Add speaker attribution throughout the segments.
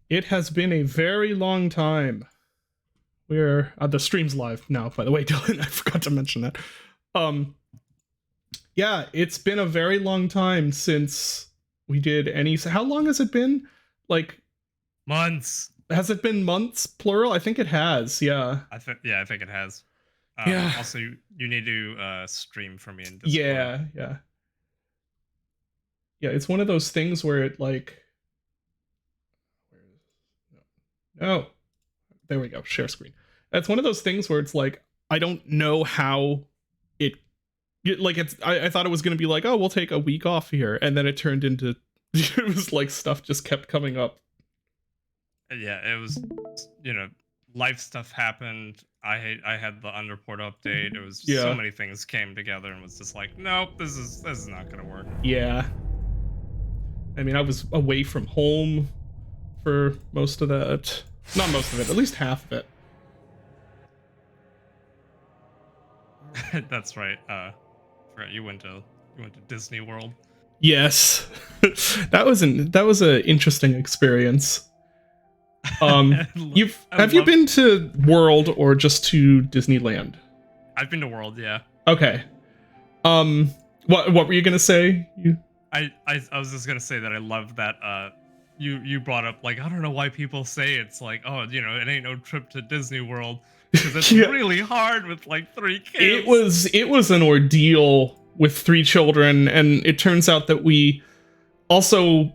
Speaker 1: It has been a very long time. We're the stream's live now, by the way, Dylan. I forgot to mention that. Um, yeah, it's been a very long time since we did any. How long has it been? Like
Speaker 2: Months.
Speaker 1: Has it been months, plural? I think it has. Yeah.
Speaker 2: I think it has.
Speaker 1: Yeah.
Speaker 2: Also, you need to stream for me in Discord.
Speaker 1: Yeah. It's one of those things where it like. No. There we go. Share screen. It's one of those things where it's like I don't know how it like it's I thought it was going to be like, oh, we'll take a week off here, and then it turned into it was like stuff just kept coming up.
Speaker 2: Yeah, it was, life stuff happened. I had the Underport update. It was so many things came together and was just like, nope, this is not gonna work.
Speaker 1: Yeah. I mean, I was away from home for most of that. Not most of it, at least half of it.
Speaker 2: That's right. Forgot you went to Disney World.
Speaker 1: Yes. that was an interesting experience. Have you been to World or just to Disneyland?
Speaker 2: I've been to World, yeah.
Speaker 1: Okay. What were you gonna say?
Speaker 2: I was just gonna say that I love that you brought up, like, I don't know why people say it's like, oh, it ain't no trip to Disney World, because it's really hard with like 3 kids.
Speaker 1: It was an ordeal with 3 children, and it turns out that we also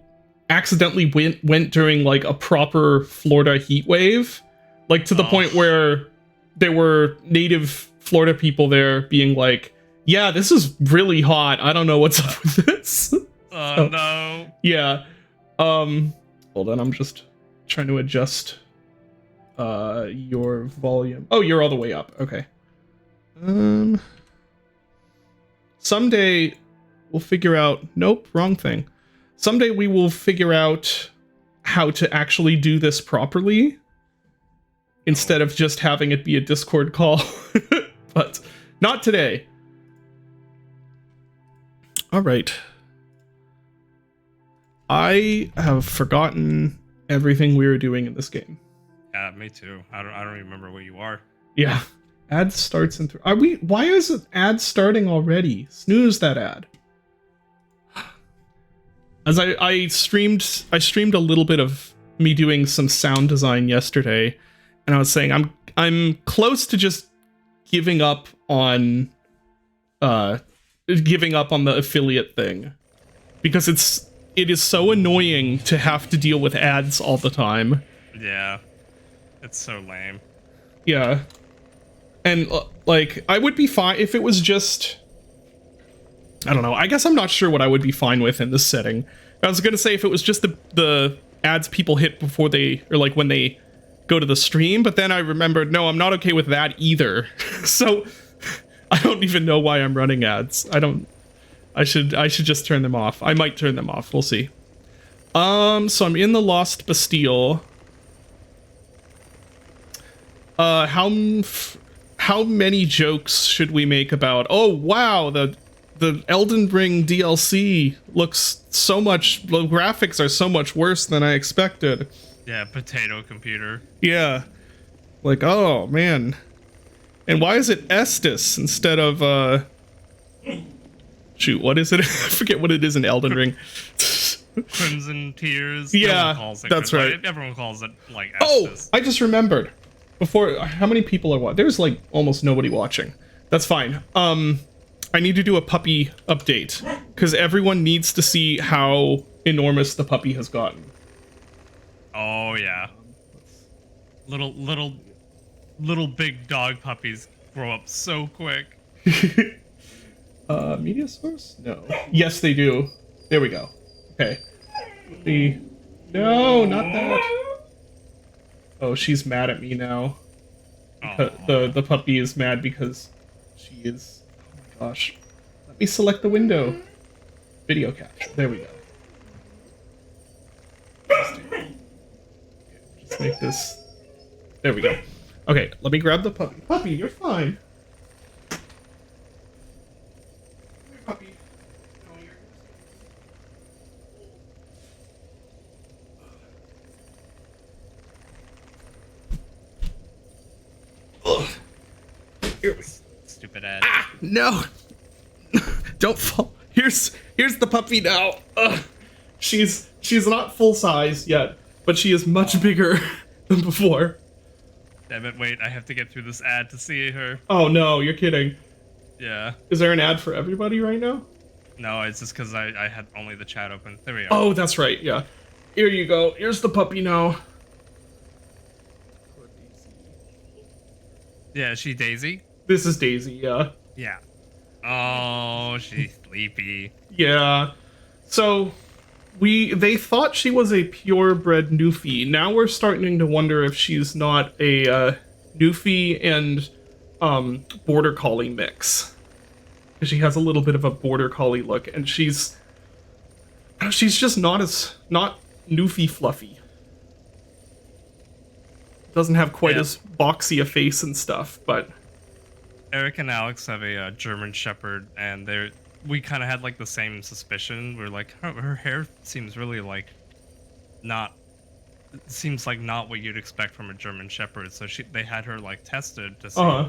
Speaker 1: accidentally went during like a proper Florida heat wave, like to the point where there were native Florida people there being like, yeah, this is really hot, I don't know what's up with this.
Speaker 2: No.
Speaker 1: Yeah. Hold on, I'm just trying to adjust your volume. Oh, you're all the way up. Okay. Someday we'll figure out. Nope, wrong thing. Someday we will figure out how to actually do this properly instead of just having it be a Discord call. But not today. All right. I have forgotten everything we were doing in this game.
Speaker 2: Yeah, me too. I don't remember where you are.
Speaker 1: Yeah. Ad starts in are we? Why is it ad starting already? Snooze that ad. As I streamed a little bit of me doing some sound design yesterday, and I was saying I'm close to just giving up on the affiliate thing, because it is so annoying to have to deal with ads all the time.
Speaker 2: Yeah. It's so lame.
Speaker 1: Yeah. And like, I would be fine if it was just, I don't know, I guess I'm not sure what I would be fine with in this setting. I was gonna say if it was just the ads people hit before they, or like when they go to the stream, but then I remembered, no, I'm not okay with that either. So I don't even know why I'm running ads. I should just turn them off. I might turn them off, we'll see. So I'm in the Lost Bastille. How many jokes should we make about, oh wow, the Elden Ring DLC looks so much, the graphics are so much worse than I expected.
Speaker 2: Yeah, potato computer.
Speaker 1: Yeah. Like, oh man. And why is it Estus instead of shoot, what is it? I forget what it is in Elden Ring.
Speaker 2: Crimson Tears.
Speaker 1: Yeah, that's right.
Speaker 2: Everyone calls it like Estus.
Speaker 1: Oh, I just remembered. Before, how many people are watching? There's like almost nobody watching. That's fine. I need to do a puppy update because everyone needs to see how enormous the puppy has gotten.
Speaker 2: Oh yeah. Little big dog puppies grow up so quick.
Speaker 1: Media source? No. Yes, they do. There we go. Okay. No, not that. Oh, she's mad at me now. The puppy is mad because she is... Oh my gosh. Let me select the window. Video capture. There we go. Just make this... There we go. Okay, let me grab the puppy. Puppy, you're fine. Puppy. Here.
Speaker 2: Stupid ad.
Speaker 1: Ah, no. Don't fall. Here's the puppy now. She's not full size yet, but she is much bigger than before.
Speaker 2: Damn it, wait, I have to get through this ad to see her.
Speaker 1: Oh no, you're kidding.
Speaker 2: Yeah.
Speaker 1: Is there an ad for everybody right now?
Speaker 2: No, it's just because I had only the chat open. There we are.
Speaker 1: Oh, that's right, yeah. Here you go. Here's the puppy now.
Speaker 2: Yeah, is she Daisy?
Speaker 1: This is Daisy, yeah.
Speaker 2: Yeah. Oh, she's sleepy.
Speaker 1: Yeah. So they thought she was a purebred Newfie. Now we're starting to wonder if she's not a Newfie and Border Collie mix. Because she has a little bit of a Border Collie look, and she's just not Newfie fluffy. Doesn't have quite as boxy a face and stuff, but
Speaker 2: Eric and Alex have a German Shepherd, and we kind of had like the same suspicion. We're like, her hair seems really like not what you'd expect from a German Shepherd. So they had her like tested to see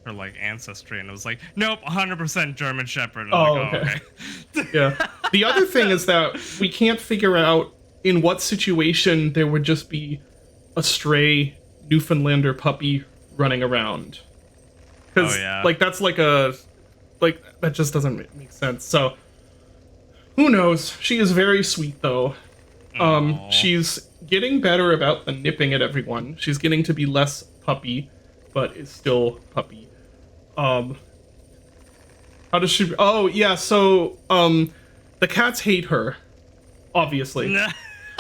Speaker 2: her like ancestry, and it was like, nope, 100% German Shepherd. And I'm like,
Speaker 1: okay.
Speaker 2: Okay.
Speaker 1: Yeah. The other thing is that we can't figure out in what situation there would just be a stray Newfoundlander puppy running around. Because like that's that just doesn't make sense. So who knows? She is very sweet though. She's getting better about the nipping at everyone. She's getting to be less puppy, but is still puppy. How does she? Oh yeah. So the cats hate her, obviously.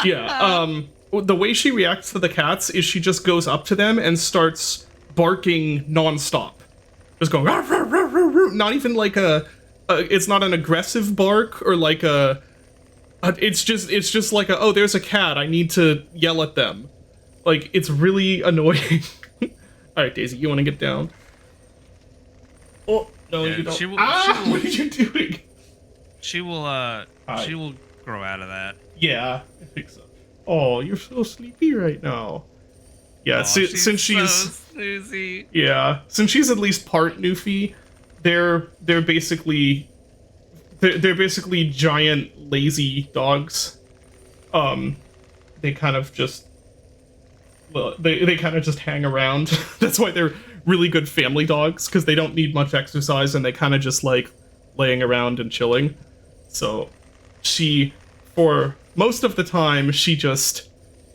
Speaker 1: Yeah. The way she reacts to the cats is she just goes up to them and starts barking nonstop. Just going, "Ruff, ruff, ruff, ruff, ruff." Not even like it's not an aggressive bark or like it's just like oh, there's a cat, I need to yell at them. Like, it's really annoying. All right, Daisy, you want to get down? Oh, no, you don't. What are you doing?
Speaker 2: She will grow out of that.
Speaker 1: Yeah, I think so. Oh, you're so sleepy right now. Yeah, since she's
Speaker 2: so snoozy.
Speaker 1: Yeah, since she's at least part Newfie, they're basically giant lazy dogs. They kind of just they kind of just hang around. That's why they're really good family dogs, because they don't need much exercise and they kind of just like laying around and chilling. So for most of the time, she just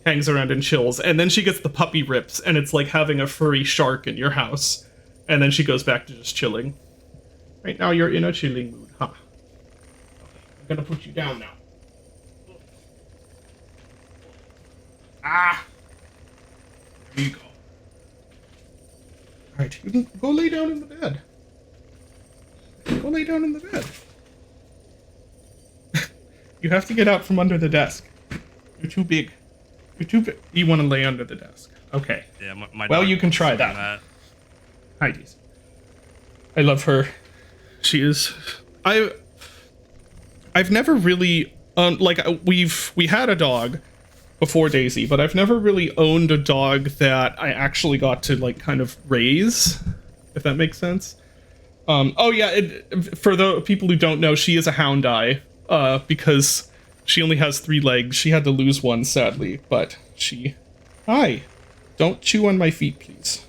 Speaker 1: hangs around and chills, and then she gets the puppy rips, and it's like having a furry shark in your house, and then she goes back to just chilling. Right now, you're in a chilling mood, huh? Okay, I'm gonna put you down now. There you go. Alright, you can go lay down in the bed. Go lay down in the bed. You have to get out from under the desk. You're too big. You're too big. You want to lay under the desk. Okay.
Speaker 2: Yeah, my
Speaker 1: well,
Speaker 2: dog
Speaker 1: you can try
Speaker 2: doing
Speaker 1: that. Hi, Daisy. I love her. She is... I've never really... we had a dog before Daisy, but I've never really owned a dog that I actually got to, like, kind of raise, if that makes sense. Oh, yeah, for the people who don't know, she is a hound eye, because she only has 3 legs. She had to lose one, sadly, but she... Hi. Don't chew on my feet, please.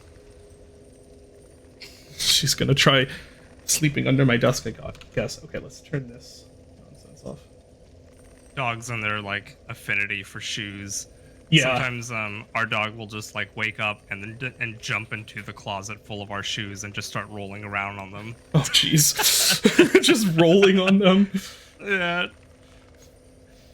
Speaker 1: She's gonna try sleeping under my desk, I guess. Okay, let's turn this nonsense off.
Speaker 2: Dogs and their like affinity for shoes.
Speaker 1: Yeah.
Speaker 2: Sometimes our dog will just like wake up and jump into the closet full of our shoes and just start rolling around on them.
Speaker 1: Oh jeez. Just rolling on them.
Speaker 2: Yeah.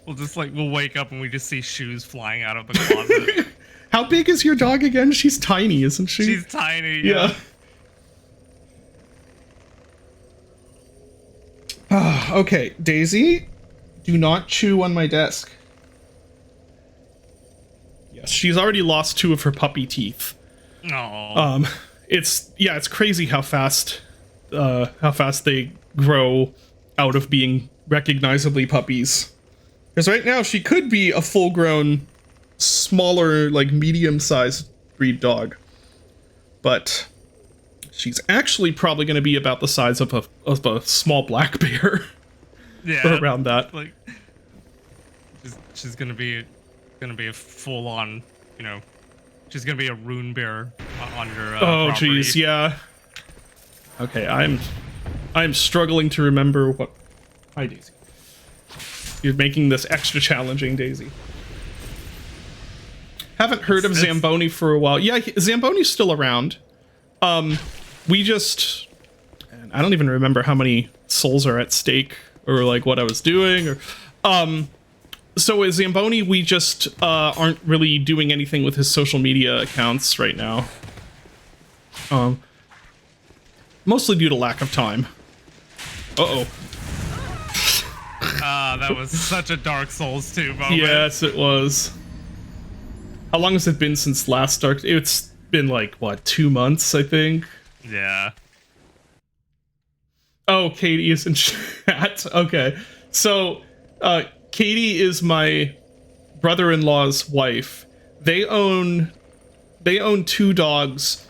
Speaker 2: We'll wake up and we just see shoes flying out of the closet.
Speaker 1: How big is your dog again? She's tiny, isn't she?
Speaker 2: She's tiny.
Speaker 1: Yeah. Okay, Daisy, do not chew on my desk. Yes, she's already lost 2 of her puppy teeth.
Speaker 2: Oh.
Speaker 1: It's crazy how fast they grow out of being recognizably puppies. Because right now she could be a full-grown, smaller, like medium-sized breed dog, but She's actually probably going to be about the size of a small black bear.
Speaker 2: Yeah,
Speaker 1: or around that.
Speaker 2: Like, she's gonna be a full on, you know, she's gonna be a rune bearer on your.
Speaker 1: Oh,
Speaker 2: property.
Speaker 1: jeez, yeah. Okay, I'm struggling to remember what. Hi, Daisy. You're making this extra challenging, Daisy. Haven't heard of Zamboni for a while. Yeah, Zamboni's still around. We just, I don't even remember how many souls are at stake or like what I was doing or, so with Zamboni, we just aren't really doing anything with his social media accounts right now. Mostly due to lack of time. Uh-oh.
Speaker 2: That was such a Dark Souls 2 moment.
Speaker 1: Yes, it was. How long has it been since last Dark? It's been like, what, 2 months, I think?
Speaker 2: Yeah.
Speaker 1: Oh, Katie is in chat. Okay. So, Katie is my brother-in-law's wife. They own 2 dogs,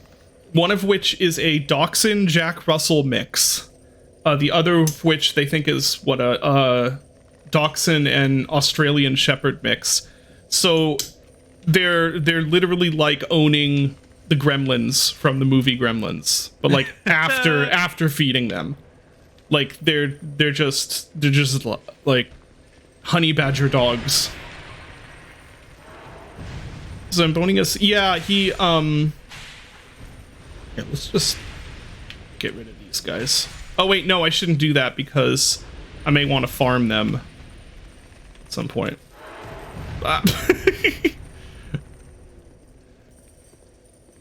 Speaker 1: one of which is a Dachshund Jack Russell mix. The other of which they think is what a Dachshund and Australian Shepherd mix. So they're literally like owning the Gremlins from the movie Gremlins, but like after feeding them. Like they're just like honey badger dogs. Zambonius, yeah, he yeah, let's just get rid of these guys. Oh wait, no, I shouldn't do that because I may want to farm them at some point.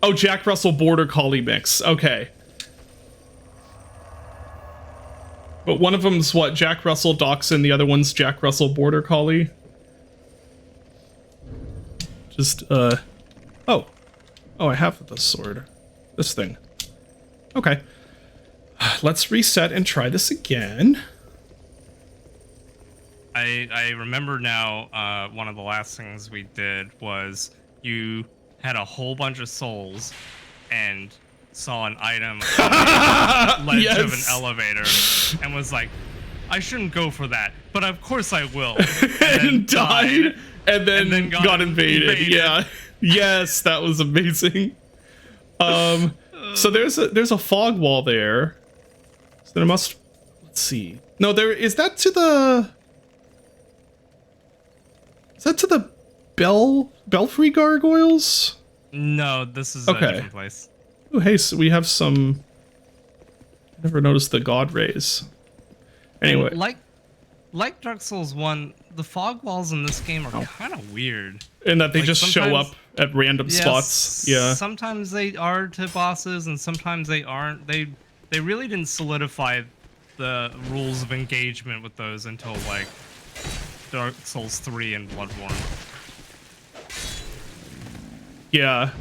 Speaker 1: Oh, Jack Russell Border Collie mix. Okay. But one of them's what? Jack Russell Dachshund, the other one's Jack Russell Border Collie. Just, oh. Oh, I have the sword. This thing. Okay. Let's reset and try this again.
Speaker 2: I remember now, one of the last things we did was you had a whole bunch of souls and saw an item on the ledge
Speaker 1: Yes.
Speaker 2: of an elevator and was like, I shouldn't go for that, but of course I will.
Speaker 1: And died, and then got invaded. Yeah. Yes, that was amazing. So there's a fog wall there. So there must, let's see. No, there is that to the Belfry gargoyles?
Speaker 2: No, this is
Speaker 1: Okay.
Speaker 2: a different place.
Speaker 1: Oh, hey, so we have some. I never noticed the god rays. Anyway,
Speaker 2: And like Dark Souls 1, the fog walls in this game are kind of weird.
Speaker 1: and that they
Speaker 2: like,
Speaker 1: just show up
Speaker 2: sometimes-
Speaker 1: at random spots. Yeah.
Speaker 2: Sometimes they are to bosses, and sometimes they aren't. They really didn't solidify the rules of engagement with those until like Dark Souls 3 and Bloodborne.
Speaker 1: Yeah.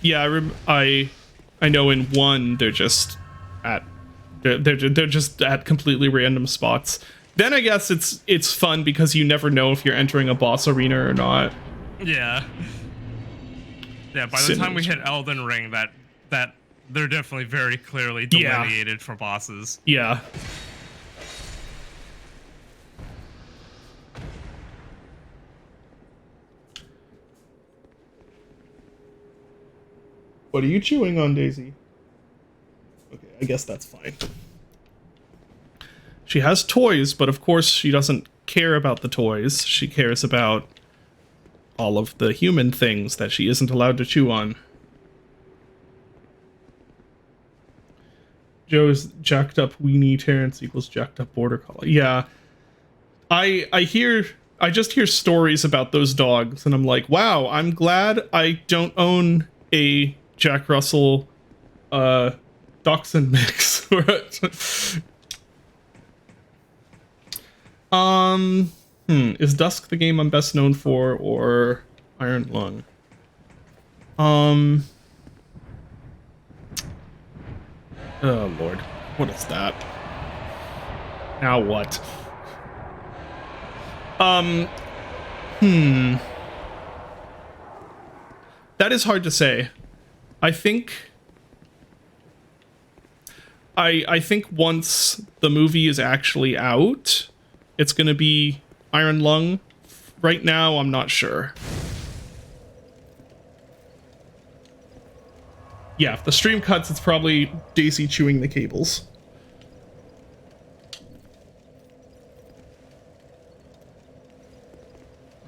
Speaker 1: Yeah, I know in 1 they're just at they're just at completely random spots. Then I guess it's fun because you never know if you're entering a boss arena or not.
Speaker 2: Yeah. Yeah, by the time we hit Elden Ring, that they're definitely very clearly delineated for bosses.
Speaker 1: Yeah. What are you chewing on, Daisy? Okay, I guess that's fine. She has toys, but of course she doesn't care about the toys. She cares about all of the human things that she isn't allowed to chew on. Joe's jacked up weenie Terrence equals jacked up border collie. Yeah. I just hear stories about those dogs and I'm like, wow, I'm glad I don't own a Jack Russell Dachshund mix. Is Dusk the game I'm best known for, or Iron Lung? Oh lord, what is that? Now what? That is hard to say. I think I think once the movie is actually out, it's gonna be Iron Lung. Right now, I'm not sure. Yeah, if the stream cuts, it's probably Daisy chewing the cables.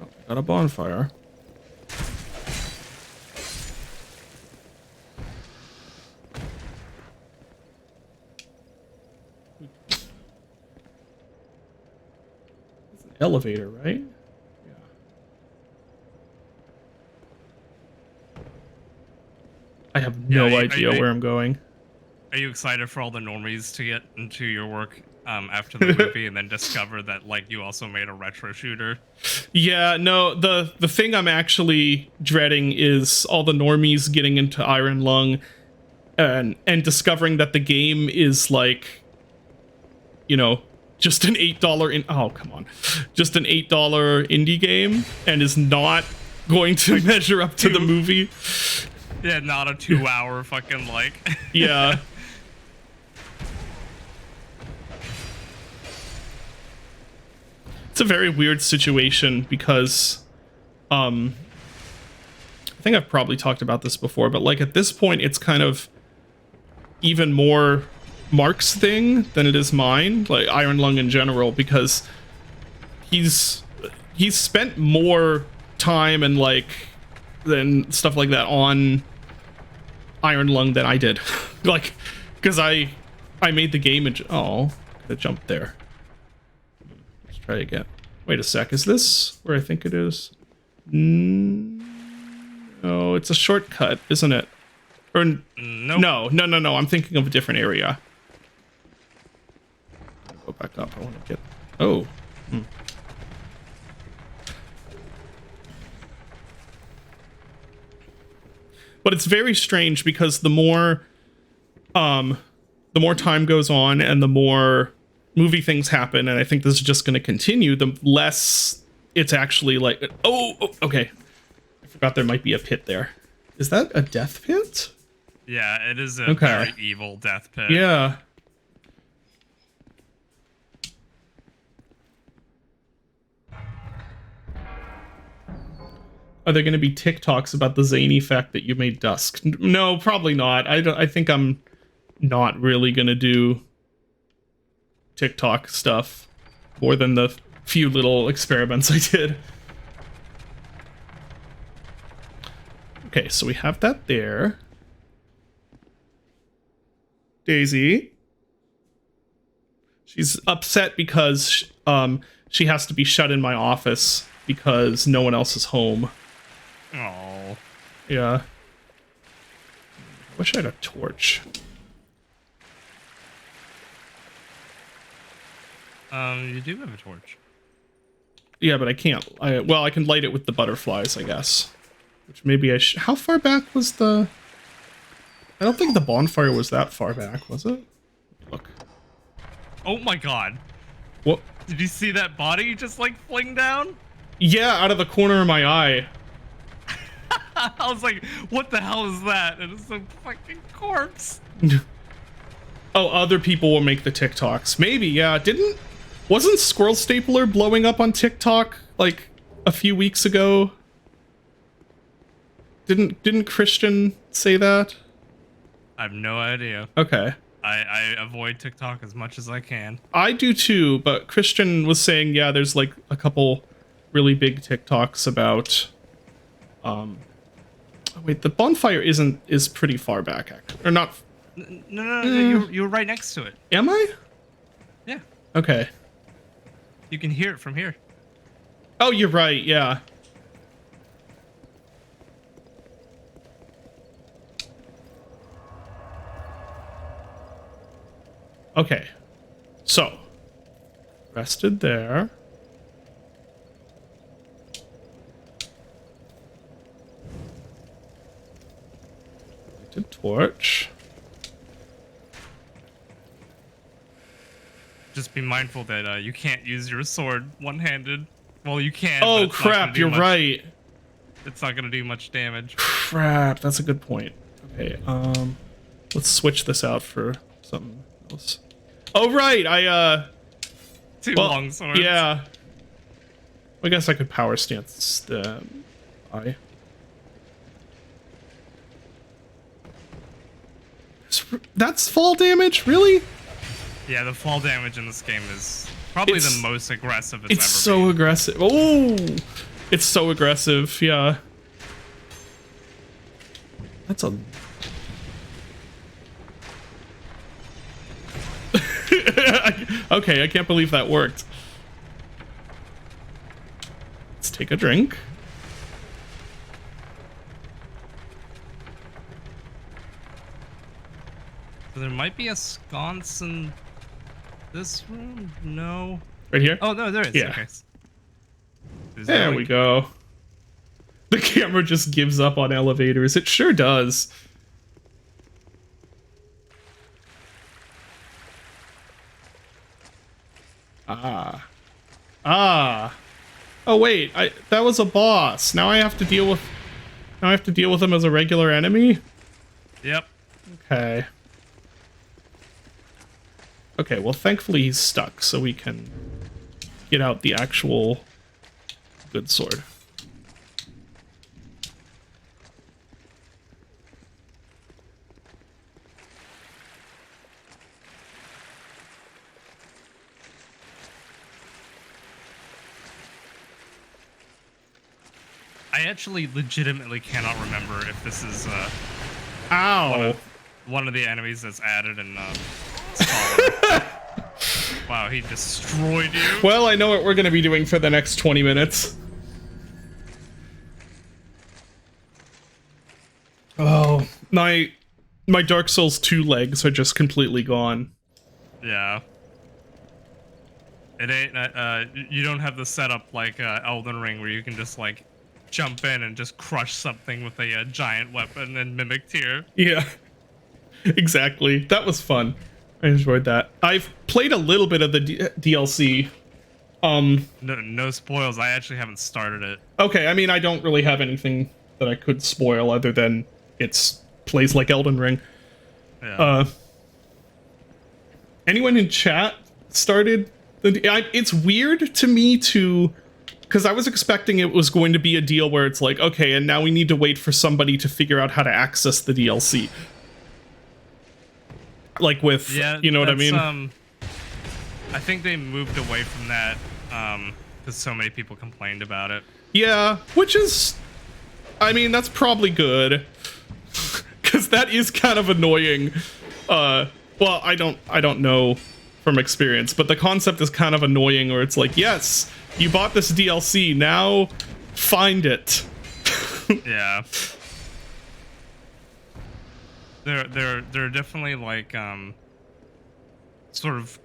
Speaker 1: Oh, got a bonfire. It's an elevator, right? Yeah. I have no idea where I'm going.
Speaker 2: Are you excited for all the normies to get into your work after the movie and then discover that like you also made a retro shooter?
Speaker 1: Yeah, no, the thing I'm actually dreading is all the normies getting into Iron Lung and discovering that the game is like, you know, just an $8 just an $8 indie game and is not going to measure up to the movie.
Speaker 2: Yeah, not a 2-hour fucking like.
Speaker 1: Yeah. It's a very weird situation because I think I've probably talked about this before, but like at this point it's kind of even more Mark's thing than it is mine, like Iron Lung in general, because he's spent more time and like than stuff like that on Iron Lung than I did. Like, because I made the game and oh, could have jumped there. Let's try again. Wait a sec, is this where I think it is? No, it's a shortcut, isn't it? Or
Speaker 2: nope.
Speaker 1: No, I'm thinking of a different area. Go back up, I want to get... Oh. But it's very strange because the more time goes on and the more movie things happen, and I think this is just going to continue, the less it's actually like, oh, okay. I forgot there might be a pit there. Is that a death pit?
Speaker 2: Yeah, it is a very evil death pit.
Speaker 1: Yeah. Are there going to be TikToks about the zany fact that you made Dusk? No, probably not. I think I'm not really going to do TikTok stuff more than the few little experiments I did. Okay, so we have that there. Daisy. She's upset because she has to be shut in my office because no one else is home.
Speaker 2: Oh.
Speaker 1: Yeah. Wish I had a torch.
Speaker 2: You do have a torch.
Speaker 1: Yeah, but I can't. Well, I can light it with the butterflies, I guess. Which maybe I should... How far back was the... I don't think the bonfire was that far back, was it? Look.
Speaker 2: Oh my god.
Speaker 1: What?
Speaker 2: Did you see that body just like fling down?
Speaker 1: Yeah, out of the corner of my eye.
Speaker 2: I was like, what the hell is that? And it's a fucking corpse.
Speaker 1: Oh, other people will make the TikToks. Maybe, yeah. Wasn't Squirrel Stapler blowing up on TikTok like a few weeks ago? Didn't Christian say that?
Speaker 2: I have no idea.
Speaker 1: Okay.
Speaker 2: I avoid TikTok as much as I can.
Speaker 1: I do too, but Christian was saying, yeah, there's like a couple really big TikToks about wait, the bonfire is pretty far back, actually. Or not.
Speaker 2: No, you're right next to it.
Speaker 1: Am I?
Speaker 2: Yeah.
Speaker 1: Okay.
Speaker 2: You can hear it from here.
Speaker 1: Oh, you're right, yeah. Okay. So, rested there. Lighted torch.
Speaker 2: Just be mindful that you can't use your sword one-handed. Well, you can.
Speaker 1: Oh crap! You're right.
Speaker 2: It's not gonna do much damage.
Speaker 1: Crap! That's a good point. Okay. Let's switch this out for something else. Oh right,
Speaker 2: Two
Speaker 1: well,
Speaker 2: long swords.
Speaker 1: yeah. I guess I could power stance them. That's fall damage, really?
Speaker 2: Yeah, the fall damage in this game is probably the most aggressive it's ever
Speaker 1: so
Speaker 2: been.
Speaker 1: aggressive. Oh, it's so aggressive. Yeah. That's a. Okay, I can't believe that worked. Let's take a drink.
Speaker 2: So there might be a sconce in this room? No.
Speaker 1: Right here?
Speaker 2: Oh, no, there is.
Speaker 1: Yeah.
Speaker 2: Okay.
Speaker 1: There we go. The camera just gives up on elevators. It sure does. Oh wait, that was a boss. Now I have to deal with him as a regular enemy?
Speaker 2: Yep.
Speaker 1: Okay. Okay, well thankfully he's stuck, so we can get out the actual good sword.
Speaker 2: I actually legitimately cannot remember if this is
Speaker 1: Ow!
Speaker 2: one of the enemies that's added in Scholar. Wow, he destroyed you.
Speaker 1: Well, I know what we're gonna be doing for the next 20 minutes. Oh, my Dark Souls 2 legs are just completely gone.
Speaker 2: Yeah. It ain't, you don't have the setup like Elden Ring where you can just like jump in and just crush something with a giant weapon and mimic tier.
Speaker 1: Yeah, exactly. That was fun. I enjoyed that. I've played a little bit of the DLC.
Speaker 2: No spoils. I actually haven't started it.
Speaker 1: Okay, I mean, I don't really have anything that I could spoil other than it's plays like Elden Ring.
Speaker 2: Yeah.
Speaker 1: Anyone in chat started? It's weird to me to, because I was expecting it was going to be a deal where it's like, okay, and now we need to wait for somebody to figure out how to access the DLC. Like with, you know what I mean?
Speaker 2: I think they moved away from that because so many people complained about it.
Speaker 1: Yeah, which is, I mean, that's probably good. Because that is kind of annoying. Well, I don't know from experience, but the concept is kind of annoying where it's like, yes, you bought this DLC, now find it.
Speaker 2: Yeah. They're definitely like sort of,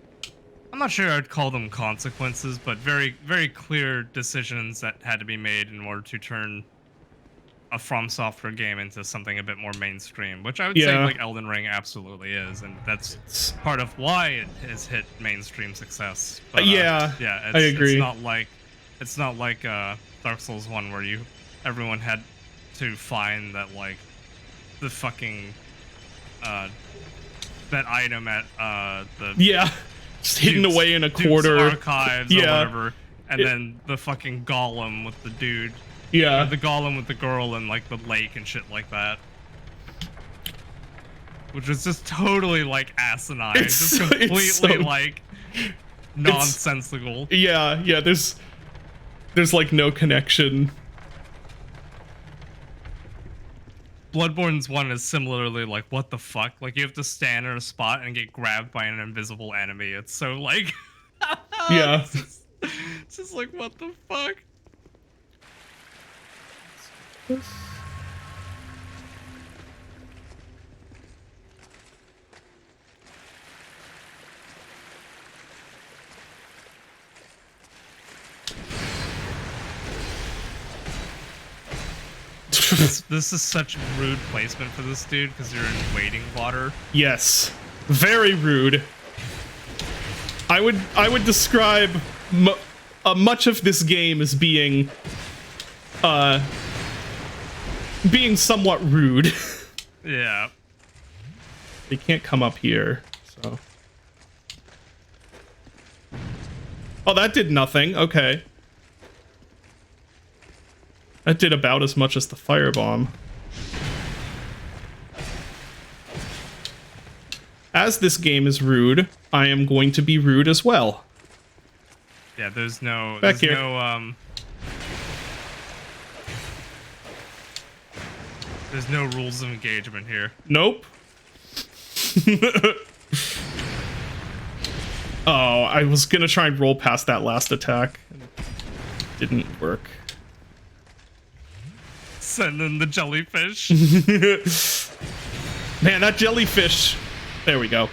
Speaker 2: I'm not sure I'd call them consequences, but very, very clear decisions that had to be made in order to turn a From Software game into something a bit more mainstream, which I would say like Elden Ring absolutely is, and that's part of why it has hit mainstream success. But,
Speaker 1: yeah, I agree.
Speaker 2: It's not like Dark Souls 1 where everyone had to find that like the fucking that item at the
Speaker 1: just hidden away in a quarter
Speaker 2: archives or whatever, and then the fucking golem with the dude.
Speaker 1: Yeah.
Speaker 2: The golem with the girl and like the lake and shit like that. Which was just totally like asinine. Just completely like nonsensical.
Speaker 1: Yeah, there's like no connection.
Speaker 2: Bloodborne's one is similarly like, what the fuck? Like you have to stand in a spot and get grabbed by an invisible enemy. It's so like
Speaker 1: yeah.
Speaker 2: It's just like, what the fuck? This is such rude placement for this dude because you're in waiting water.
Speaker 1: Yes, very rude. I would describe much of this game as being somewhat rude.
Speaker 2: Yeah.
Speaker 1: They can't come up here, so Oh, that did nothing. Okay. That did about as much as the firebomb. As this game is rude, I am going to be rude as well.
Speaker 2: Yeah, there's no there's no rules of engagement here.
Speaker 1: Nope. Oh, I was gonna try and roll past that last attack. Didn't work.
Speaker 2: Send in the jellyfish.
Speaker 1: Man, that jellyfish. There we go.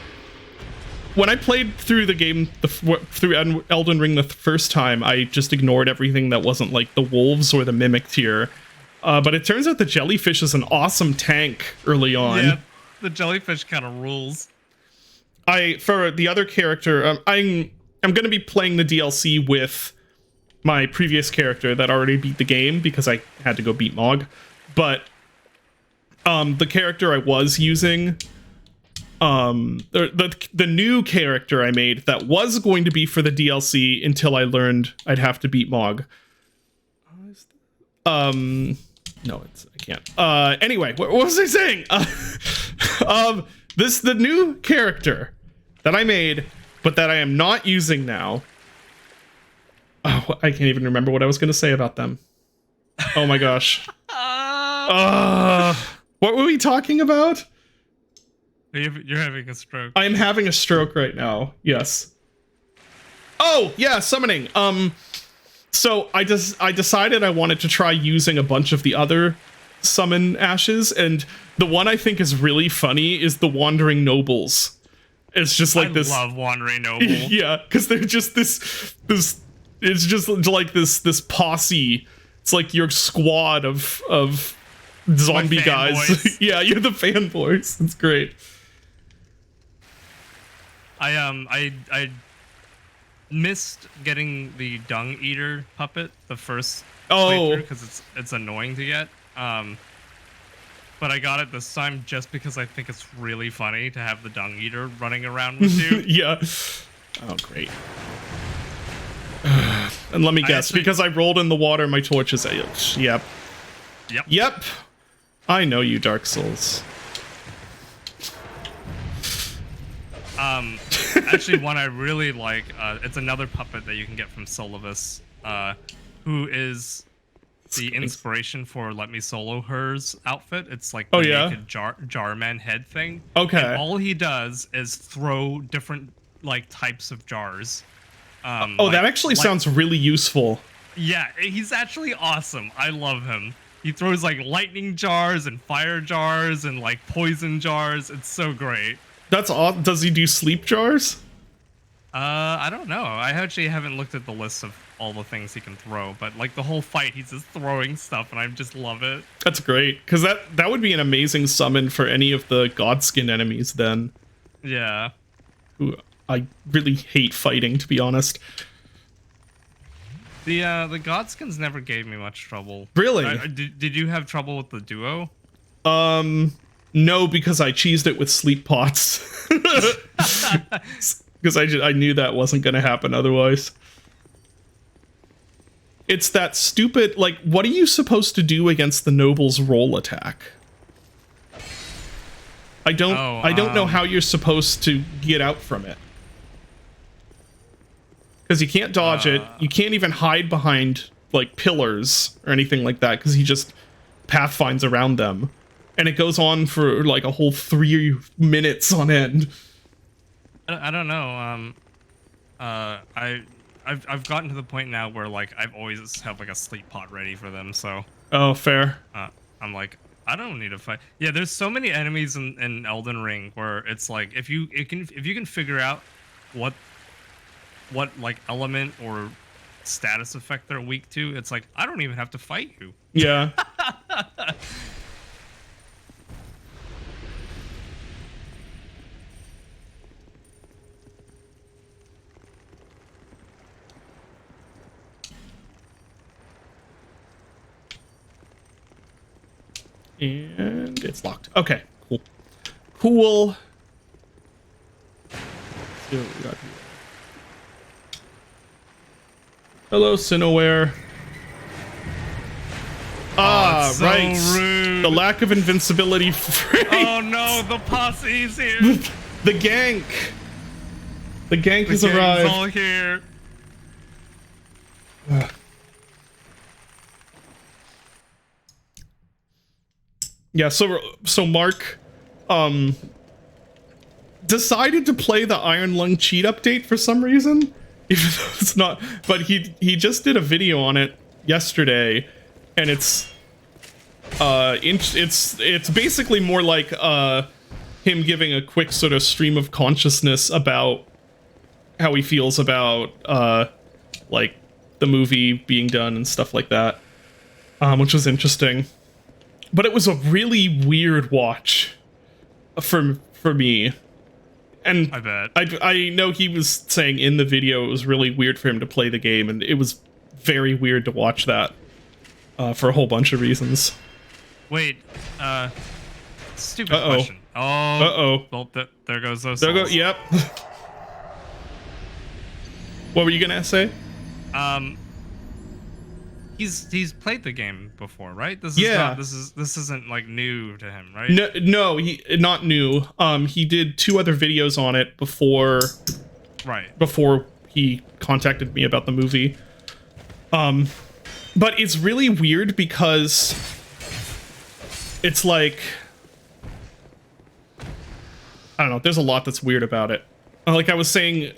Speaker 1: When I played through the game, through Elden Ring the first time, I just ignored everything that wasn't like the wolves or the mimic tier. But it turns out the jellyfish is an awesome tank early on.
Speaker 2: Yeah, the jellyfish kind of rules.
Speaker 1: For the other character, I'm going to be playing the DLC with my previous character that already beat the game because I had to go beat Mog. But the character I was using, the new character I made that was going to be for the DLC until I learned I'd have to beat Mog. No, I can't. Anyway, what was I saying? The new character that I made, but that I am not using now. Oh, I can't even remember what I was going to say about them. Oh my gosh. What were we talking about?
Speaker 2: You're having a stroke.
Speaker 1: I'm having a stroke right now. Yes. Oh, yeah, summoning. So I decided I wanted to try using a bunch of the other summon ashes, and the one I think is really funny is the Wandering Nobles. It's just like this.
Speaker 2: I love Wandering Noble.
Speaker 1: Yeah, because they're just this. It's just like this posse. It's like your squad of zombie guys. Yeah, you're the fanboys. It's great.
Speaker 2: I missed getting the Dung Eater puppet the first playthrough because it's annoying to get. But I got it this time just because I think it's really funny to have the Dung Eater running around with you.
Speaker 1: Yeah. Oh, great. And let me guess, because I rolled in the water, my torch is... Yep. Yep. I know you, Dark Souls.
Speaker 2: Actually, one I really like, it's another puppet that you can get from Solovus, who is the inspiration for Let Me Solo Her's outfit. It's like the naked Jarman head thing.
Speaker 1: Okay.
Speaker 2: And all he does is throw different like types of jars.
Speaker 1: That actually sounds really useful.
Speaker 2: Yeah, he's actually awesome. I love him. He throws like lightning jars and fire jars and like poison jars. It's so great.
Speaker 1: That's awesome. Does he do sleep jars?
Speaker 2: I don't know. I actually haven't looked at the list of all the things he can throw, but like the whole fight, he's just throwing stuff, and I just love it.
Speaker 1: That's great, because that would be an amazing summon for any of the Godskin enemies then.
Speaker 2: Yeah.
Speaker 1: Who I really hate fighting, to be honest.
Speaker 2: The Godskins never gave me much trouble.
Speaker 1: Really?
Speaker 2: Did you have trouble with the duo?
Speaker 1: No, because I cheesed it with sleep pots. Because I knew that wasn't going to happen otherwise. It's that stupid, like, what are you supposed to do against the Noble's roll attack? I don't know how you're supposed to get out from it. Because you can't dodge it. You can't even hide behind, like, pillars or anything like that, because he just pathfinds around them. And it goes on for, like, a whole 3 minutes on end.
Speaker 2: I don't know. I've gotten to the point now where like I've always have like a sleep pot ready for them. So.
Speaker 1: Oh, fair.
Speaker 2: I'm like, I don't need to fight. Yeah, there's so many enemies in Elden Ring where it's like if you can figure out what like element or status effect they're weak to, it's like I don't even have to fight you.
Speaker 1: Yeah. And it's locked. Okay, cool. Cool. Let's see what we got here. Hello, Cineware. Ah,
Speaker 2: so
Speaker 1: right.
Speaker 2: rude.
Speaker 1: The lack of invincibility.
Speaker 2: Oh no, the posse's here.
Speaker 1: The gank. The gank has
Speaker 2: The gang's
Speaker 1: arrived.
Speaker 2: all here.
Speaker 1: Yeah, so Mark decided to play the Iron Lung cheat update for some reason. Even though it's not, but he just did a video on it yesterday, and it's basically more like him giving a quick sort of stream of consciousness about how he feels about like the movie being done and stuff like that, which was interesting. But it was a really weird watch for me. And
Speaker 2: I bet.
Speaker 1: I know he was saying in the video it was really weird for him to play the game, and it was very weird to watch that for a whole bunch of reasons.
Speaker 2: Wait, stupid question. Oh.
Speaker 1: Uh-oh.
Speaker 2: Well, there goes those.
Speaker 1: There go.
Speaker 2: souls.
Speaker 1: Yep. What were you gonna say?
Speaker 2: He's played the game before, right? This isn't like new to him, right?
Speaker 1: No, he not new. He did 2 other videos on it before he contacted me about the movie. But it's really weird because it's like, I don't know, there's a lot that's weird about it. Like I was saying,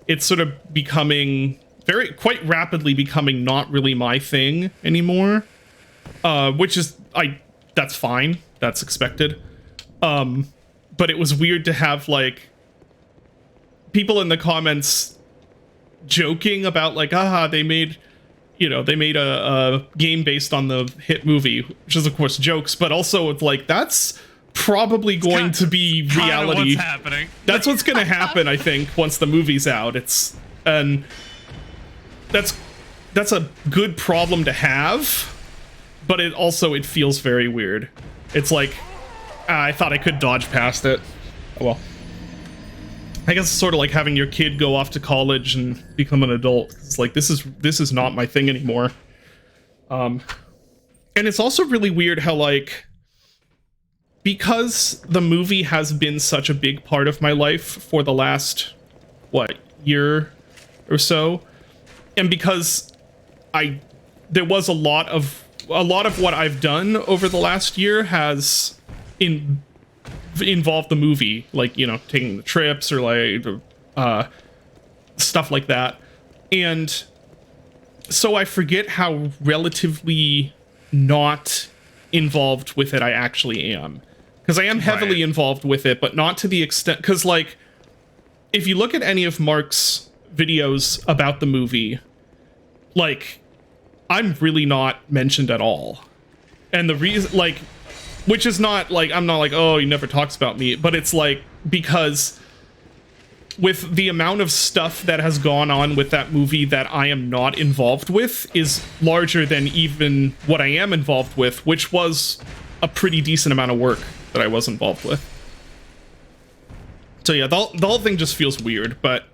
Speaker 1: it's sort of becoming quite rapidly becoming not really my thing anymore. Which is that's fine. That's expected. But it was weird to have like people in the comments joking about like, they made a game based on the hit movie, which is of course jokes, but also it's like that's probably going to be reality.
Speaker 2: What's happening.
Speaker 1: That's what's going to happen, I think, once the movie's out. That's a good problem to have, but it feels very weird. It's like, I thought I could dodge past it. Oh well. I guess it's sort of like having your kid go off to college and become an adult. It's like, this is not my thing anymore. And it's also really weird how, like, because the movie has been such a big part of my life for the last, year or so, and because there was a lot of what I've done over the last year has involved the movie, like, taking the trips or like stuff like that. And so I forget how relatively not involved with it I actually am. Because I am heavily involved with it, but not to the extent, because like, if you look at any of Mark's videos about the movie, like, I'm really not mentioned at all. And the reason, like, which is not like, I'm not like, oh, he never talks about me, but it's like, because with the amount of stuff that has gone on with that movie that I am not involved with is larger than even what I am involved with, which was a pretty decent amount of work that I was involved with. So yeah, the whole thing just feels weird, but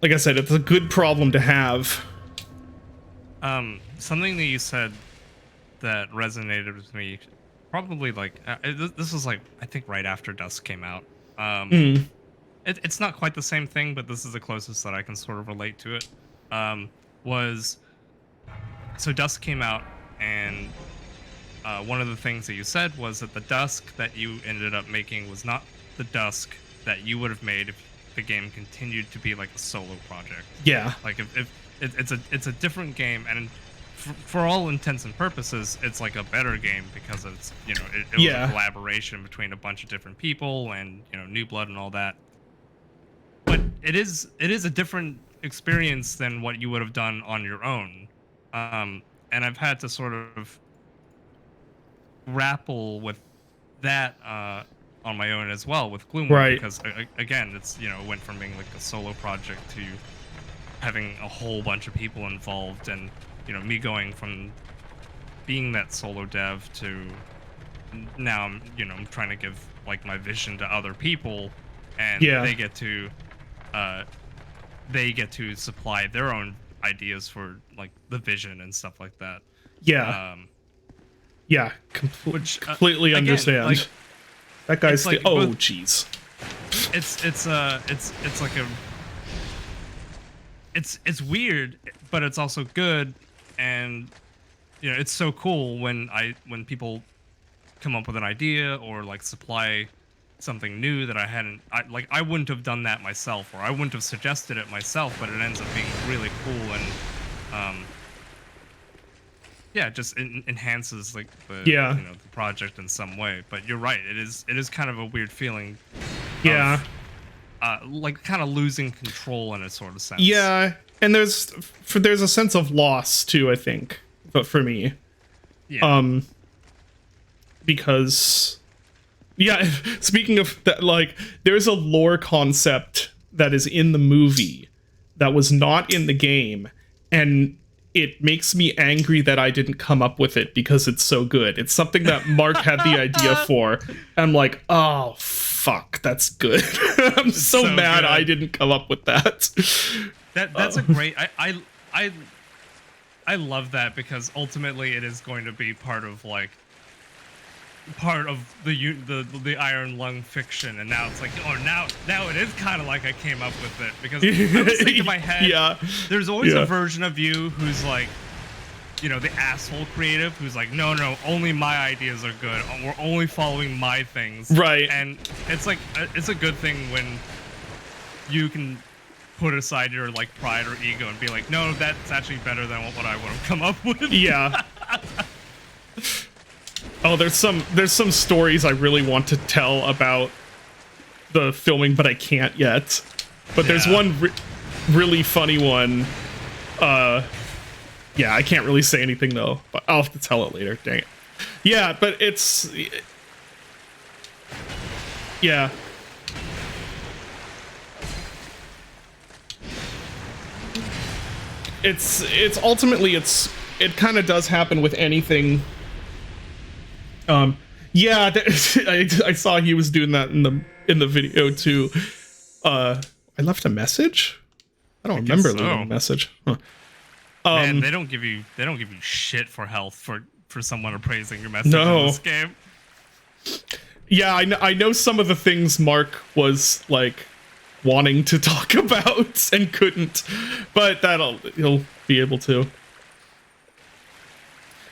Speaker 1: like I said, it's a good problem to have.
Speaker 2: Something that you said that resonated with me, probably like this was like, I think right after Dusk came out. It's not quite the same thing, but this is the closest that I can sort of relate to it. So Dusk came out, and one of the things that you said was that the Dusk that you ended up making was not the Dusk that you would have made if the game continued to be like a solo project.
Speaker 1: Yeah.
Speaker 2: Like if it's a different game, and for all intents and purposes, it's like a better game because it's, it was a collaboration between a bunch of different people and, New Blood and all that. But it is a different experience than what you would have done on your own. And I've had to sort of grapple with that on my own as well with Gloomwood, because again, it's, it went from being like a solo project to having a whole bunch of people involved, and me going from being that solo dev to now I'm trying to give like my vision to other people, and they get to supply their own ideas for like the vision and stuff like that.
Speaker 1: Yeah. Yeah, completely
Speaker 2: again,
Speaker 1: understand.
Speaker 2: like,
Speaker 1: that guy's
Speaker 2: like
Speaker 1: oh
Speaker 2: both-
Speaker 1: jeez.
Speaker 2: It's like a it's weird, but it's also good, and you know, it's so cool when people come up with an idea or like supply something new that I wouldn't have done that myself, or I wouldn't have suggested it myself, but it ends up being really cool and yeah, it just enhances like the you know, the project in some way. But you're right, it is kind of a weird feeling.
Speaker 1: Yeah.
Speaker 2: Like kind of losing control in a sort of sense.
Speaker 1: Yeah, and there's a sense of loss too, I think, but for me.
Speaker 2: Yeah.
Speaker 1: Because yeah, speaking of that, like there's a lore concept that is in the movie that was not in the game, and it makes me angry that I didn't come up with it because it's so good. It's something that Mark had the idea for. I'm like, oh fuck, that's good. I'm so mad
Speaker 2: good.
Speaker 1: I didn't come up with that.
Speaker 2: That's a great. I love that, because ultimately it is going to be part of the Iron Lung fiction, and now it's like, oh, now it is kind of like I came up with it, because I was thinking in my head,
Speaker 1: yeah,
Speaker 2: there's always a version of you who's like, you know, the asshole creative who's like, no, only my ideas are good. We're only following my things.
Speaker 1: Right.
Speaker 2: And it's like, it's a good thing when you can put aside your like pride or ego and be like, no, that's actually better than what I would have come up with.
Speaker 1: Yeah. Oh, there's some stories I really want to tell about the filming, but I can't yet. But there's one really funny one. Yeah, I can't really say anything though, but I'll have to tell it later. Dang it. Yeah, but it's yeah. It's ultimately it kind of does happen with anything. Yeah, I saw he was doing that in the video too. I left a message. I don't remember leaving a message. Huh.
Speaker 2: Man, they don't give you shit for health for someone appraising your message in this game.
Speaker 1: Yeah, I know some of the things Mark was like wanting to talk about and couldn't, but he'll be able to.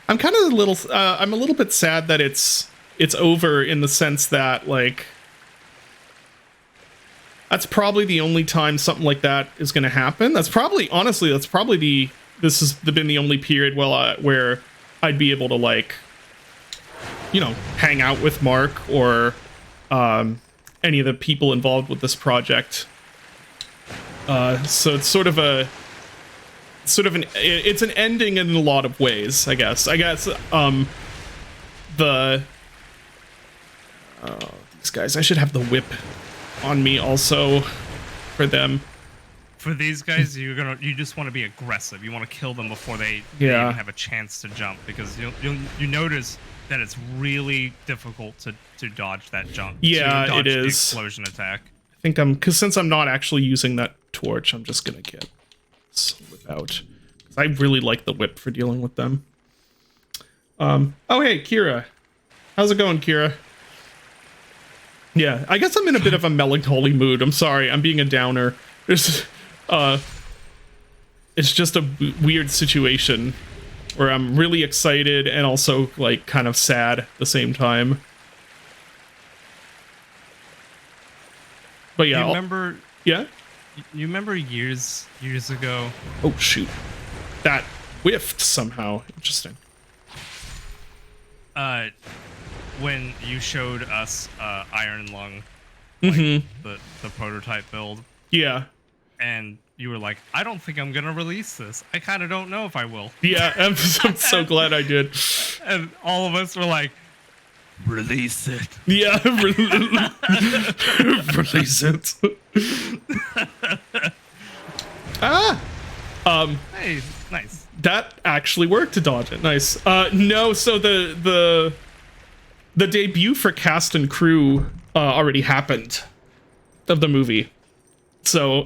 Speaker 1: I'm kind of I'm a little bit sad that it's over, in the sense that like that's probably the only time something like that is going to happen. This has been the only period where I'd be able to like, you know, hang out with Mark or any of the people involved with this project. So it's sort of an ending in a lot of ways, I guess. These guys, I should have the whip on me also for them.
Speaker 2: For these guys, you just want to be aggressive. You want to kill them before they even have a chance to jump, because you notice that it's really difficult to dodge that jump.
Speaker 1: Yeah,
Speaker 2: dodge
Speaker 1: it is.
Speaker 2: The explosion attack.
Speaker 1: I think since I'm not actually using that torch, I'm just gonna get this without. I really like the whip for dealing with them. Oh hey, Kira, how's it going, Kira? Yeah, I guess I'm in a bit of a melancholy mood. I'm sorry, I'm being a downer. It's just a weird situation where I'm really excited and also like kind of sad at the same time. But yeah,
Speaker 2: you remember?
Speaker 1: Yeah.
Speaker 2: You remember years ago?
Speaker 1: Oh shoot, that whiffed somehow. Interesting.
Speaker 2: When you showed us Iron Lung, like, the prototype build.
Speaker 1: Yeah.
Speaker 2: And you were like, I don't think I'm gonna release this. I kind of don't know if I will.
Speaker 1: Yeah, I'm so glad I did.
Speaker 2: And all of us were like, release it.
Speaker 1: Yeah, release it.
Speaker 2: Hey, nice.
Speaker 1: That actually worked to dodge it. Nice. No, so the debut for cast and crew already happened of the movie. So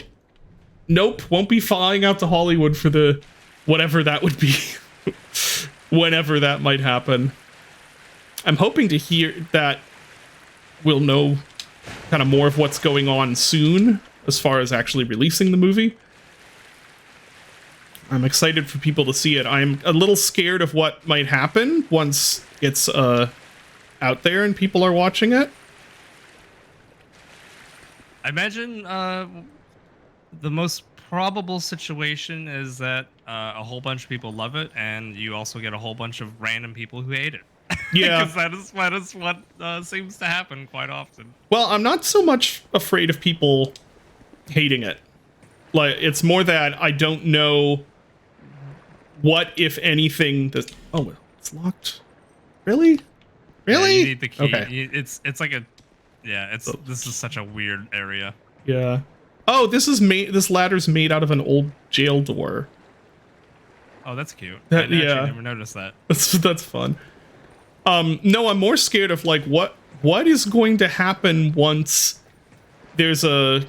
Speaker 1: Nope, won't be flying out to Hollywood for the whatever that would be. Whenever that might happen. I'm hoping to hear that we'll know kind of more of what's going on soon as far as actually releasing the movie. I'm excited for people to see it. I'm a little scared of what might happen once it's out there and people are watching it.
Speaker 2: I imagine the most probable situation is that a whole bunch of people love it, and you also get a whole bunch of random people who hate it.
Speaker 1: Yeah,
Speaker 2: because that is what seems to happen quite often.
Speaker 1: Well, I'm not so much afraid of people hating it. Like, it's more that I don't know what, if anything, this. Oh, it's locked. Really? Really?
Speaker 2: Yeah, you need the key.
Speaker 1: Okay.
Speaker 2: It's like a. Yeah, this is such a weird area.
Speaker 1: Yeah. Oh, this ladder's made out of an old jail door.
Speaker 2: Oh, that's cute.
Speaker 1: Yeah.
Speaker 2: I actually never noticed that.
Speaker 1: That's fun. No, I'm more scared of like what is going to happen once there's a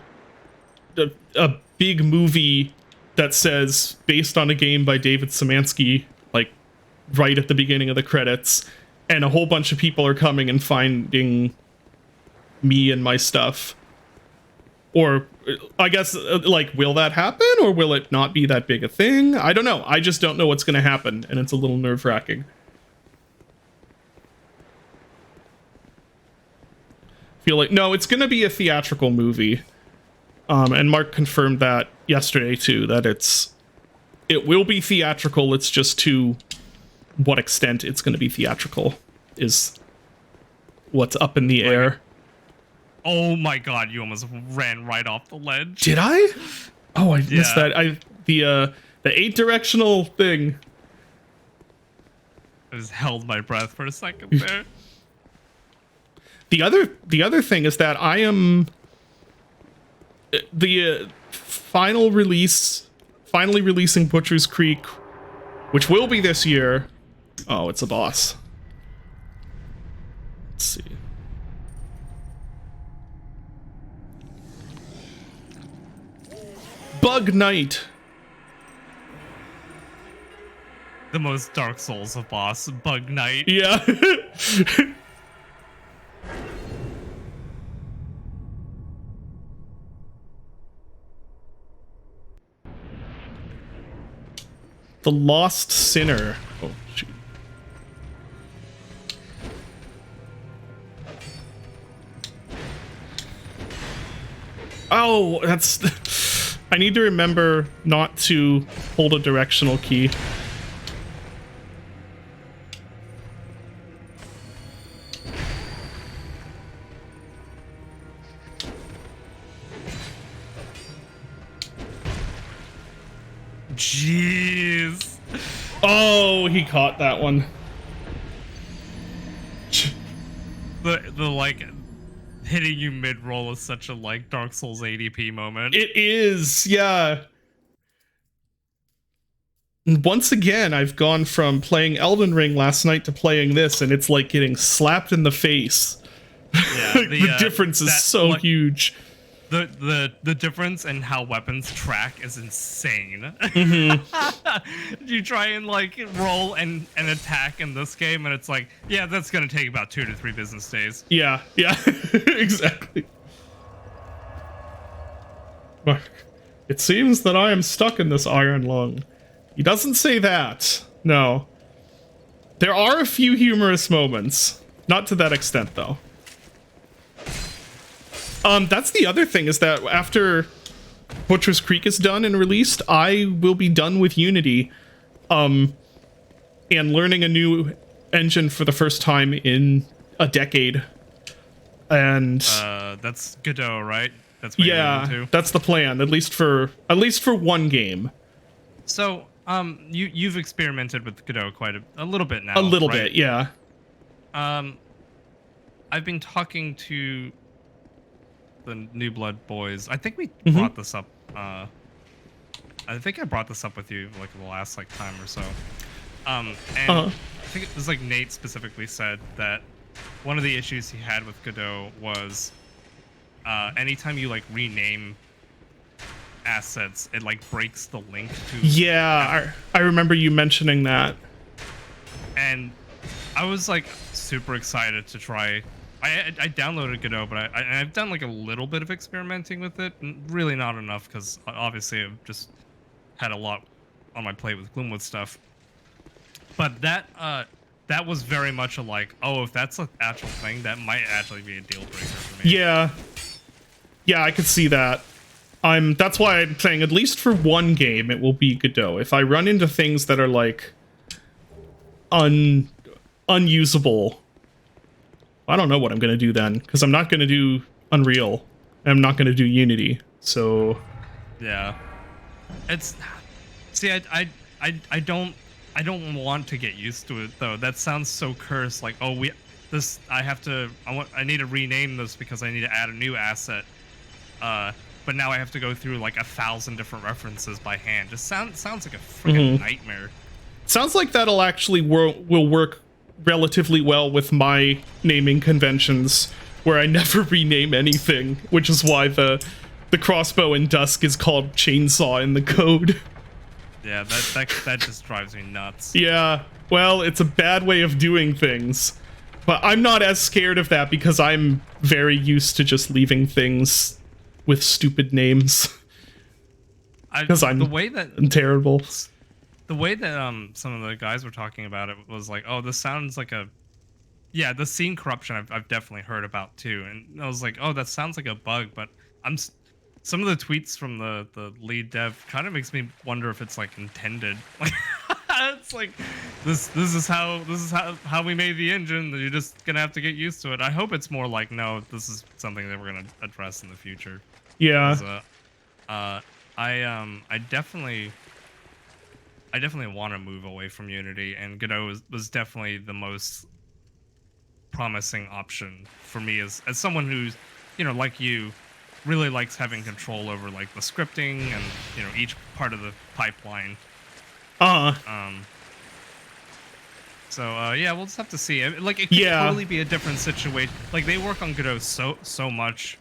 Speaker 1: big movie that says based on a game by David Szymanski, like right at the beginning of the credits, and a whole bunch of people are coming and finding me and my stuff. Or I guess like, will that happen, or will it not be that big a thing? I don't know. I just don't know what's going to happen, and it's a little nerve-wracking. Feel like, no, it's going to be a theatrical movie. And Mark confirmed that yesterday too, that it will be theatrical. It's just to what extent it's going to be theatrical is what's up in the air.
Speaker 2: Oh my god, you almost ran right off the ledge.
Speaker 1: Did I? Oh, I missed that. The 8-directional thing.
Speaker 2: I just held my breath for a second there.
Speaker 1: The other thing is that I am finally releasing Butcher's Creek, which will be this year. Oh, it's a boss. Let's see. Bug Knight.
Speaker 2: The most Dark Souls of boss, Bug Knight.
Speaker 1: Yeah. The Lost Sinner. Oh, shoot. Oh, that's... I need to remember not to hold a directional key.
Speaker 2: Jeez.
Speaker 1: Oh, he caught that one.
Speaker 2: The like hitting you mid roll is such a like Dark Souls ADP moment.
Speaker 1: It is, yeah. And once again, I've gone from playing Elden Ring last night to playing this, and it's like getting slapped in the face.
Speaker 2: Yeah,
Speaker 1: the difference is so huge.
Speaker 2: The difference in how weapons track is insane.
Speaker 1: Mm-hmm.
Speaker 2: You try and like roll and attack in this game, and it's like, yeah, that's gonna take about 2 to 3 business days.
Speaker 1: Yeah, exactly. Mark, it seems that I am stuck in this iron lung. He doesn't say that. No. There are a few humorous moments. Not to that extent, though. That's the other thing, is that after Butcher's Creek is done and released, I will be done with Unity, and learning a new engine for the first time in a decade. And
Speaker 2: that's Godot, right? That's what you're moving to?
Speaker 1: That's the plan, at least for one game.
Speaker 2: So, you've experimented with Godot quite a little bit now.
Speaker 1: A little
Speaker 2: right?
Speaker 1: bit, yeah.
Speaker 2: I've been talking to the New Blood boys. I think we
Speaker 1: Mm-hmm.
Speaker 2: brought this up. I think I brought this up with you like the last like time or so. And I think it was like Nate specifically said that one of the issues he had with Godot was anytime you like rename assets, it like breaks the link to.
Speaker 1: Yeah, I remember you mentioning that.
Speaker 2: And I was like super excited to try. I downloaded Godot, but I've done like a little bit of experimenting with it. Really not enough because obviously I've just had a lot on my plate with Gloomwood stuff. But that was very much a like, oh, if that's an actual thing, that might actually be a deal breaker for me.
Speaker 1: Yeah. Yeah, I could see that. That's why I'm saying at least for one game it will be Godot. If I run into things that are like unusable, I don't know what I'm gonna do then, because I'm not gonna do Unreal. I'm not gonna do Unity. So
Speaker 2: yeah, it's I don't want to get used to it though. That sounds so cursed. Like, oh, I need to rename this because I need to add a new asset. But now I have to go through like 1,000 different references by hand. Just sounds like a freaking nightmare.
Speaker 1: Sounds like that'll actually will work relatively well with my naming conventions, where I never rename anything, which is why the crossbow in Dusk is called Chainsaw in the code.
Speaker 2: Yeah, that just drives me nuts.
Speaker 1: Yeah, well, it's a bad way of doing things, but I'm not as scared of that because I'm very used to just leaving things with stupid names. Because I'm terrible.
Speaker 2: The way that some of the guys were talking about it was like, oh, this sounds like the scene corruption I've definitely heard about too, and I was like, oh, that sounds like a bug, but some of the tweets from the lead dev kind of makes me wonder if it's like intended. Like, it's like this is how we made the engine. You're just gonna have to get used to it. I hope it's more like, no, this is something that we're gonna address in the future.
Speaker 1: Yeah.
Speaker 2: I definitely want to move away from Unity, and Godot was definitely the most promising option for me as someone who's, like you, really likes having control over like the scripting and each part of the pipeline. So yeah, we'll just have to see. Like, it could totally be a different situation. Like, they work on Godot so much,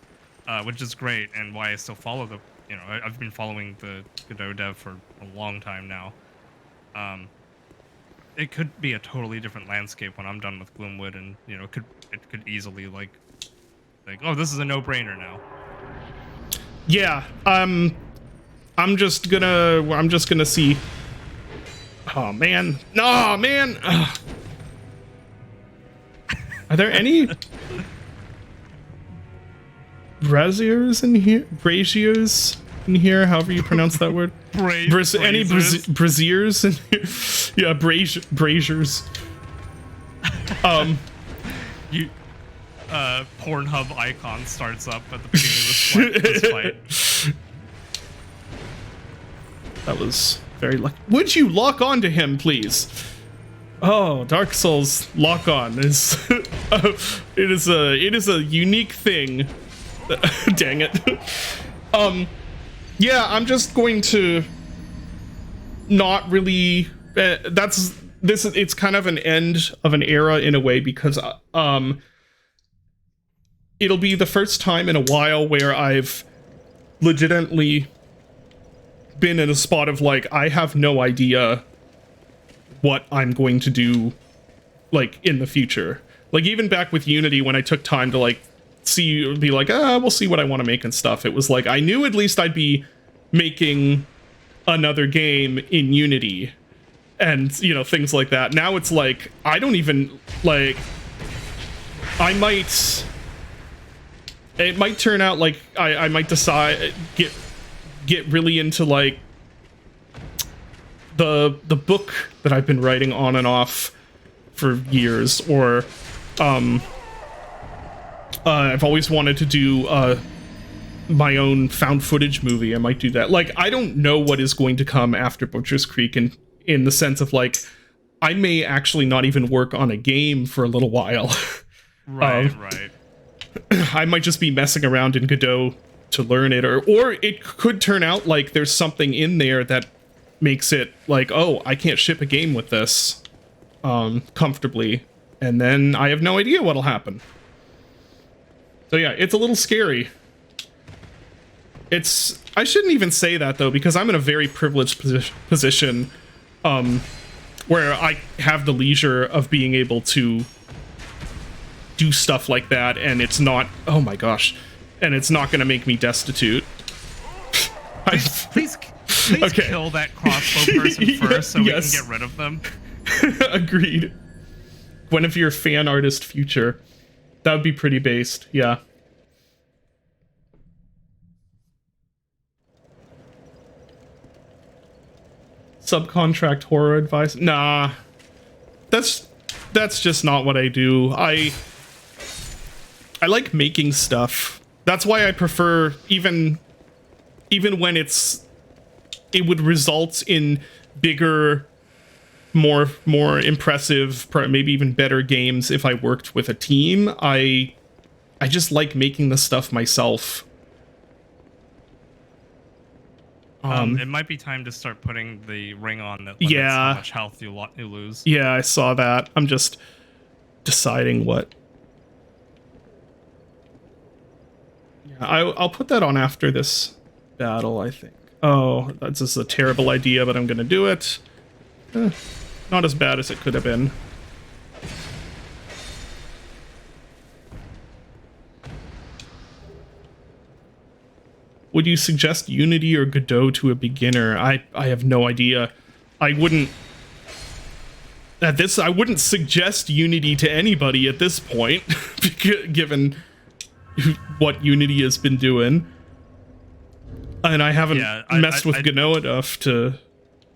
Speaker 2: which is great, and why I still follow the. I've been following the Godot dev for a long time now. It could be a totally different landscape when I'm done with Gloomwood, and it could easily like, oh, this is a no-brainer now.
Speaker 1: Yeah, I'm just gonna see. Oh man, no man. Ugh. Are there any braziers in here? Braziers in here, however you pronounce that word. Any braziers in here? Yeah, braziers.
Speaker 2: You. Pornhub icon starts up at the beginning of this fight.
Speaker 1: That was very lucky. Would you lock on to him, please? Oh, Dark Souls lock on is it is a unique thing. Dang it. Yeah, I'm just going to not really. It's kind of an end of an era in a way, because it'll be the first time in a while where I've legitimately been in a spot of like, I have no idea what I'm going to do like in the future. Like, even back with Unity, when I took time to like be like, we'll see what I want to make and stuff, it was like I knew at least I'd be making another game in Unity and things like that. Now it's like I don't even like, it might turn out like I might decide get really into like the book that I've been writing on and off for years, or I've always wanted to do my own found footage movie. I might do that. Like, I don't know what is going to come after Butcher's Creek, in the sense of like, I may actually not even work on a game for a little while.
Speaker 2: Right.
Speaker 1: I might just be messing around in Godot to learn it, or it could turn out like there's something in there that makes it like, oh, I can't ship a game with this comfortably, and then I have no idea what'll happen. So yeah, it's a little scary. I shouldn't even say that though, because I'm in a very privileged position where I have the leisure of being able to do stuff like that, and it's not, oh my gosh, and it's not going to make me destitute.
Speaker 2: Please okay. Kill that crossbow person first so we can get rid of them.
Speaker 1: Agreed. Guinevere fan artist future. That would be pretty based, yeah. Subcontract horror advice? Nah. That's just not what I do. I like making stuff. That's why I prefer, even when it would result in bigger, more impressive, maybe even better games if I worked with a team. I just like making the stuff myself.
Speaker 2: It might be time to start putting the ring on that limits how much health you lose.
Speaker 1: Yeah, I saw that. I'm just deciding what. Yeah, I'll put that on after this battle, I think. Oh, that's just a terrible idea, but I'm gonna do it. Not as bad as it could have been. Would you suggest Unity or Godot to a beginner? I have no idea. I wouldn't suggest Unity to anybody at this point, given what Unity has been doing. And I haven't messed with Godot enough to...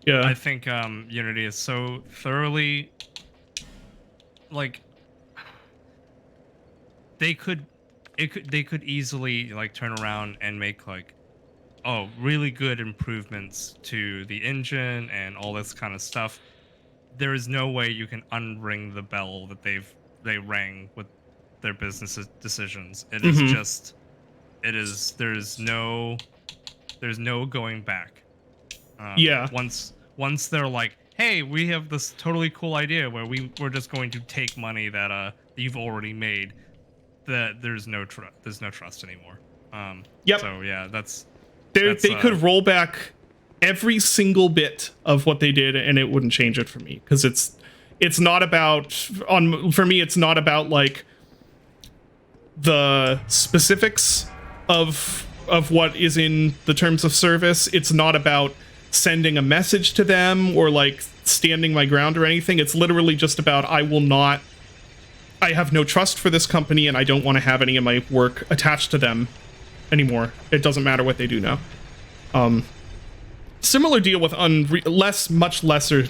Speaker 1: Yeah.
Speaker 2: I think Unity is so thoroughly... Like... They could easily like turn around and make like really good improvements to the engine and all this kind of stuff. There is no way you can unring the bell that they rang with their business decisions. It is just there's no going back. Once they're like, hey, we have this totally cool idea where we're just going to take money that you've already made. That there's no trust anymore. So yeah, they
Speaker 1: could roll back every single bit of what they did, and it wouldn't change it for me, because it's not about for me. It's not about like the specifics of what is in the terms of service. It's not about sending a message to them or like standing my ground or anything. It's literally just about I have no trust for this company, and I don't want to have any of my work attached to them anymore. It doesn't matter what they do now. Similar deal with much lesser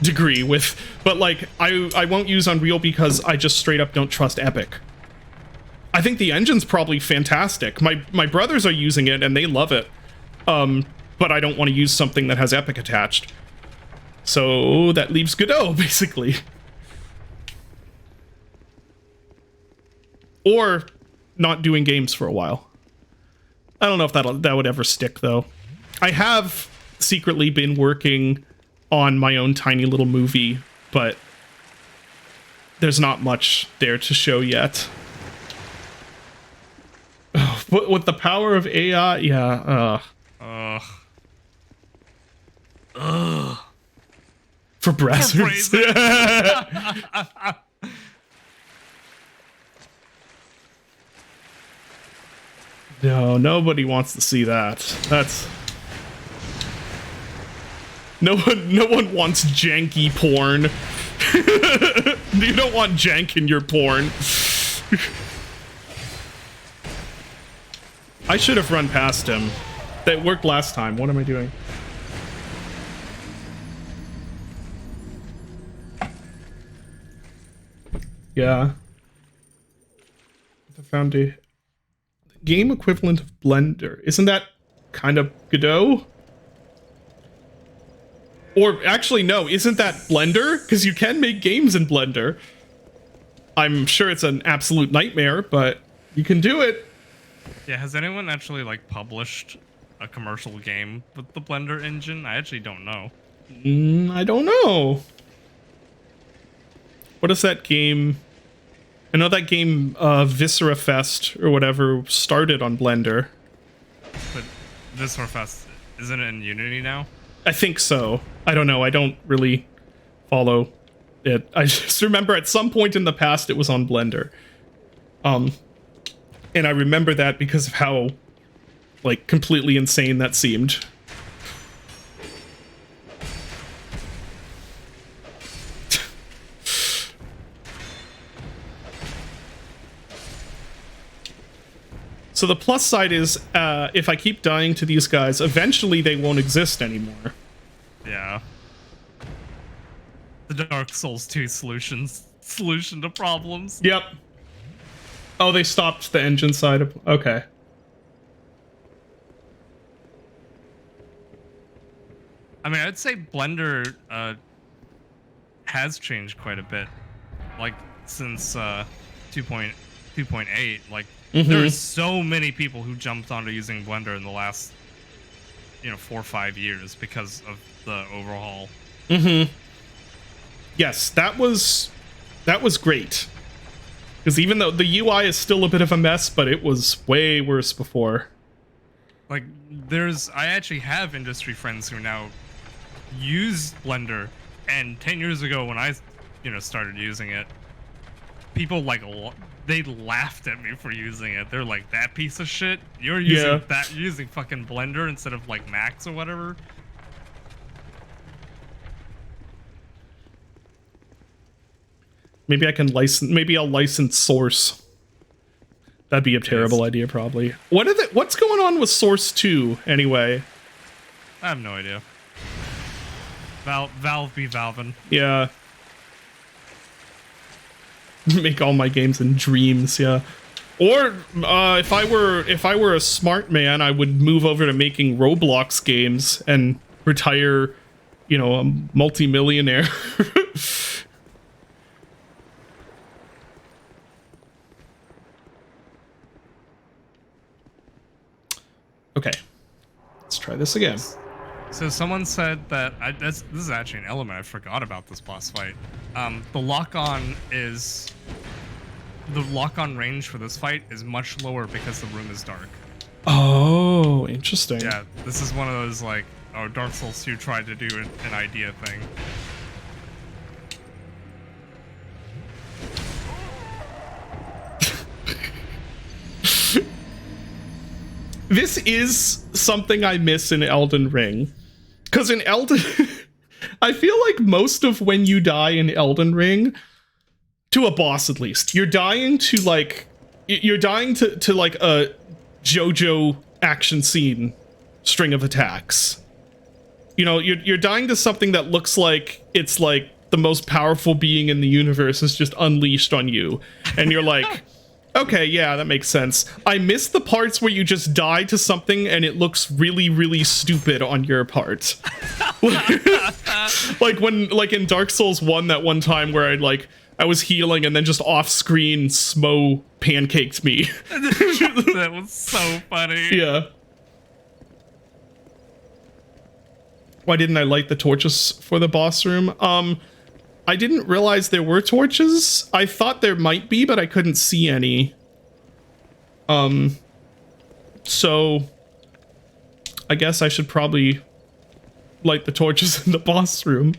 Speaker 1: degree with, but like I won't use Unreal because I just straight up don't trust Epic. I think the engine's probably fantastic. My brothers are using it and they love it, but I don't want to use something that has Epic attached. So that leaves Godot basically. Or not doing games for a while. I don't know if that would ever stick, though. I have secretly been working on my own tiny little movie, but there's not much there to show yet. But with the power of AI, yeah. For brassers. No, nobody wants to see that. No one wants janky porn. You don't want jank in your porn. I should have run past him. That worked last time. What am I doing? Yeah. The foundation. Game equivalent of Blender. Isn't that kind of Godot? Or actually, no, isn't that Blender? Because you can make games in Blender. I'm sure it's an absolute nightmare, but you can do it.
Speaker 2: Yeah, has anyone actually like published a commercial game with the Blender engine? I actually don't know.
Speaker 1: I don't know. What is that game? I know that game, Viscera Fest or whatever, started on Blender.
Speaker 2: But Viscerfest, isn't it in Unity now?
Speaker 1: I think so. I don't know. I don't really follow it. I just remember at some point in the past it was on Blender. And I remember that because of how, like, completely insane that seemed. So the plus side is, if I keep dying to these guys, eventually they won't exist anymore.
Speaker 2: Yeah. The Dark Souls 2 solution to problems.
Speaker 1: Yep. Oh, they stopped the engine side of... Okay.
Speaker 2: I mean, I'd say Blender has changed quite a bit. Like, since 2.8, like, there's so many people who jumped onto using Blender in the last, 4 or 5 years because of the overhaul.
Speaker 1: Yes, that was great. Because even though the UI is still a bit of a mess, but it was way worse before.
Speaker 2: Like, I actually have industry friends who now use Blender, and 10 years ago when I, started using it, people they laughed at me for using it. They're like, "That piece of shit, you're using you're using fucking Blender instead of like Max or whatever."
Speaker 1: Maybe I'll license Source. That'd be a terrible idea, probably. What's going on with Source 2 anyway?
Speaker 2: I have no idea. Valve be Valvin'.
Speaker 1: Yeah. Make all my games in Dreams, yeah. Or if I were a smart man, I would move over to making Roblox games and retire, a multi-millionaire. Okay, let's try this again.
Speaker 2: So someone said that this is actually an element I forgot about this boss fight. The lock-on range for this fight is much lower because the room is dark.
Speaker 1: Oh, interesting.
Speaker 2: Yeah, this is one of those like, Dark Souls 2 tried to do an idea thing.
Speaker 1: This is something I miss in Elden Ring. Because in Elden... I feel like most of when you die in Elden Ring, to a boss at least, you're dying to like... You're dying to like a JoJo action scene string of attacks. You're dying to something that looks like it's like the most powerful being in the universe is just unleashed on you. And you're like... Okay, yeah, that makes sense. I miss the parts where you just die to something and it looks really, really stupid on your part. Like in Dark Souls 1 that one time where I was healing and then just off screen Smo pancaked me.
Speaker 2: That was so funny.
Speaker 1: Yeah. Why didn't I light the torches for the boss room? I didn't realize there were torches. I thought there might be, but I couldn't see any. So I guess I should probably light the torches in the boss room.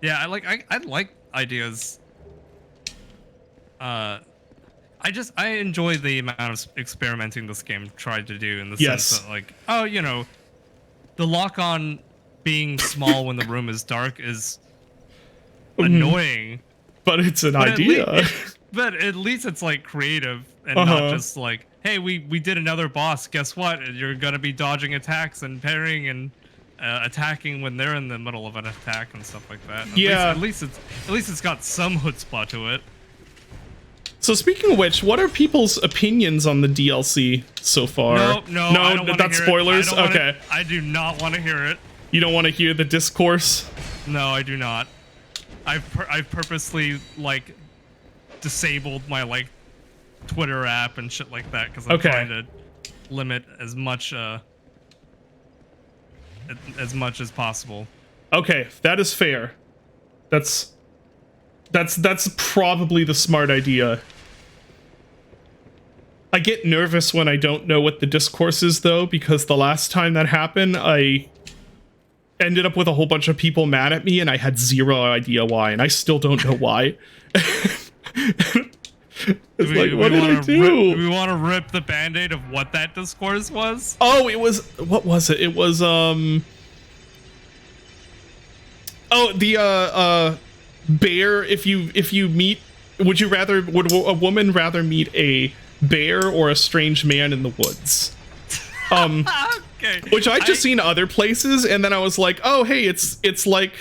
Speaker 2: Yeah, I like ideas. I enjoy the amount of experimenting this game tried to do in the sense that like, the lock-on being small when the room is dark is annoying.
Speaker 1: But it's an idea.
Speaker 2: But at least it's like creative and not just like, hey, we did another boss. Guess what? You're gonna be dodging attacks and parrying and attacking when they're in the middle of an attack and stuff like that. At least it's got some chutzpah to it.
Speaker 1: So speaking of which, what are people's opinions on the DLC so far?
Speaker 2: No, I don't
Speaker 1: that's spoilers. Okay,
Speaker 2: I do not want to hear it.
Speaker 1: You don't want to hear the discourse?
Speaker 2: No, I do not. I've purposely like disabled my Twitter app and shit like that because I'm trying to limit as much as possible.
Speaker 1: Okay, that is fair. That's probably the smart idea. I get nervous when I don't know what the discourse is, though, because the last time that happened, I ended up with a whole bunch of people mad at me, and I had zero idea why, and I still don't know why. It's like, what did I do?
Speaker 2: Do we want to rip the Band-Aid of what that discourse was?
Speaker 1: Oh, it was, what was it? It was, oh, the, bear, if you meet, would a woman rather meet a bear or a strange man in the woods?
Speaker 2: Okay.
Speaker 1: Which I just seen other places, and then I was like, oh, hey, it's like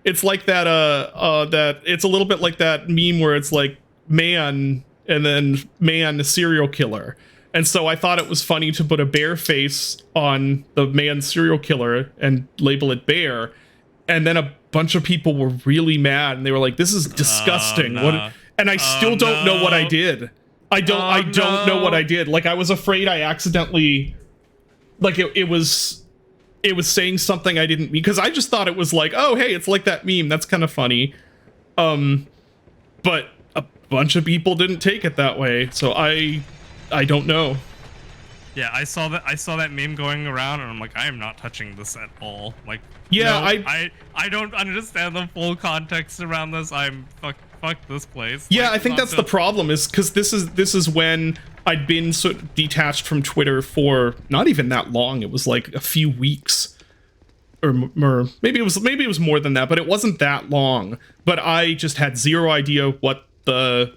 Speaker 1: that, that, it's a little bit like that meme where it's like, man, and then man, the serial killer. And so I thought it was funny to put a bear face on the man serial killer and label it bear. And then a bunch of people were really mad, and they were like, this is disgusting.
Speaker 2: No.
Speaker 1: What? And I still don't know what I did. I don't know what I did. Like, I was afraid I accidentally, like, it was saying something I didn't mean, because I just thought it was like, oh, hey, it's like that meme. That's kind of funny. But a bunch of people didn't take it that way, so I don't know.
Speaker 2: Yeah, I saw that meme going around, and I'm like, I am not touching this at all. Like,
Speaker 1: yeah,
Speaker 2: no, I don't understand the full context around this. I'm fuck this place.
Speaker 1: Yeah,
Speaker 2: like,
Speaker 1: I think that's the problem, is because this is when I'd been sort of detached from Twitter for not even that long. It was like a few weeks, or maybe it was more than that, but it wasn't that long. But I just had zero idea what the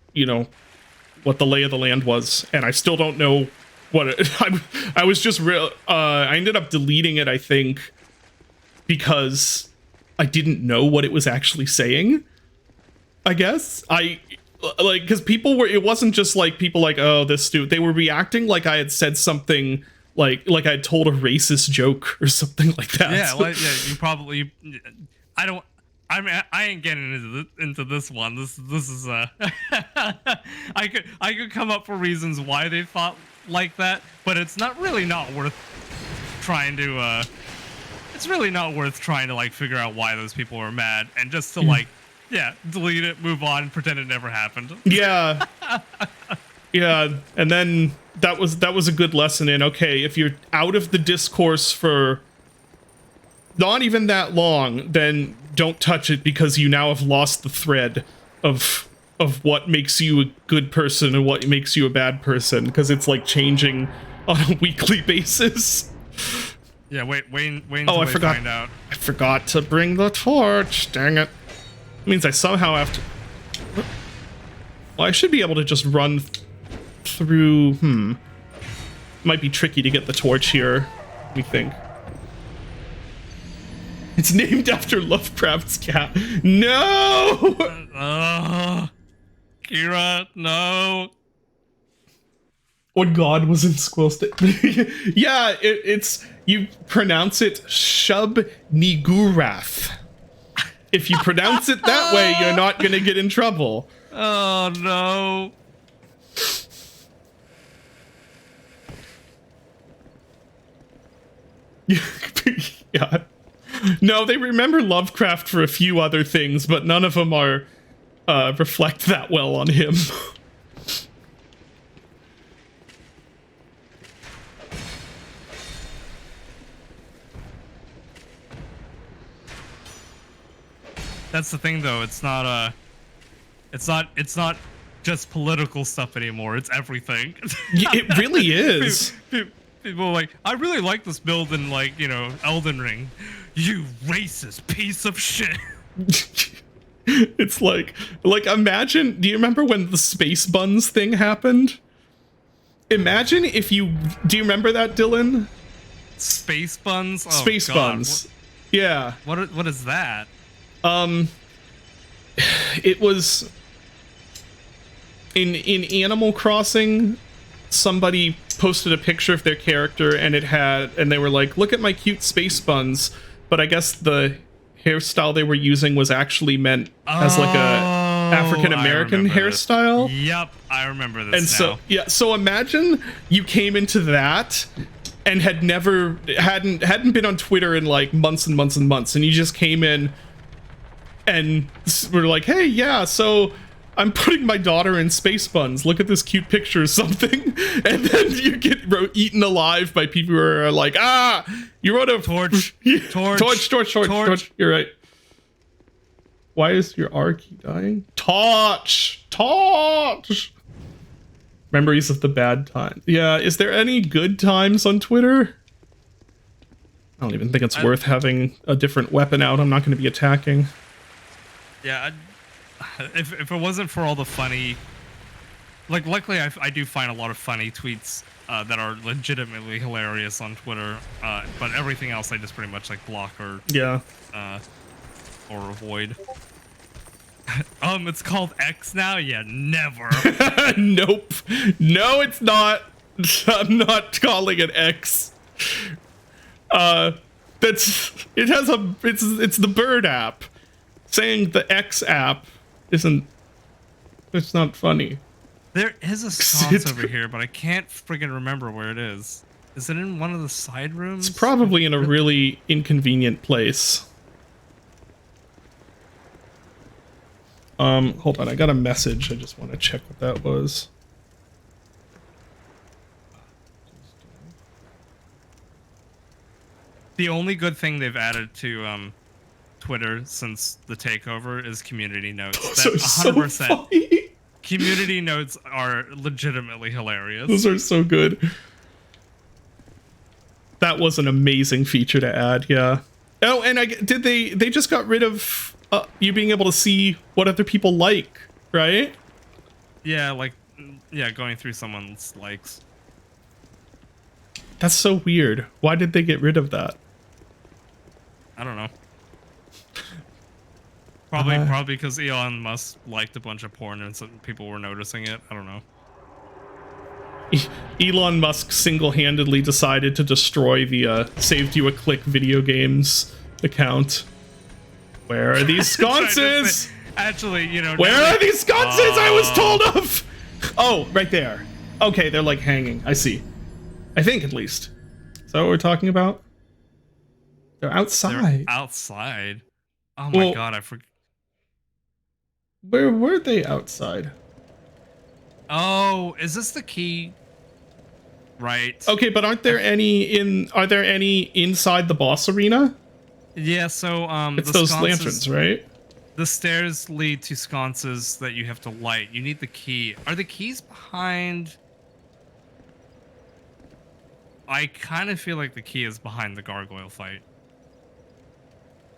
Speaker 1: lay of the land was, and I still don't know what I was just I ended up deleting it, I think, because I didn't know what it was actually saying. I guess because people were, it wasn't just like people like, oh, this dude, they were reacting like I had said something like I had told a racist joke or something like that.
Speaker 2: Yeah, you probably, I ain't getting into this one. This is I could come up for reasons why they thought like that, but it's really not worth trying to like figure out why those people were mad, and just to like, yeah, delete it, move on, pretend it never happened.
Speaker 1: Yeah. Yeah, and then that was a good lesson in, okay, if you're out of the discourse for not even that long, then don't touch it, because you now have lost the thread of what makes you a good person and what makes you a bad person, because it's like changing on a weekly basis.
Speaker 2: Yeah, wait
Speaker 1: oh, I forgot.
Speaker 2: Find out.
Speaker 1: I forgot to bring the torch. Dang it. It means I somehow have to... Well, I should be able to just run through... Might be tricky to get the torch here, we think. It's named after Lovecraft's cat. No!
Speaker 2: Kira, no.
Speaker 1: What god was in Squillstick? Yeah, it's... You pronounce it Shub-Niggurath. If you pronounce it that way, you're not gonna get in trouble.
Speaker 2: Oh, no.
Speaker 1: Yeah. No, they remember Lovecraft for a few other things, but none of them are reflect that well on him.
Speaker 2: That's the thing, though. It's not just political stuff anymore. It's everything.
Speaker 1: It really is.
Speaker 2: People are like, I really like this build in, like, Elden Ring. You racist piece of shit.
Speaker 1: It's like imagine, do you remember when the Space Buns thing happened? Imagine if do you remember that, Dylan?
Speaker 2: Space Buns? Oh,
Speaker 1: Space
Speaker 2: God.
Speaker 1: Buns. Yeah.
Speaker 2: What is that?
Speaker 1: It was in Animal Crossing. Somebody posted a picture of their character, and they were like, look at my cute space buns, but I guess the hairstyle they were using was actually meant as like a African American hairstyle.
Speaker 2: This. Yep, I remember this.
Speaker 1: And
Speaker 2: now.
Speaker 1: so imagine you came into that and hadn't been on Twitter in like months and months and months, and you just came in and were like, hey, yeah, so I'm putting my daughter in space buns. Look at this cute picture or something. And then you get eaten alive by people who are like, ah, you wrote a
Speaker 2: Torch.
Speaker 1: Torch. You're right. Why is your R key dying? Torch. Memories of the bad time. Yeah, is there any good times on Twitter? I don't even think it's worth having a different weapon out. I'm not going to be attacking.
Speaker 2: Yeah, if it wasn't for all the funny, like, luckily I do find a lot of funny tweets that are legitimately hilarious on Twitter, but everything else I just pretty much like block or avoid. It's called X now? Yeah, never.
Speaker 1: Nope. No, it's not. I'm not calling it X. It's the Bird app. Saying the X app isn't, it's not funny.
Speaker 2: There is a sconce over here, but I can't friggin' remember where it is. Is it in one of the side rooms?
Speaker 1: It's probably in a really inconvenient place. Hold on, I got a message. I just want to check what that was.
Speaker 2: The only good thing they've added to Twitter since the takeover is community notes.
Speaker 1: Those are 100%. So funny.
Speaker 2: Community notes are legitimately hilarious.
Speaker 1: Those are so good. That was an amazing feature to add, yeah. Oh, and they just got rid of you being able to see what other people like, right?
Speaker 2: Yeah, going through someone's likes.
Speaker 1: That's so weird. Why did they get rid of that?
Speaker 2: I don't know. Probably because Elon Musk liked a bunch of porn and some people were noticing it. I don't know.
Speaker 1: Elon Musk single-handedly decided to destroy the saved you a click video games account. Where are these sconces?
Speaker 2: Actually,
Speaker 1: where are these sconces I was told of? Oh, right there. Okay, they're like hanging. I see. I think at least. Is that what we're talking about? They're outside.
Speaker 2: They're outside. Oh my god, I forgot.
Speaker 1: Where were they outside?
Speaker 2: Oh, is this the key? Right.
Speaker 1: Okay, but are there any inside the boss arena?
Speaker 2: Yeah, so
Speaker 1: it's those lanterns, right?
Speaker 2: The stairs lead to sconces that you have to light. You need the key. Are the keys behind? I kind of feel like the key is behind the gargoyle fight.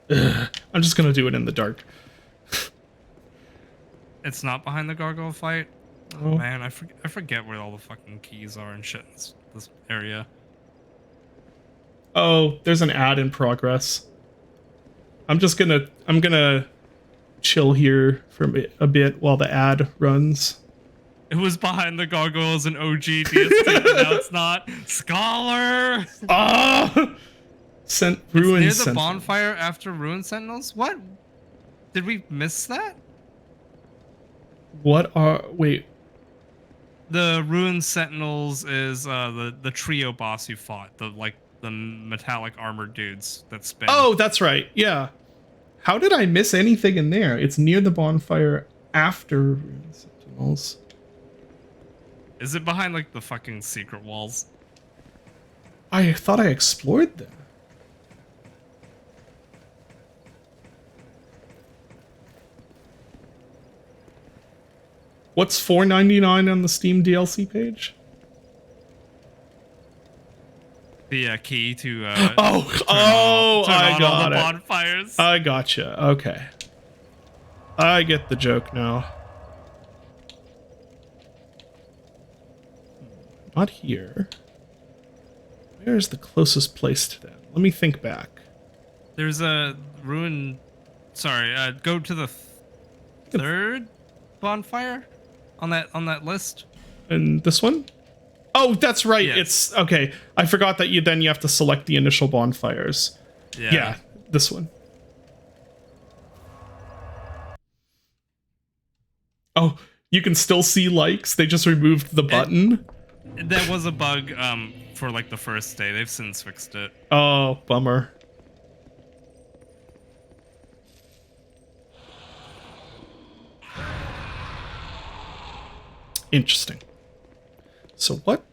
Speaker 1: I'm just gonna do it in the dark.
Speaker 2: It's not behind the gargoyle fight? Oh man, I forget where all the fucking keys are and shit in this area.
Speaker 1: Oh, there's an ad in progress. I'm gonna chill here for a bit while the ad runs.
Speaker 2: It was behind the gargoyles in OG DST, but now it's not. Scholar!
Speaker 1: Ah! Ruin
Speaker 2: near the
Speaker 1: Sentinel.
Speaker 2: bonfire after Ruin Sentinels? What? Did we miss that?
Speaker 1: Wait.
Speaker 2: The Ruin Sentinels is the trio boss you fought. The metallic armored dudes that spin.
Speaker 1: Oh, that's right. Yeah. How did I miss anything in there? It's near the bonfire after Ruin Sentinels.
Speaker 2: Is it behind like the fucking secret walls?
Speaker 1: I thought I explored them. What's $4.99 on the Steam DLC page?
Speaker 2: The key to
Speaker 1: I got it.
Speaker 2: Bonfires.
Speaker 1: I gotcha. Okay. I get the joke now. Not here. Where's the closest place to them? Let me think back.
Speaker 2: There's a ruin. Sorry, go to the third bonfire on that list.
Speaker 1: And this one? Oh, that's right.
Speaker 2: Yes.
Speaker 1: It's okay. I forgot that you have to select the initial bonfires. Yeah, this one. Oh, you can still see likes. They just removed the button.
Speaker 2: That was a bug for like the first day. They've since fixed it.
Speaker 1: Oh, bummer. Interesting. So what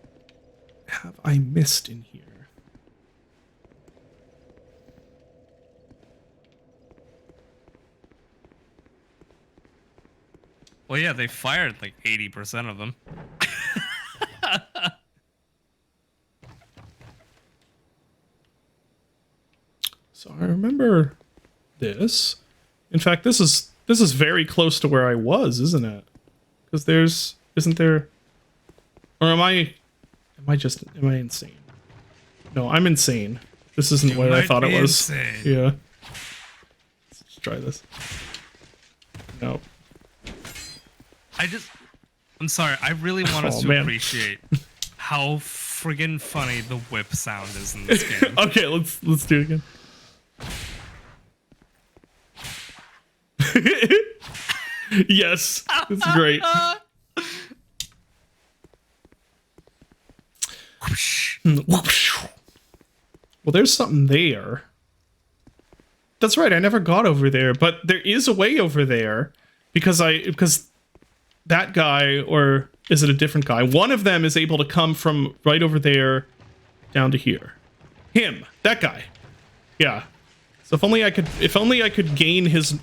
Speaker 1: have I missed in here?
Speaker 2: Well, yeah, they fired like 80% of them.
Speaker 1: So I remember this. In fact, this is very close to where I was, isn't it? Because isn't there, or am I insane? No, I'm insane. This isn't what I thought it was.
Speaker 2: Insane.
Speaker 1: Yeah. Let's try this. No.
Speaker 2: I'm sorry, I really want us
Speaker 1: Oh,
Speaker 2: to
Speaker 1: man.
Speaker 2: appreciate how friggin' funny the whip sound is in this game.
Speaker 1: Okay, let's do it again. Yes, it's great. Well, there's something there. That's right, I never got over there, but there is a way over there because that guy, or is it a different guy? One of them is able to come from right over there down to here. Him, that guy. Yeah. So if only I could gain his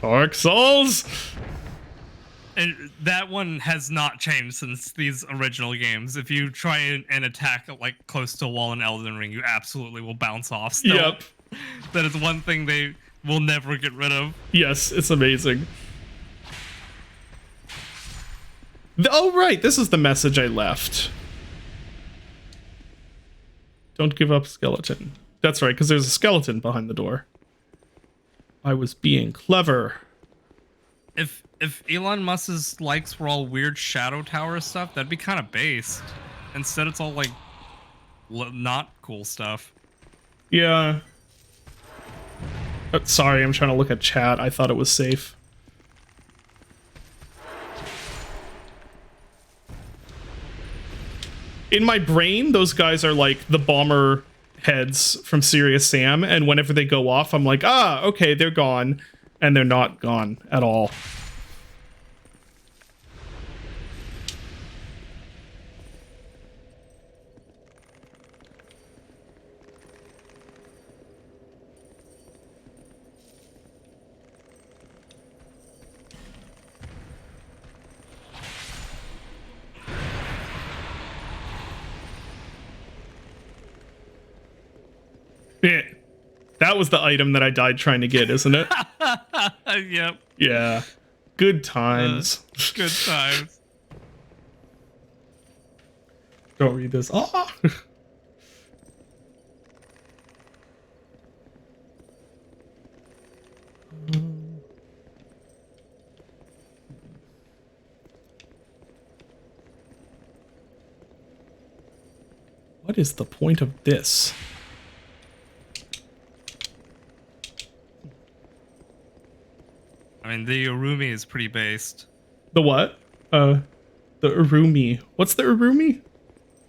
Speaker 1: Dark Souls.
Speaker 2: And that one has not changed since these original games. If you try and attack like close to a wall in Elden Ring, you absolutely will bounce off still.
Speaker 1: Yep.
Speaker 2: That is one thing they will never get rid of.
Speaker 1: Yes, it's amazing. Oh, right, this is the message I left. Don't give up, skeleton. That's right, because there's a skeleton behind the door. I was being clever.
Speaker 2: If Elon Musk's likes were all weird Shadow Tower stuff, that'd be kind of based. Instead, it's all like not cool stuff.
Speaker 1: Yeah. Sorry, I'm trying to look at chat. I thought it was safe. In my brain, those guys are like the bomber heads from Serious Sam, and whenever they go off, I'm like, ah, okay, they're gone. And they're not gone at all. Yeah. That was the item that I died trying to get, isn't it?
Speaker 2: Yep.
Speaker 1: Yeah. Good times.
Speaker 2: Good times.
Speaker 1: Don't read this. Ah! What is the point of this?
Speaker 2: I mean, the Urumi is pretty based.
Speaker 1: The what? The Urumi. What's the Urumi?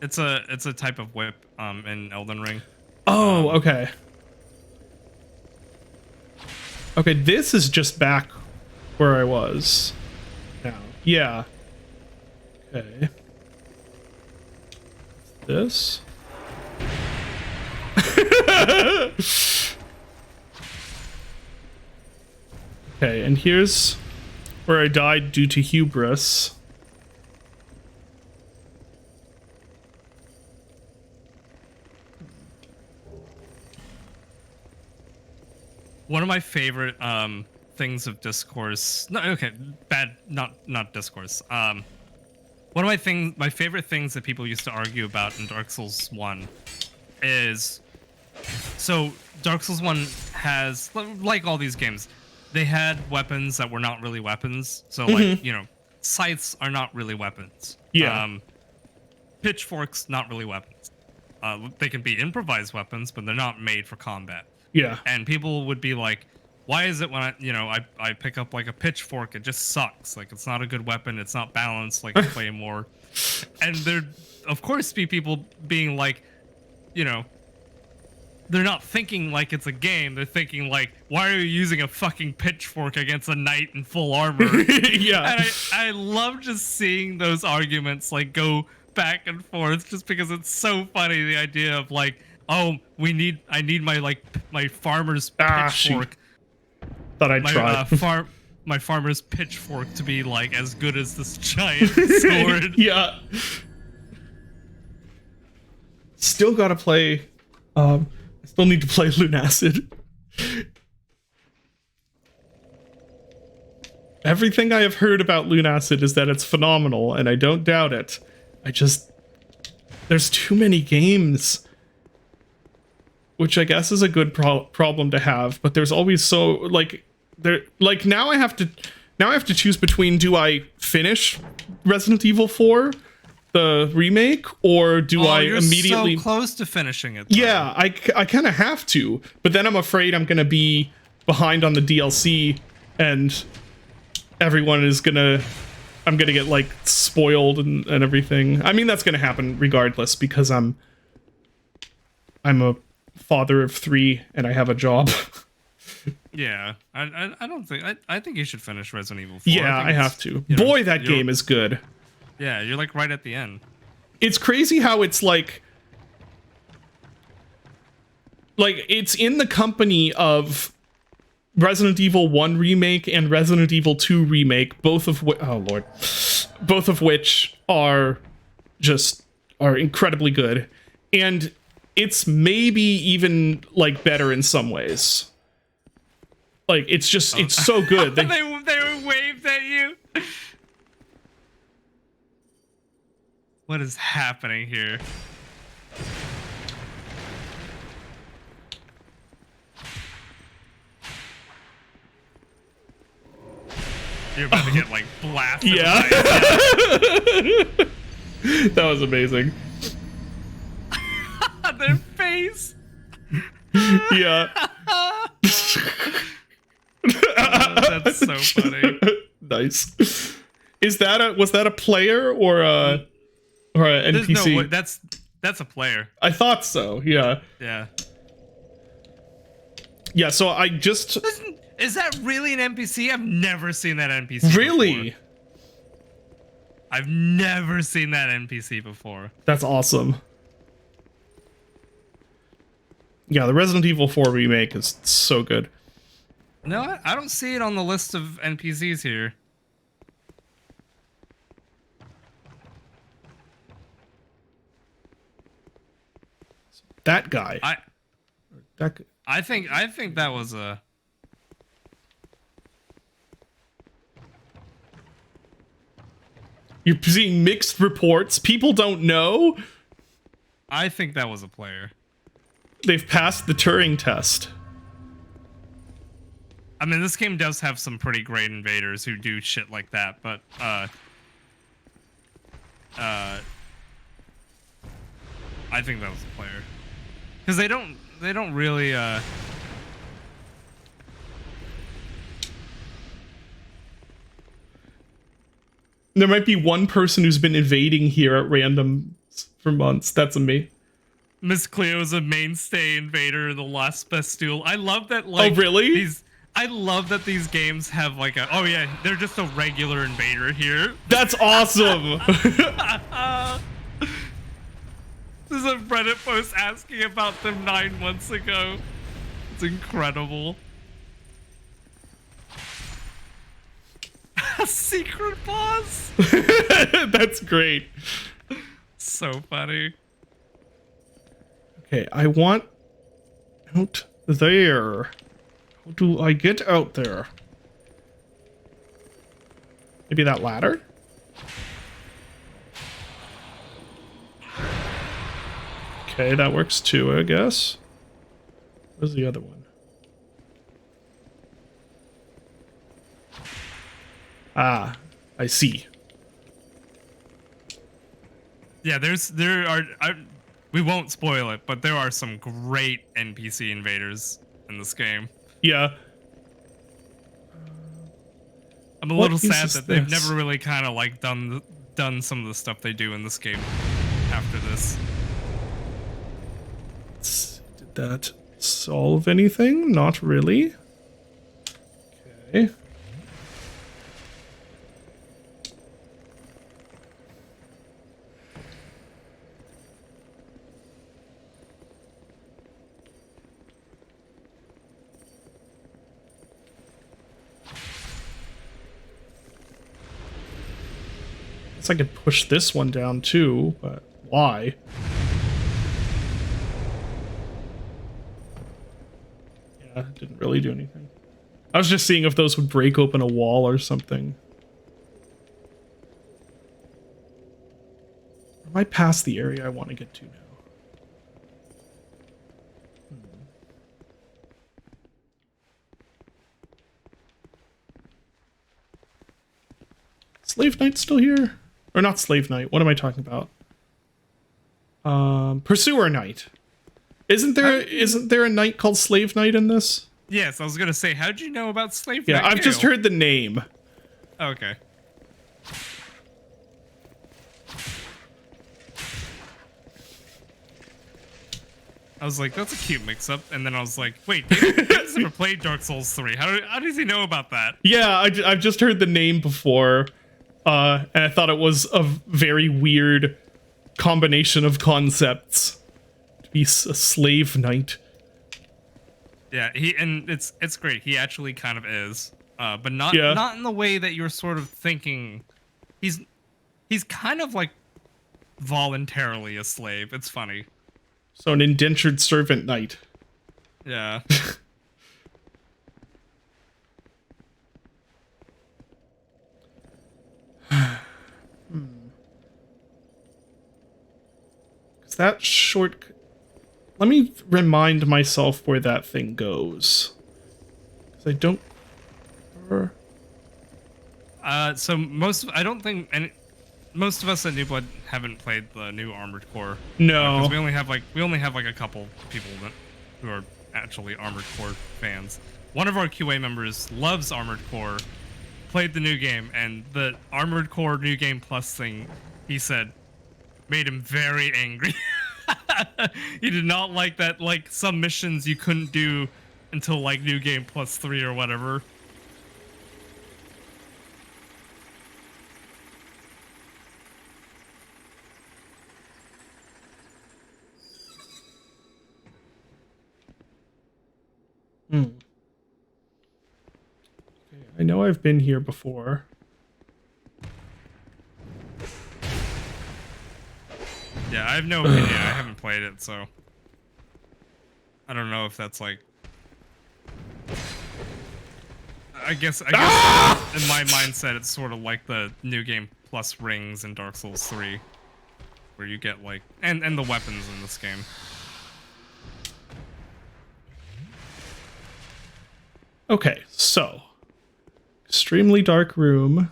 Speaker 2: It's a type of whip in Elden Ring.
Speaker 1: Oh, okay. Okay, this is just back where I was now. Yeah. Okay. This? Okay, and here's where I died due to hubris.
Speaker 2: One of my favorite things of discourse. No, okay, bad. Not discourse. One of my favorite things that people used to argue about in Dark Souls 1 is, so Dark Souls 1 has, like all these games, they had weapons that were not really weapons. So like, you know, scythes are not really weapons.
Speaker 1: Yeah.
Speaker 2: Pitchforks, not really weapons. They can be improvised weapons, but they're not made for combat.
Speaker 1: Yeah.
Speaker 2: And people would be like, why is it when I pick up like a pitchfork, it just sucks. Like, it's not a good weapon. It's not balanced like a claymore. And there'd, of course, be people being like, you know, they're not thinking like it's a game. They're thinking like, why are you using a fucking pitchfork against a knight in full armor?
Speaker 1: Yeah.
Speaker 2: And I love just seeing those arguments like go back and forth, just because it's so funny. The idea of like, oh, I need my farmer's pitchfork.
Speaker 1: Thought I'd try.
Speaker 2: My farmer's pitchfork to be like as good as this giant sword.
Speaker 1: Yeah. Still gotta play. I still need to play Lunacid. Everything I have heard about Lunacid is that it's phenomenal, and I don't doubt it. There's too many games, which I guess is a good problem to have. But there's always now I have to choose between, do I finish Resident Evil 4, the remake, or do I immediately?
Speaker 2: So close to finishing it, though.
Speaker 1: Yeah, I kind of have to, but then I'm afraid I'm gonna be behind on the DLC, and everyone is I'm gonna get like spoiled and everything. I mean, that's gonna happen regardless, because I'm a father of 3 and I have a job.
Speaker 2: Yeah, I don't think I think you should finish Resident Evil 4.
Speaker 1: Yeah, I have to. Boy, that game is good.
Speaker 2: Yeah, you're like right at the end.
Speaker 1: It's crazy how it's like it's in the company of Resident Evil 1 remake and Resident Evil 2 remake, both of which are incredibly good, and it's maybe even like better in some ways. Like, it's just it's so good.
Speaker 2: They waved at you. What is happening here? You're about to get like blasted.
Speaker 1: Yeah. That was amazing.
Speaker 2: Their face.
Speaker 1: Yeah.
Speaker 2: That's so funny.
Speaker 1: Nice. Was that a player or an NPC?
Speaker 2: No, that's a player.
Speaker 1: I thought so. Yeah.
Speaker 2: Yeah.
Speaker 1: Yeah. So I just.
Speaker 2: Is that really an NPC? I've never seen that NPC.
Speaker 1: Really?
Speaker 2: Before. I've never seen that NPC before.
Speaker 1: That's awesome. Yeah, the Resident Evil 4 remake is so good.
Speaker 2: No, I don't see it on the list of NPCs here.
Speaker 1: That guy.
Speaker 2: I think that was a.
Speaker 1: You're seeing mixed reports. People don't know.
Speaker 2: I think that was a player.
Speaker 1: They've passed the Turing test.
Speaker 2: I mean, this game does have some pretty great invaders who do shit like that, but I think that was a player. Because they don't really
Speaker 1: There might be one person who's been invading here at random for months. That's me.
Speaker 2: Miss Cleo is a mainstay invader in the Last Bastille. I love that. Like,
Speaker 1: oh, really?
Speaker 2: I love that these games have like a. Oh yeah, they're just a regular invader here.
Speaker 1: That's awesome.
Speaker 2: There's a Reddit post asking about them 9 months ago. It's incredible. A secret boss.
Speaker 1: That's great.
Speaker 2: So funny.
Speaker 1: Okay, I want out there. How do I get out there? Maybe that ladder? Okay, that works too, I guess. Where's the other one? Ah, I see.
Speaker 2: Yeah, we won't spoil it, but there are some great NPC invaders in this game.
Speaker 1: Yeah.
Speaker 2: I'm a little sad that they've never really kind of like done some of the stuff they do in this game after this.
Speaker 1: Did that solve anything? Not really. Okay. Guess I could push this one down too, but why? Yeah, it didn't really do anything. I was just seeing if those would break open a wall or something. Am I past the area I want to get to now? Slave Knight's still here? Or not Slave Knight, what am I talking about? Pursuer Knight. Isn't there a knight called Slave Knight in this?
Speaker 2: Yes, I was gonna say, how'd you know about Slave
Speaker 1: Yeah,
Speaker 2: Knight?
Speaker 1: I've just heard the name.
Speaker 2: Okay. I was like, that's a cute mix-up, and then I was like, wait, David's never played Dark Souls 3. How does he know about that?
Speaker 1: Yeah, I've just heard the name before, and I thought it was a very weird combination of concepts to be a slave knight.
Speaker 2: Yeah, it's great. He actually kind of is, but not
Speaker 1: Yeah.
Speaker 2: not in the way that you're sort of thinking. He's kind of like voluntarily a slave. It's funny.
Speaker 1: So an indentured servant knight.
Speaker 2: Yeah.
Speaker 1: Is that short? Let me remind myself where that thing goes. 'Cause I don't.
Speaker 2: So I don't think most of us at New Blood haven't played the new Armored Core.
Speaker 1: No.
Speaker 2: Because we only have like a couple people who are actually Armored Core fans. One of our QA members loves Armored Core, played the new game, and the Armored Core New Game Plus thing, he said, made him very angry. He did not like that, like, some missions you couldn't do until like New Game Plus 3 or whatever.
Speaker 1: Okay, I know I've been here before.
Speaker 2: Yeah, I have no opinion. I haven't played it, so I don't know if that's like. I guess in my mindset, it's sort of like the New Game Plus rings in Dark Souls 3, where you get like and the weapons in this game.
Speaker 1: Okay, so extremely dark room.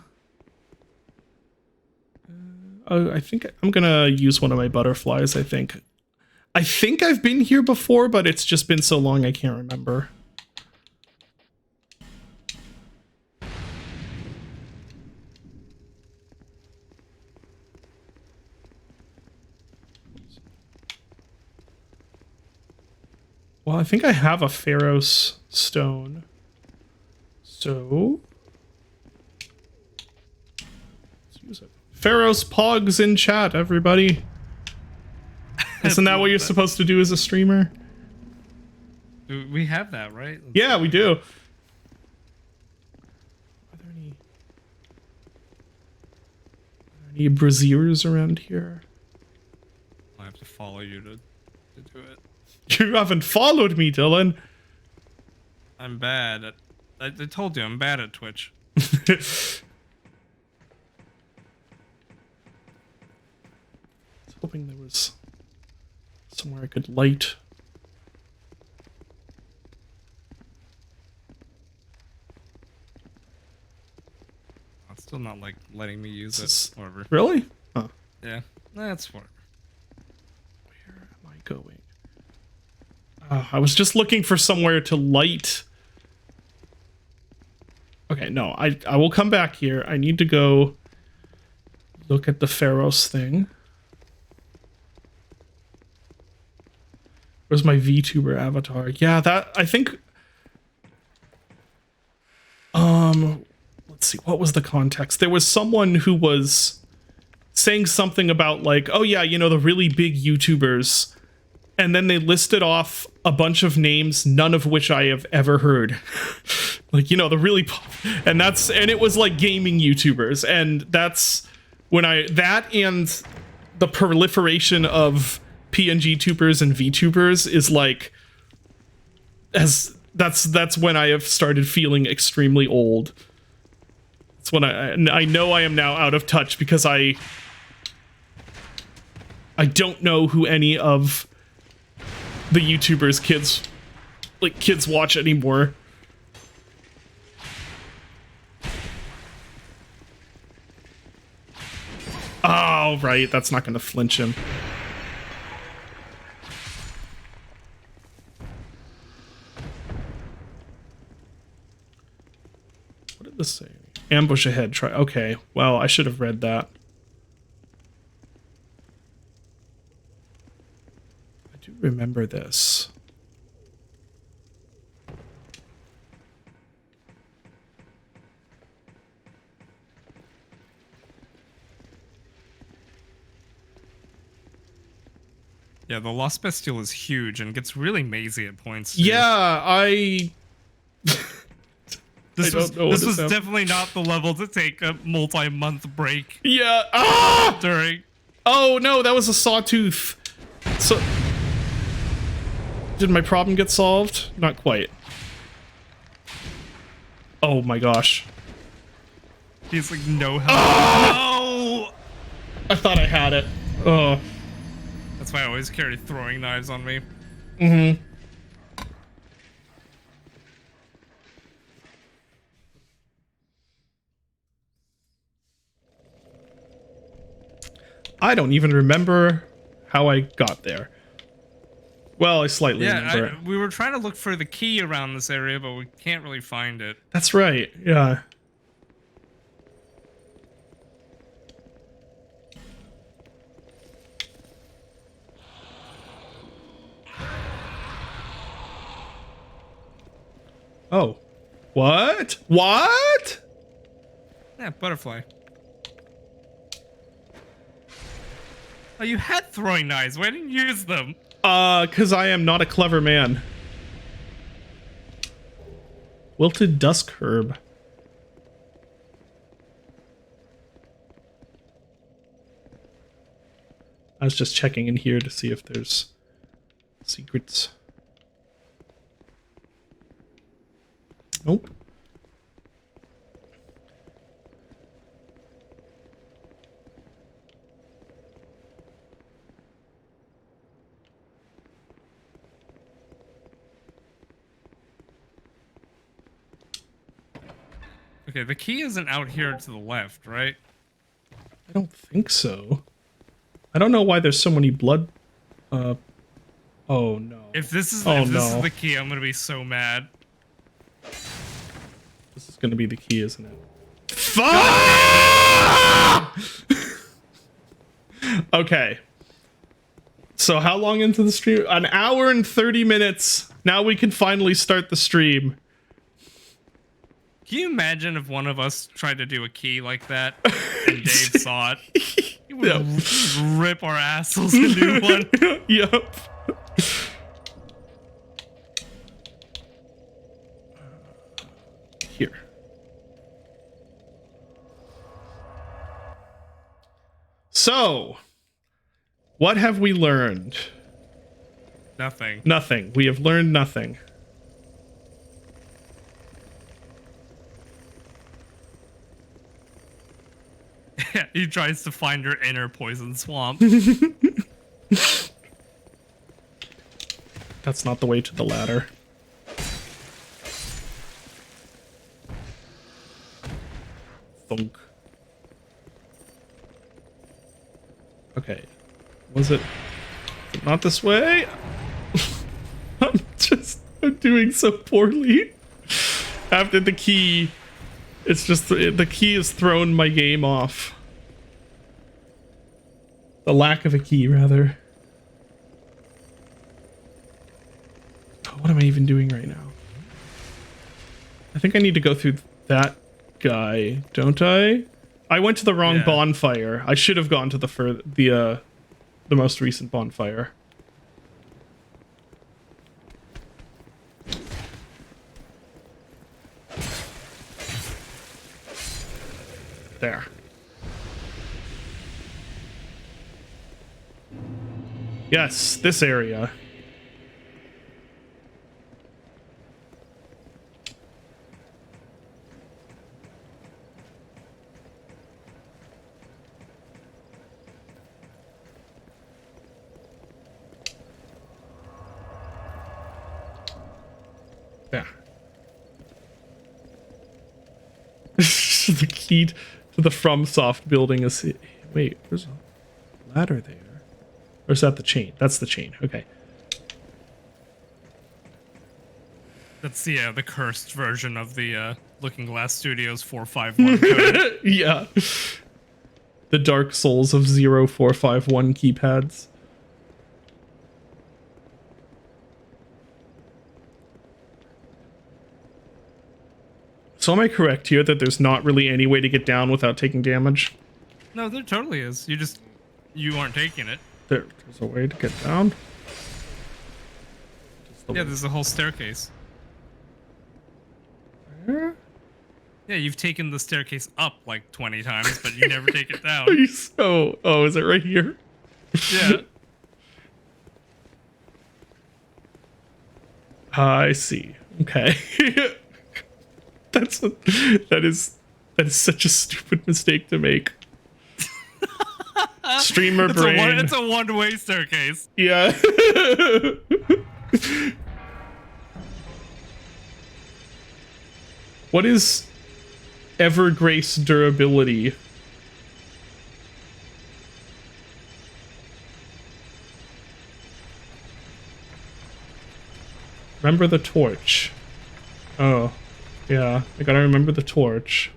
Speaker 1: I think I'm gonna use one of my butterflies. I think I've been here before, but it's just been so long I can't remember. Well, I think I have a Pharos stone. So let's use it. Pharos Pogs in chat, everybody. Isn't that what you're supposed to do as a streamer?
Speaker 2: We have that, right?
Speaker 1: Yeah, we do. Are there any braziers around here?
Speaker 2: I have to follow you to do it.
Speaker 1: You haven't followed me, Dylan.
Speaker 2: I'm bad at. I told you I'm bad at Twitch.
Speaker 1: I was hoping there was somewhere I could light.
Speaker 2: It's still not like letting me use
Speaker 1: This
Speaker 2: it. Whatever.
Speaker 1: Really? Huh.
Speaker 2: Yeah, that's fine.
Speaker 1: Where am I going? I was just looking for somewhere to light. Okay, no, I will come back here. I need to go look at the Pharos thing. Where's my VTuber avatar? Yeah, that I think. Let's see. What was the context? There was someone who was saying something about like, oh yeah, you know, the really big YouTubers, and then they listed off a bunch of names, none of which I have ever heard. Like, you know, the really, and it was like gaming YouTubers, and that's when that and the proliferation of PNG tubers and VTubers is like, that's when I have started feeling extremely old. It's when I know I am now out of touch because I don't know who any of the YouTubers kids watch anymore. Oh, right, that's not gonna flinch him. What did this say? Ambush ahead, try. Okay, well, I should have read that. I do remember this.
Speaker 2: Yeah, the Lost Bestial is huge and gets really mazy at points. Too.
Speaker 1: Yeah,
Speaker 2: This was definitely not the level to take a multi-month break.
Speaker 1: Yeah. Ah!
Speaker 2: During.
Speaker 1: Oh no, that was a sawtooth. So, did my problem get solved? Not quite. Oh my gosh.
Speaker 2: He's like no help. Oh!
Speaker 1: No! I thought I had it. Oh.
Speaker 2: That's why I always carry throwing knives on me.
Speaker 1: Mm-hmm. I don't even remember how I got there. Well, I slightly remember.
Speaker 2: We were trying to look for the key around this area, but we can't really find it.
Speaker 1: That's right, yeah. Oh. What? What?
Speaker 2: Yeah, butterfly. Oh, you had throwing knives. Why didn't you use them?
Speaker 1: 'Cause I am not a clever man. Wilted dusk herb. I was just checking in here to see if there's secrets. Nope.
Speaker 2: Okay, the key isn't out here to the left, right?
Speaker 1: I don't think so. I don't know why there's so many blood. Oh no.
Speaker 2: If this is
Speaker 1: Oh,
Speaker 2: if this
Speaker 1: no.
Speaker 2: is the key, I'm gonna be so mad.
Speaker 1: This is gonna be the key, isn't it? Fuck! Okay. So how long into the stream? An hour and 30 minutes. Now we can finally start the stream.
Speaker 2: Can you imagine if one of us tried to do a key like that and Dave saw it? He would
Speaker 1: Yep.
Speaker 2: rip our assholes a new one.
Speaker 1: Yep. Here. So, what have we learned?
Speaker 2: Nothing.
Speaker 1: Nothing. We have learned nothing.
Speaker 2: He tries to find her inner poison swamp.
Speaker 1: That's not the way to the ladder. Thunk. Okay. Was it not this way? I'm doing so poorly. After the key, it's just the key has thrown my game off. The lack of a key, rather. What am I even doing right now? I think I need to go through that guy, don't I? I went to the wrong bonfire. I should have gone to the most recent bonfire. There. Yes, this area. Yeah. The key to the FromSoft building is... Wait, there's a ladder there. Or is that the chain? That's the chain. Okay.
Speaker 2: That's the cursed version of the Looking Glass Studios 451 code.
Speaker 1: Yeah. The Dark Souls of 0451 keypads. So am I correct here that there's not really any way to get down without taking damage?
Speaker 2: No, there totally is. You aren't taking it.
Speaker 1: There's a way to get down?
Speaker 2: Yeah, there's a whole staircase.
Speaker 1: Where?
Speaker 2: Yeah, you've taken the staircase up like 20 times, but you never take it down.
Speaker 1: Are you so... Oh, is it right here?
Speaker 2: Yeah.
Speaker 1: I see. Okay. That is such a stupid mistake to make. Streamer brain.
Speaker 2: It's a one-way staircase.
Speaker 1: Yeah. What is Evergrace durability? Remember the torch. Oh, yeah. I gotta remember the torch.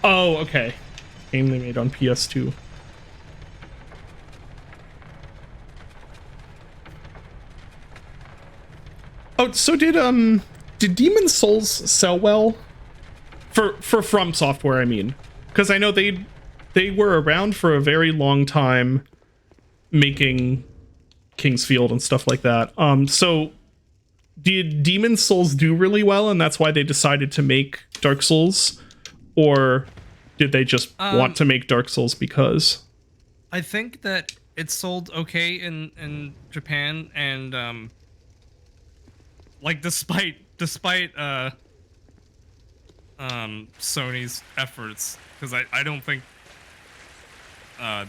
Speaker 1: Oh, okay. Game they made on PS2. Oh, so did Demon Souls sell well? For From Software, I mean. Because I know they were around for a very long time making Kingsfield and stuff like that. So did Demon Souls do really well and that's why they decided to make Dark Souls? Or did they just want to make Dark Souls because?
Speaker 2: I think that it sold okay in Japan and like despite Sony's efforts, because I don't think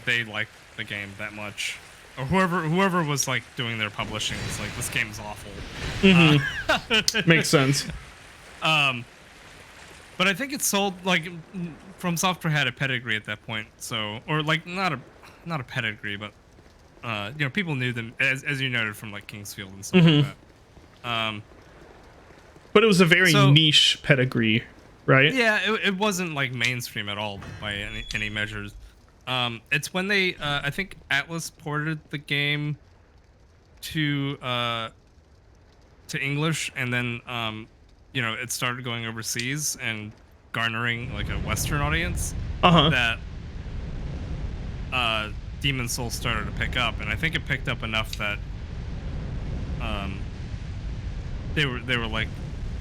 Speaker 2: they liked the game that much, or whoever was like doing their publishing was like, this game's awful.
Speaker 1: Mm-hmm. Makes sense.
Speaker 2: But I think it sold, like, From Software had a pedigree at that point, so, or like not a pedigree, but you know, people knew them as you noted from like Kingsfield and stuff like that.
Speaker 1: But it was a very niche pedigree, right?
Speaker 2: Yeah, it wasn't like mainstream at all by any measures. It's when they I think Atlas ported the game to English, and then you know, it started going overseas and garnering like a Western audience that Demon Souls started to pick up, and I think it picked up enough that they were like,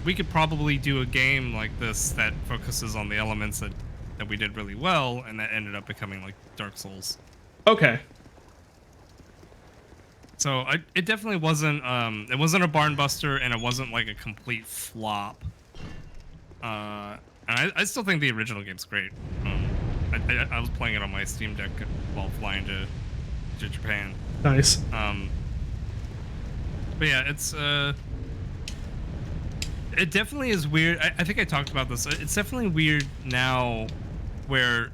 Speaker 2: we could probably do a game like this that focuses on the elements that we did really well, and that ended up becoming like Dark Souls.
Speaker 1: Okay.
Speaker 2: So it definitely wasn't it wasn't a barn buster, and it wasn't like a complete flop. And I still think the original game's great. I was playing it on my Steam Deck while flying to Japan.
Speaker 1: Nice.
Speaker 2: But yeah, it's it definitely is weird. I think I talked about this. It's definitely weird now, where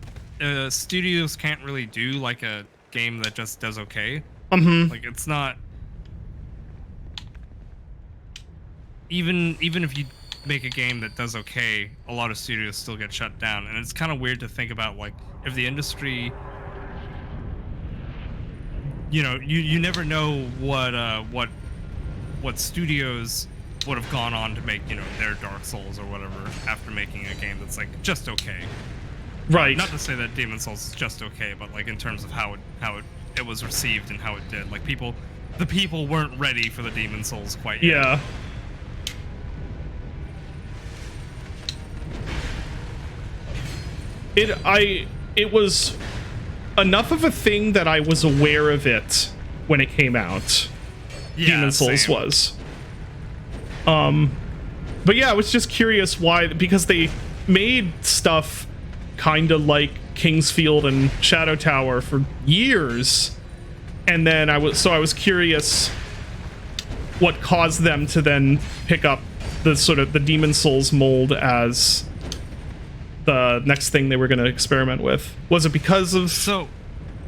Speaker 2: studios can't really do like a game that just does okay. Like, it's not, even if you make a game that does okay, a lot of studios still get shut down, and it's kind of weird to think about, like, if the industry you never know what studios would have gone on to make, their Dark Souls or whatever after making a game that's like just okay.
Speaker 1: Right.
Speaker 2: Not to say that Demon Souls is just okay, but like in terms of how it was received and how it did. Like the people weren't ready for the Demon Souls quite yet.
Speaker 1: Yeah. It was enough of a thing that I was aware of it when it came out.
Speaker 2: Yeah,
Speaker 1: Demon Souls
Speaker 2: same.
Speaker 1: was. But yeah, I was just curious why, because they made stuff kind of like Kingsfield and Shadow Tower for years, and then I was curious what caused them to then pick up the sort of the Demon Souls mold as the next thing they were going to experiment with. Was it because of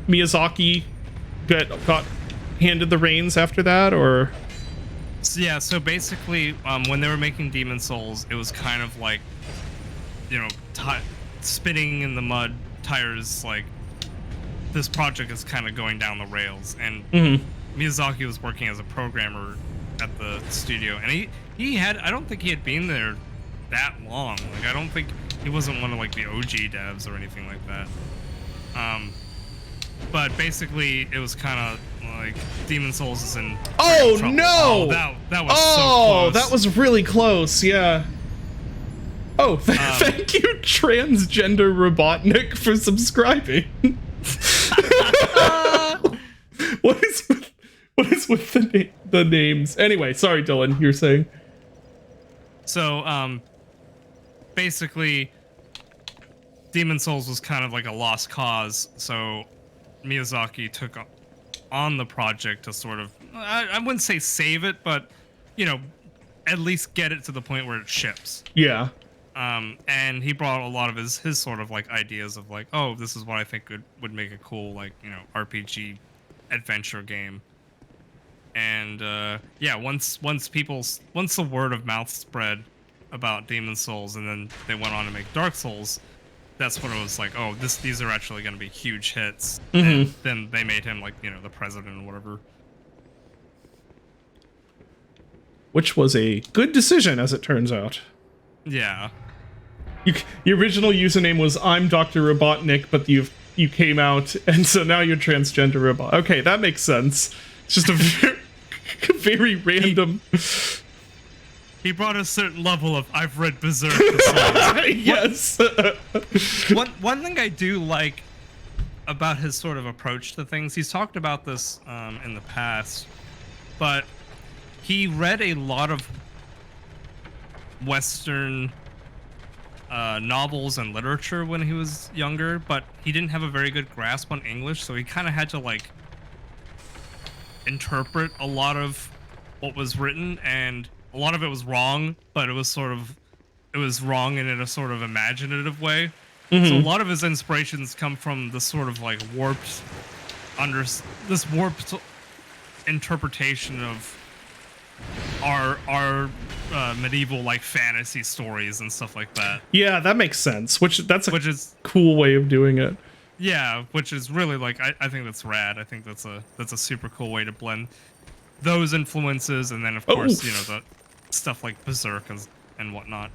Speaker 1: Miyazaki got handed the reins after that, or?
Speaker 2: Yeah, so basically, when they were making Demon Souls, it was kind of like, spitting in the mud, tires, like, this project is kind of going down the rails. And Miyazaki was working as a programmer at the studio, and he had, I don't think he had been there that long. Like, I don't think he wasn't one of, like, the OG devs or anything like that. But basically, it was kind of like Demon Souls is in.
Speaker 1: Oh
Speaker 2: trouble.
Speaker 1: no!
Speaker 2: Oh, that was so close.
Speaker 1: That was really close. Yeah. Oh, thank you, Transgender Robotnik, for subscribing. What is with the names? Anyway, sorry, Dylan. You're saying.
Speaker 2: So, basically, Demon Souls was kind of like a lost cause. So, Miyazaki took on the project to sort of, I wouldn't say save it, but, at least get it to the point where it ships.
Speaker 1: Yeah.
Speaker 2: And he brought a lot of his sort of like ideas of like, oh, this is what I think would make a cool, like, RPG adventure game. And yeah, once the word of mouth spread about Demon Souls, and then they went on to make Dark Souls, that's when it was like, oh, these are actually going to be huge hits. And then they made him like, the president or whatever.
Speaker 1: Which was a good decision, as it turns out.
Speaker 2: Yeah.
Speaker 1: Your original username was I'm Dr. Robotnik, but you came out, and so now you're Transgender Robot. Okay, that makes sense. It's just a very random.
Speaker 2: He brought a certain level of I've read Berserk.
Speaker 1: Yes.
Speaker 2: One thing I do like about his sort of approach to things, he's talked about this in the past, but he read a lot of Western novels and literature when he was younger, but he didn't have a very good grasp on English, so he kind of had to like interpret a lot of what was written, and a lot of it was wrong, but it was wrong in a sort of imaginative way. So a lot of his inspirations come from the sort of like warped interpretation of our medieval like fantasy stories and stuff like that.
Speaker 1: Yeah, that makes sense. Which is cool way of doing it.
Speaker 2: Yeah, which is really like I think that's rad. I think that's a super cool way to blend those influences, and then of course the stuff like Berserk and whatnot.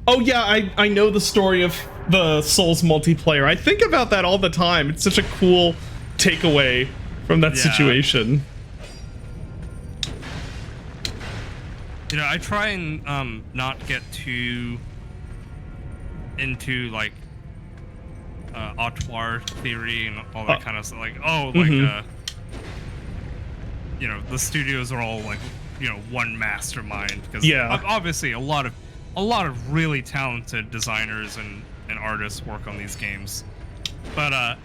Speaker 1: Oh yeah, I know the story of the Souls multiplayer. I think about that all the time. It's such a cool takeaway from that situation.
Speaker 2: I try and not get too into like auteur theory and all that kind of stuff. Like, the studios are all like, one mastermind, because obviously a lot of really talented designers and artists work on these games, but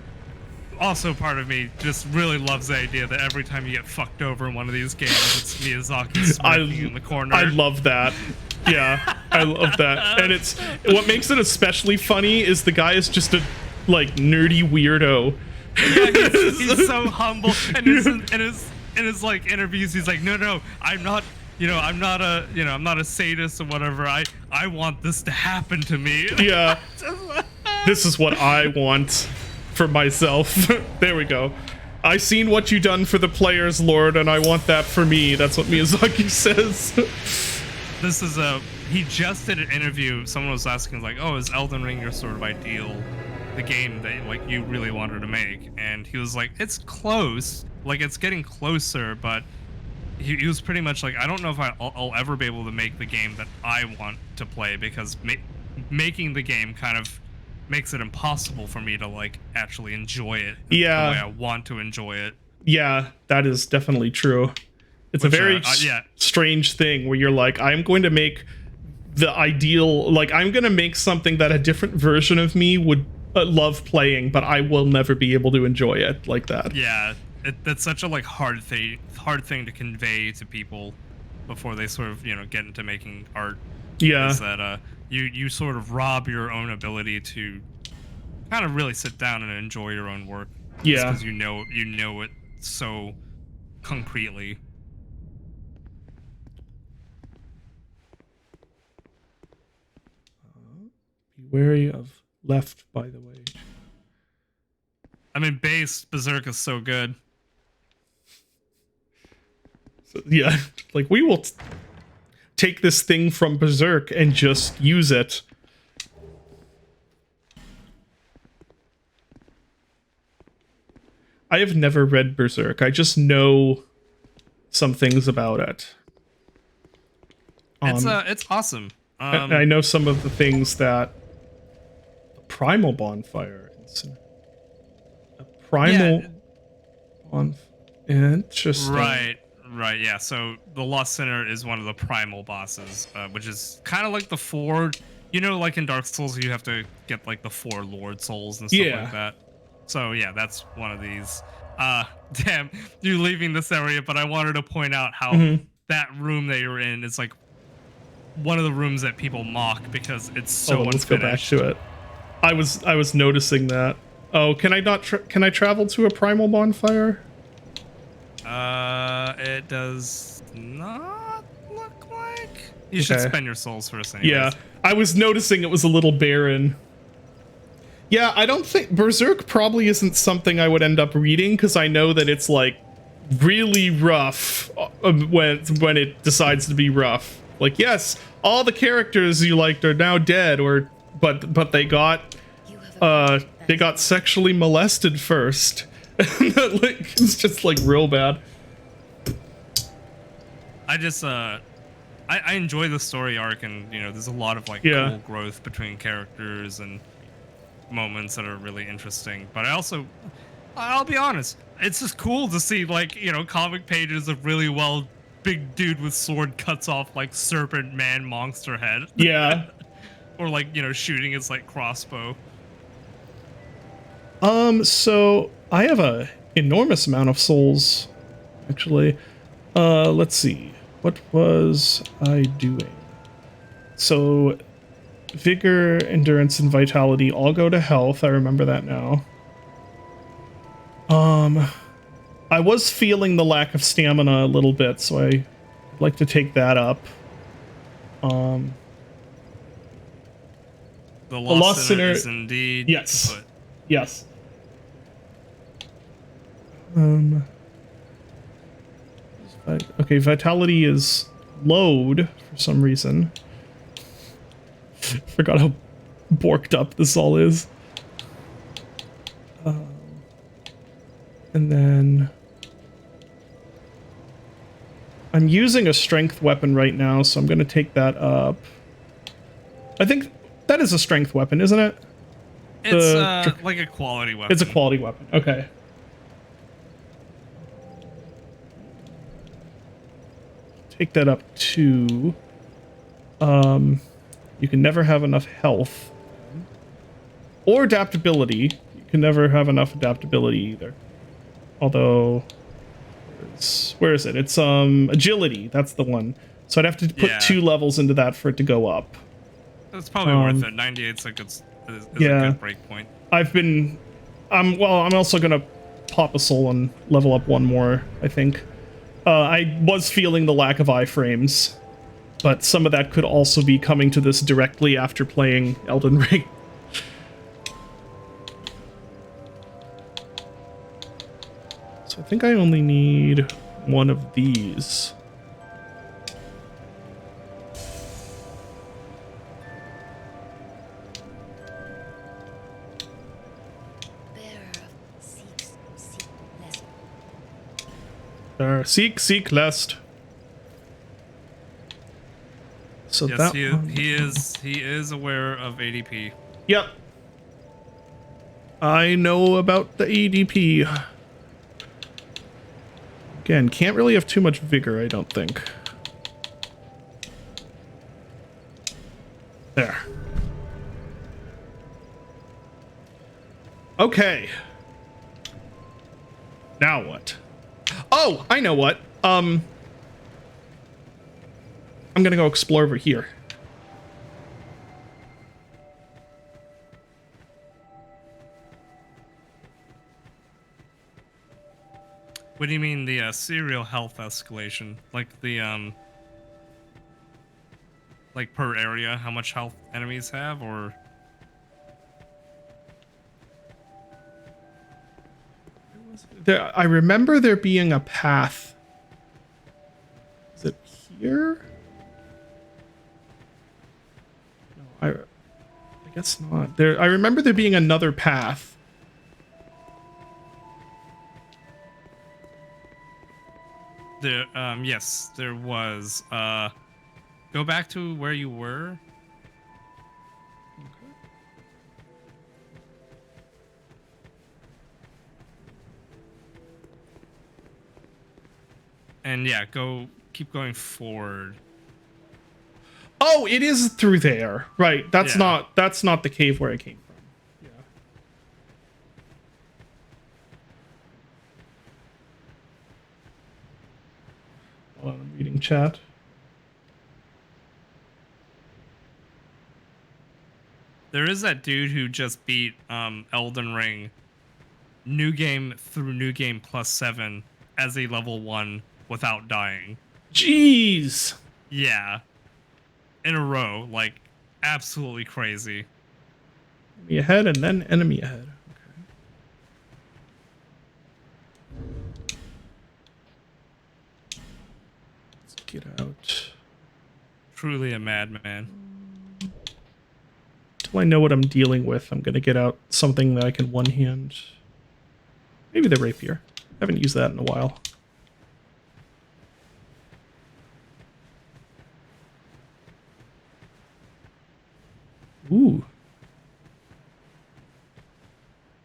Speaker 2: also part of me just really loves the idea that every time you get fucked over in one of these games, it's Miyazaki smirking in the corner.
Speaker 1: I love that. Yeah, I love that. And it's what makes it especially funny is the guy is just a like nerdy weirdo.
Speaker 2: Yeah, he's so humble, and in his like interviews, he's like, no, I'm not. I'm not a sadist or whatever. I want this to happen to me.
Speaker 1: Yeah. This is what I want for myself. There we go. I seen what you done for the players, Lord, and I want that for me. That's what Miyazaki says.
Speaker 2: This is he just did an interview. Someone was asking like, "Oh, is Elden Ring your sort of ideal, the game that like you really wanted to make?" And he was like, "It's close. Like it's getting closer, but." He was pretty much like, I don't know if I'll ever be able to make the game that I want to play because making the game kind of makes it impossible for me to like actually enjoy it the way I want to enjoy it.
Speaker 1: Yeah, that is definitely true. It's a very strange thing where you're like, I'm going to make the ideal, like I'm going to make something that a different version of me would love playing, but I will never be able to enjoy it like that.
Speaker 2: Yeah. That's such a like hard thing to convey to people before they sort of get into making art.
Speaker 1: Yeah,
Speaker 2: is that you sort of rob your own ability to kind of really sit down and enjoy your own work.
Speaker 1: Yeah,
Speaker 2: because you know it so concretely.
Speaker 1: Be wary of left, by the way.
Speaker 2: I mean, base Berserk is so good.
Speaker 1: So, yeah, like we will take this thing from Berserk and just use it. I have never read Berserk. I just know some things about it.
Speaker 2: It's awesome.
Speaker 1: I know some of the things that the Primal Bonfire. A Primal Bonfire. Interesting.
Speaker 2: Right, yeah. So the Lost Sinner is one of the primal bosses, which is kind of like the 4. Like in Dark Souls, you have to get like the 4 Lord Souls and stuff like that. So yeah, that's one of these. Damn, you leaving this area, but I wanted to point out how that room that you're in is like one of the rooms that people mock because it's so unfinished. Let's go back to it.
Speaker 1: I was noticing that. Oh, can I not? Can I travel to a Primal Bonfire?
Speaker 2: It does not look like. You should spend your souls first anyways.
Speaker 1: Yeah, I was noticing it was a little barren. Yeah, I don't think Berserk probably isn't something I would end up reading because I know that it's like really rough when it decides to be rough. Like, yes, all the characters you liked are now dead, but they got sexually molested first. It's just like real bad.
Speaker 2: I just I enjoy the story arc, and there's a lot of like cool growth between characters and moments that are really interesting. But I'll be honest, it's just cool to see like comic pages of really big dude with sword cuts off like serpent man monster head.
Speaker 1: Yeah.
Speaker 2: Or like shooting his like crossbow.
Speaker 1: So I have a enormous amount of souls, actually. Let's see. What was I doing? So vigor, endurance, and vitality all go to health. I remember that now. I was feeling the lack of stamina a little bit, so I'd like to take that up.
Speaker 2: The Lost Sinner is indeed
Speaker 1: yes.
Speaker 2: Put.
Speaker 1: Yes. Okay, vitality is load for some reason. Forgot how borked up this all is. And then I'm using a strength weapon right now, so I'm going to take that up. I think that is a strength weapon, isn't it?
Speaker 2: It's like a quality weapon.
Speaker 1: It's a quality weapon. Okay. Take that up to... you can never have enough health. Or adaptability. You can never have enough adaptability either. Although... Where is it? It's agility. That's the one. So I'd have to put 2 levels into that for it to go up.
Speaker 2: That's probably worth it. 98's a good break point.
Speaker 1: I'm also gonna pop a soul and level up 1 more, I think. I was feeling the lack of iframes, but some of that could also be coming to this directly after playing Elden Ring. think I only need one of these. Seek lest. So
Speaker 2: yes,
Speaker 1: that
Speaker 2: he is aware of ADP.
Speaker 1: Yep. I know about the ADP. Again, can't really have too much vigor, I don't think. There. Okay. Now what? Oh, I know what. I'm gonna go explore over here.
Speaker 2: What do you mean the serial health escalation? Like the like per area, how much health enemies have, or?
Speaker 1: There, I remember there being a path. Is it here? No, I guess not. There, I remember there being another path.
Speaker 2: There, yes, there was. Go back to where you were. And yeah, keep going forward.
Speaker 1: Oh, it is through there. Right. That's
Speaker 2: Yeah.
Speaker 1: not the cave where I came from. Yeah. Hold on, I'm reading chat.
Speaker 2: There is that dude who just beat Elden Ring new game through new game +7 as a level 1 without dying.
Speaker 1: Jeez.
Speaker 2: Yeah. In a row, like absolutely crazy.
Speaker 1: Enemy ahead and then enemy ahead. Okay. Let's get out.
Speaker 2: Truly a madman.
Speaker 1: Until I know what I'm dealing with, I'm gonna get out something that I can one-hand. Maybe the rapier. I haven't used that in a while. Ooh.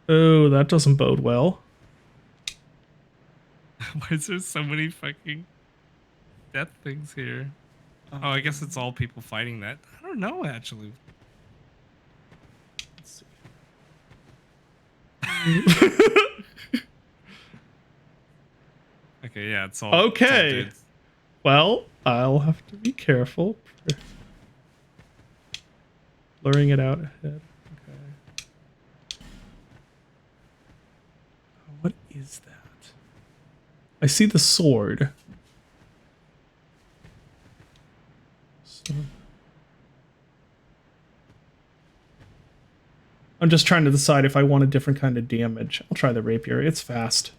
Speaker 1: Oh, that doesn't bode well.
Speaker 2: Why is there so many fucking death things here? Oh, I guess it's all people fighting that. I don't know, actually.
Speaker 1: Let's see.
Speaker 2: Okay, yeah, it's all.
Speaker 1: Okay.
Speaker 2: It's all
Speaker 1: Well, I'll have to be careful. Blurring it out ahead. Okay. What is that? I see the sword. So... I'm just trying to decide if I want a different kind of damage. I'll try the rapier. It's fast.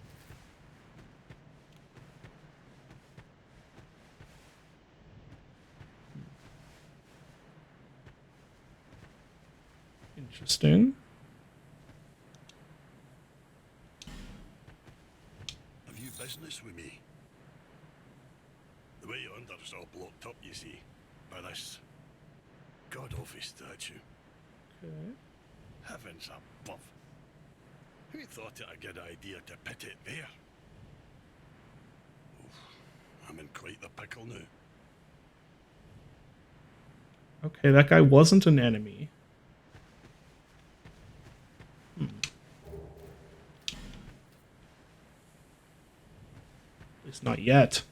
Speaker 1: Interesting.
Speaker 3: Have you business with me? The way you're under is all blocked up, you see, by this god-awful statue.
Speaker 1: Okay.
Speaker 3: Heavens above. Who thought it a good idea to pit it there? Oof, I'm in quite the pickle now.
Speaker 1: Okay, that guy wasn't an enemy. At least not yet.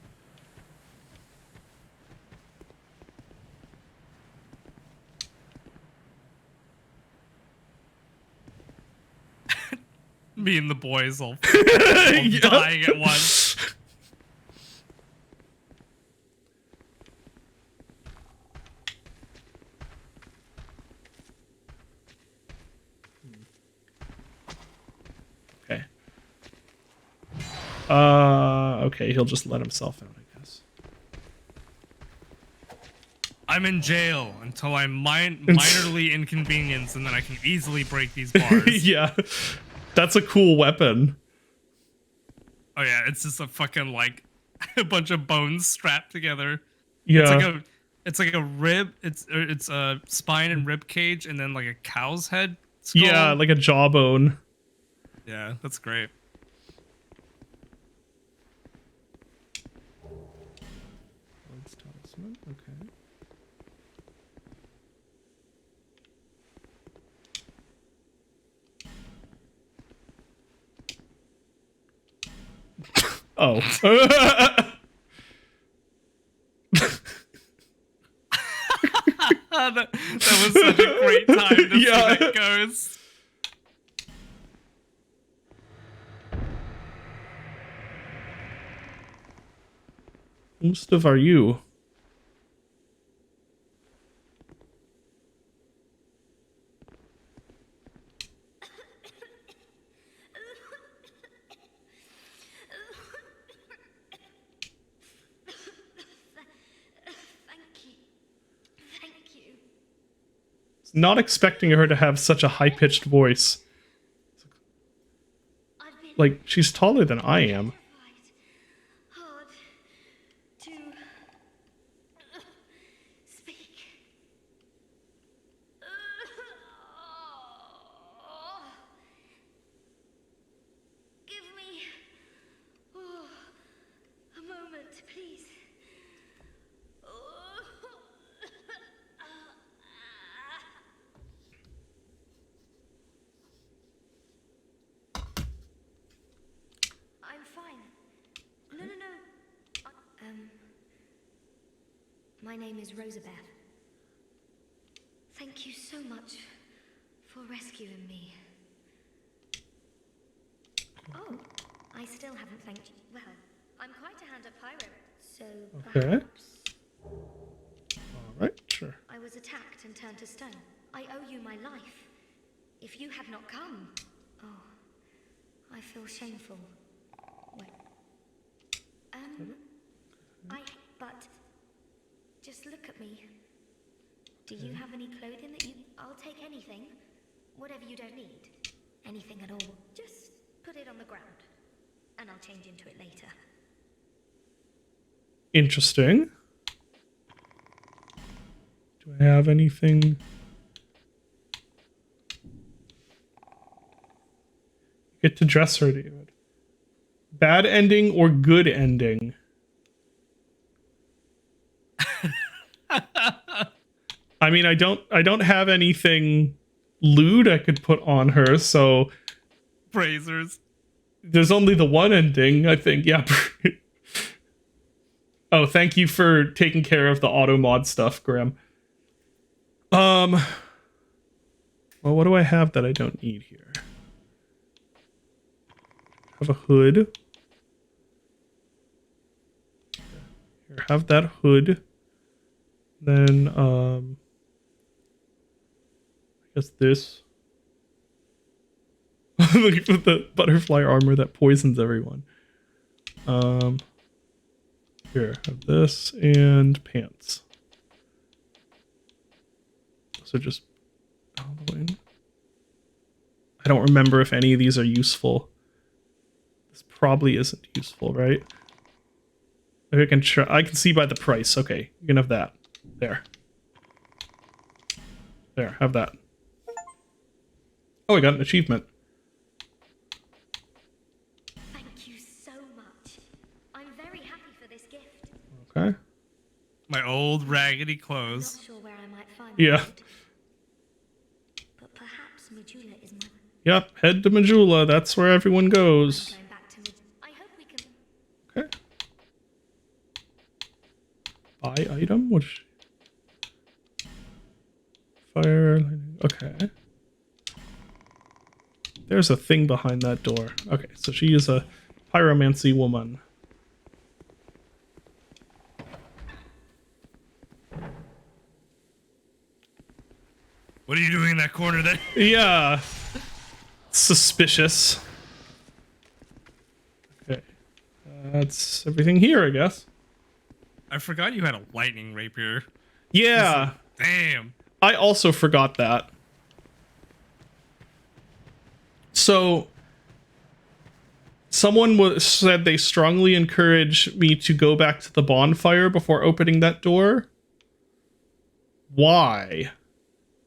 Speaker 2: Me and the boys all dying at once.
Speaker 1: Okay. Okay, he'll just let himself out, I guess.
Speaker 2: I'm in jail until I'm minorly inconvenienced, and then I can easily break these bars.
Speaker 1: Yeah, that's a cool weapon.
Speaker 2: Oh yeah, it's just a fucking like a bunch of bones strapped together.
Speaker 1: Yeah.
Speaker 2: It's like a rib. It's a spine and rib cage, and then like a cow's head. Skull.
Speaker 1: Yeah, like a jawbone.
Speaker 2: Yeah, that's great.
Speaker 1: Lord's Talisman, okay. Oh.
Speaker 2: that was such a great time to see
Speaker 1: Yeah.
Speaker 2: that goes.
Speaker 1: Most of are you?
Speaker 4: Thank you.
Speaker 1: Not expecting her to have such a high-pitched voice.
Speaker 4: I've been
Speaker 1: Like, she's taller than I am.
Speaker 4: hard to speak. Give me a moment, please. I'm fine. No. My name is Rosabeth. Thank you so much for rescuing me. Oh, I still haven't thanked you. Well, I'm quite a hand at pirate, so
Speaker 1: Okay.
Speaker 4: perhaps
Speaker 1: Alright, sure.
Speaker 4: I was attacked and turned to stone. I owe you my life. If you had not come, oh, I feel shameful. Wait. But just look at me. Do you have any clothing that you... I'll take anything. Whatever you don't need. Anything at all. Just put it on the ground. And I'll change into it later.
Speaker 1: Interesting. Do I have anything? Get to dress her, David. Bad ending or good ending? I mean, I don't have anything lewd I could put on her, so
Speaker 2: Brazers.
Speaker 1: there's only the one ending, I think. Yeah. Oh, thank you for taking care of the auto mod stuff, Graham. Well, what do I have that I don't need here? I have a hood. Here, have that hood. Then, I guess this. Look at the butterfly armor that poisons everyone. Here, have this and pants. So just Halloween. I don't remember if any of these are useful. This probably isn't useful, right? Maybe I can try. I can see by the price. Okay, you can have that. There. There, have that. Oh, I got an achievement.
Speaker 4: Thank you so much. I'm very happy for this gift.
Speaker 1: Okay.
Speaker 2: My old raggedy
Speaker 4: Not
Speaker 2: clothes.
Speaker 4: sure where I might find
Speaker 1: Yeah.
Speaker 4: food, but perhaps Majula is my...
Speaker 1: Yep, head to Majula. That's where everyone goes.
Speaker 4: Going back to I hope we can...
Speaker 1: Okay. Buy item? What is she? Fire. Okay. There's a thing behind that door. Okay, so she is a pyromancy woman.
Speaker 2: What are you doing in that corner then?
Speaker 1: Yeah. Suspicious. Okay. that's everything here, I guess.
Speaker 2: I forgot you had a lightning rapier.
Speaker 1: Yeah,
Speaker 2: Damn.
Speaker 1: I also forgot that. So, someone said they strongly encourage me to go back to the bonfire before opening that door. Why?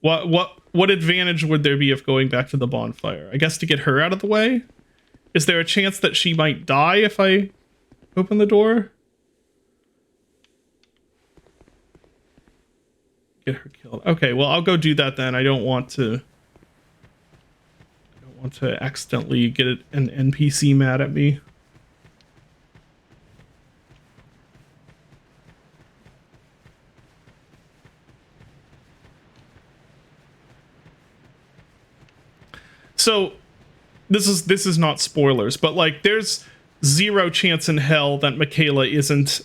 Speaker 1: What advantage would there be of going back to the bonfire? I guess to get her out of the way? Is there a chance that she might die if I open the door? Get her killed. Okay, well, I'll go do that then. I don't want to accidentally get an NPC mad at me. So this is not spoilers, but like there's zero chance in hell that Michaela isn't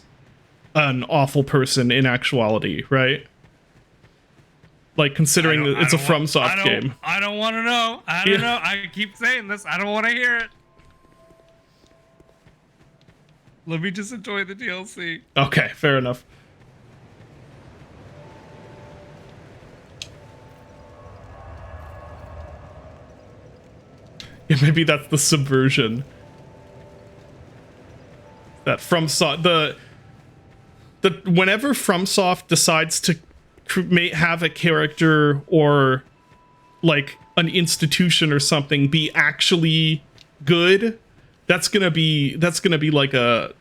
Speaker 1: an awful person in actuality, right? Like considering that it's a FromSoft game.
Speaker 2: I don't want to know. I don't know. I keep saying this. I don't want to hear it. Let me just enjoy the DLC.
Speaker 1: Okay, fair enough. Yeah, maybe that's the subversion. That FromSoft, the whenever FromSoft decides to have a character or like an institution or something be actually good, that's gonna be like a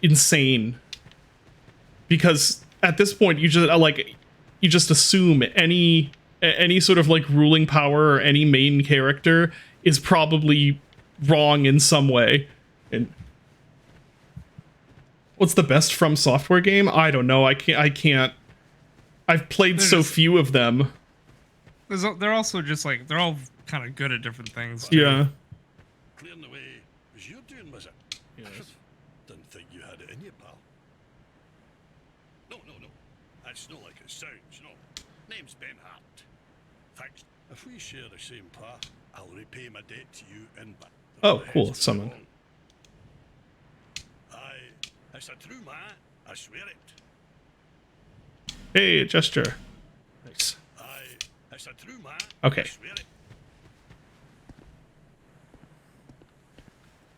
Speaker 1: insane. Because at this point, you just assume any sort of like ruling power or any main character is probably wrong in some way. And what's the best From Software game? I don't know. I can't. I've played so few of them.
Speaker 2: They're also just like, they're all kind of good at different things. Too.
Speaker 1: Yeah.
Speaker 3: Clearing the way was your doing, was it?
Speaker 1: Yes.
Speaker 3: Didn't think you had it in you, pal. No. That's not like it sounds, no. Name's Ben Hart. Thanks. If we share the same path, I'll repay my debt to you in but.
Speaker 1: Oh, cool. Someone.
Speaker 3: Aye, it's a true man. I swear it.
Speaker 1: Hey, gesture. Nice.
Speaker 3: Aye, it's a true man.
Speaker 1: Okay.
Speaker 3: I swear it.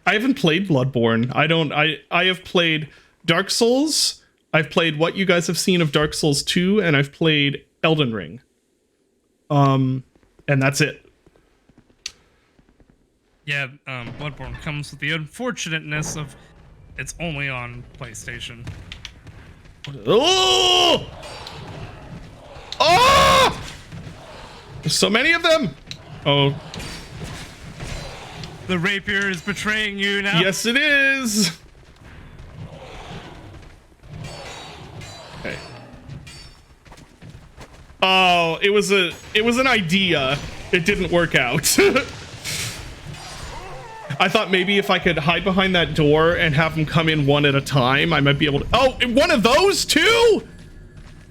Speaker 1: I haven't played Bloodborne. I have played Dark Souls. I've played what you guys have seen of Dark Souls 2, and I've played Elden Ring. And that's it.
Speaker 2: Yeah, Bloodborne comes with the unfortunateness of it's only on PlayStation.
Speaker 1: Oh! Oh! There's so many of them. Oh.
Speaker 2: The rapier is betraying you now.
Speaker 1: Yes, it is. Okay. Oh, it was an idea. It didn't work out. I thought maybe if I could hide behind that door and have them come in one at a time, I might be able to. Oh, one of those too?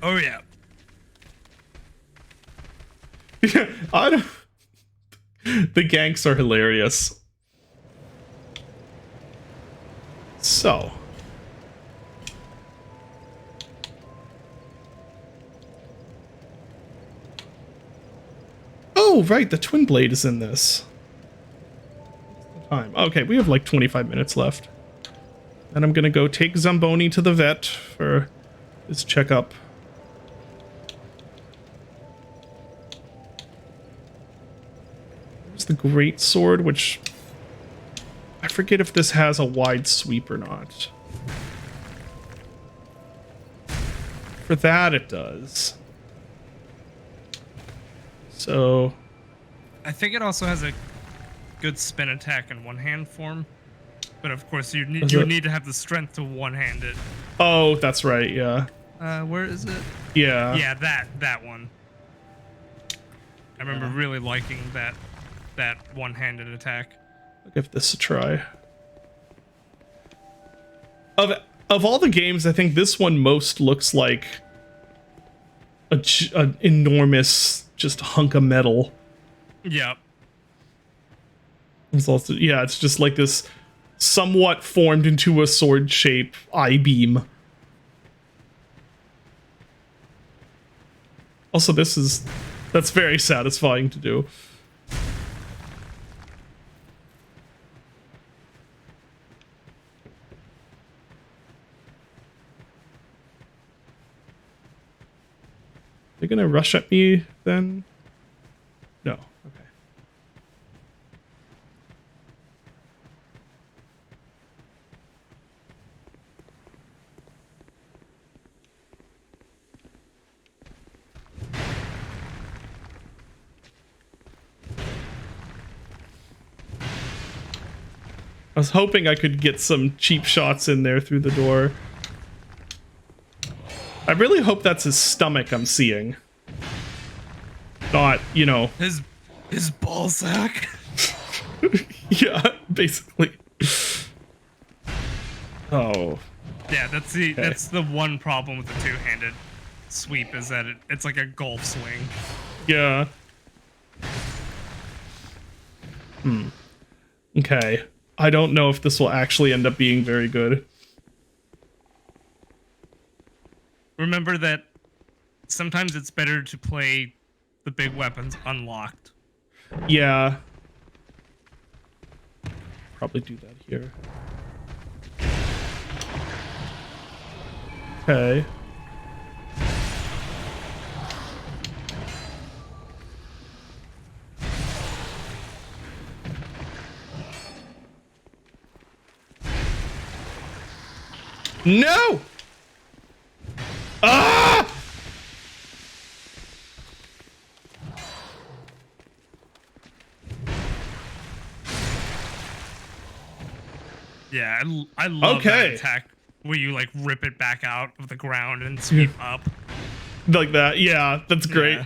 Speaker 2: Oh yeah.
Speaker 1: I don't. The ganks are hilarious. So. Oh, right, the Twin Blade is in this. Time. Okay, we have like 25 minutes left. And I'm gonna go take Zamboni to the vet for his checkup. There's the Great Sword, which I forget if this has a wide sweep or not. For that, it does. So
Speaker 2: I think it also has a good spin attack in one-hand form, but of course you need to have the strength to one-hand it.
Speaker 1: Oh, that's right. Yeah.
Speaker 2: Where is it?
Speaker 1: Yeah.
Speaker 2: Yeah, that one. I remember really liking that one-handed attack.
Speaker 1: I'll give this a try. Of all the games, I think this one most looks like an enormous just hunk of metal.
Speaker 2: Yep.
Speaker 1: It's also, yeah, it's just like this somewhat formed into a sword shape I-beam. Also, that's very satisfying to do. They're gonna rush at me then? No. Okay. I was hoping I could get some cheap shots in there through the door. I really hope that's his stomach I'm seeing. Not, you know.
Speaker 2: His ball sack.
Speaker 1: Yeah, basically. Oh.
Speaker 2: Yeah, that's the one problem with the two-handed sweep is that it's like a golf swing.
Speaker 1: Yeah. Okay. I don't know if this will actually end up being very good.
Speaker 2: Remember that sometimes it's better to play the big weapons unlocked.
Speaker 1: Yeah. Probably do that here. Okay. No! Ah!
Speaker 2: Yeah, I love that
Speaker 1: Okay.
Speaker 2: attack where you like rip it back out of the ground and sweep up.
Speaker 1: Like that. Yeah, that's great.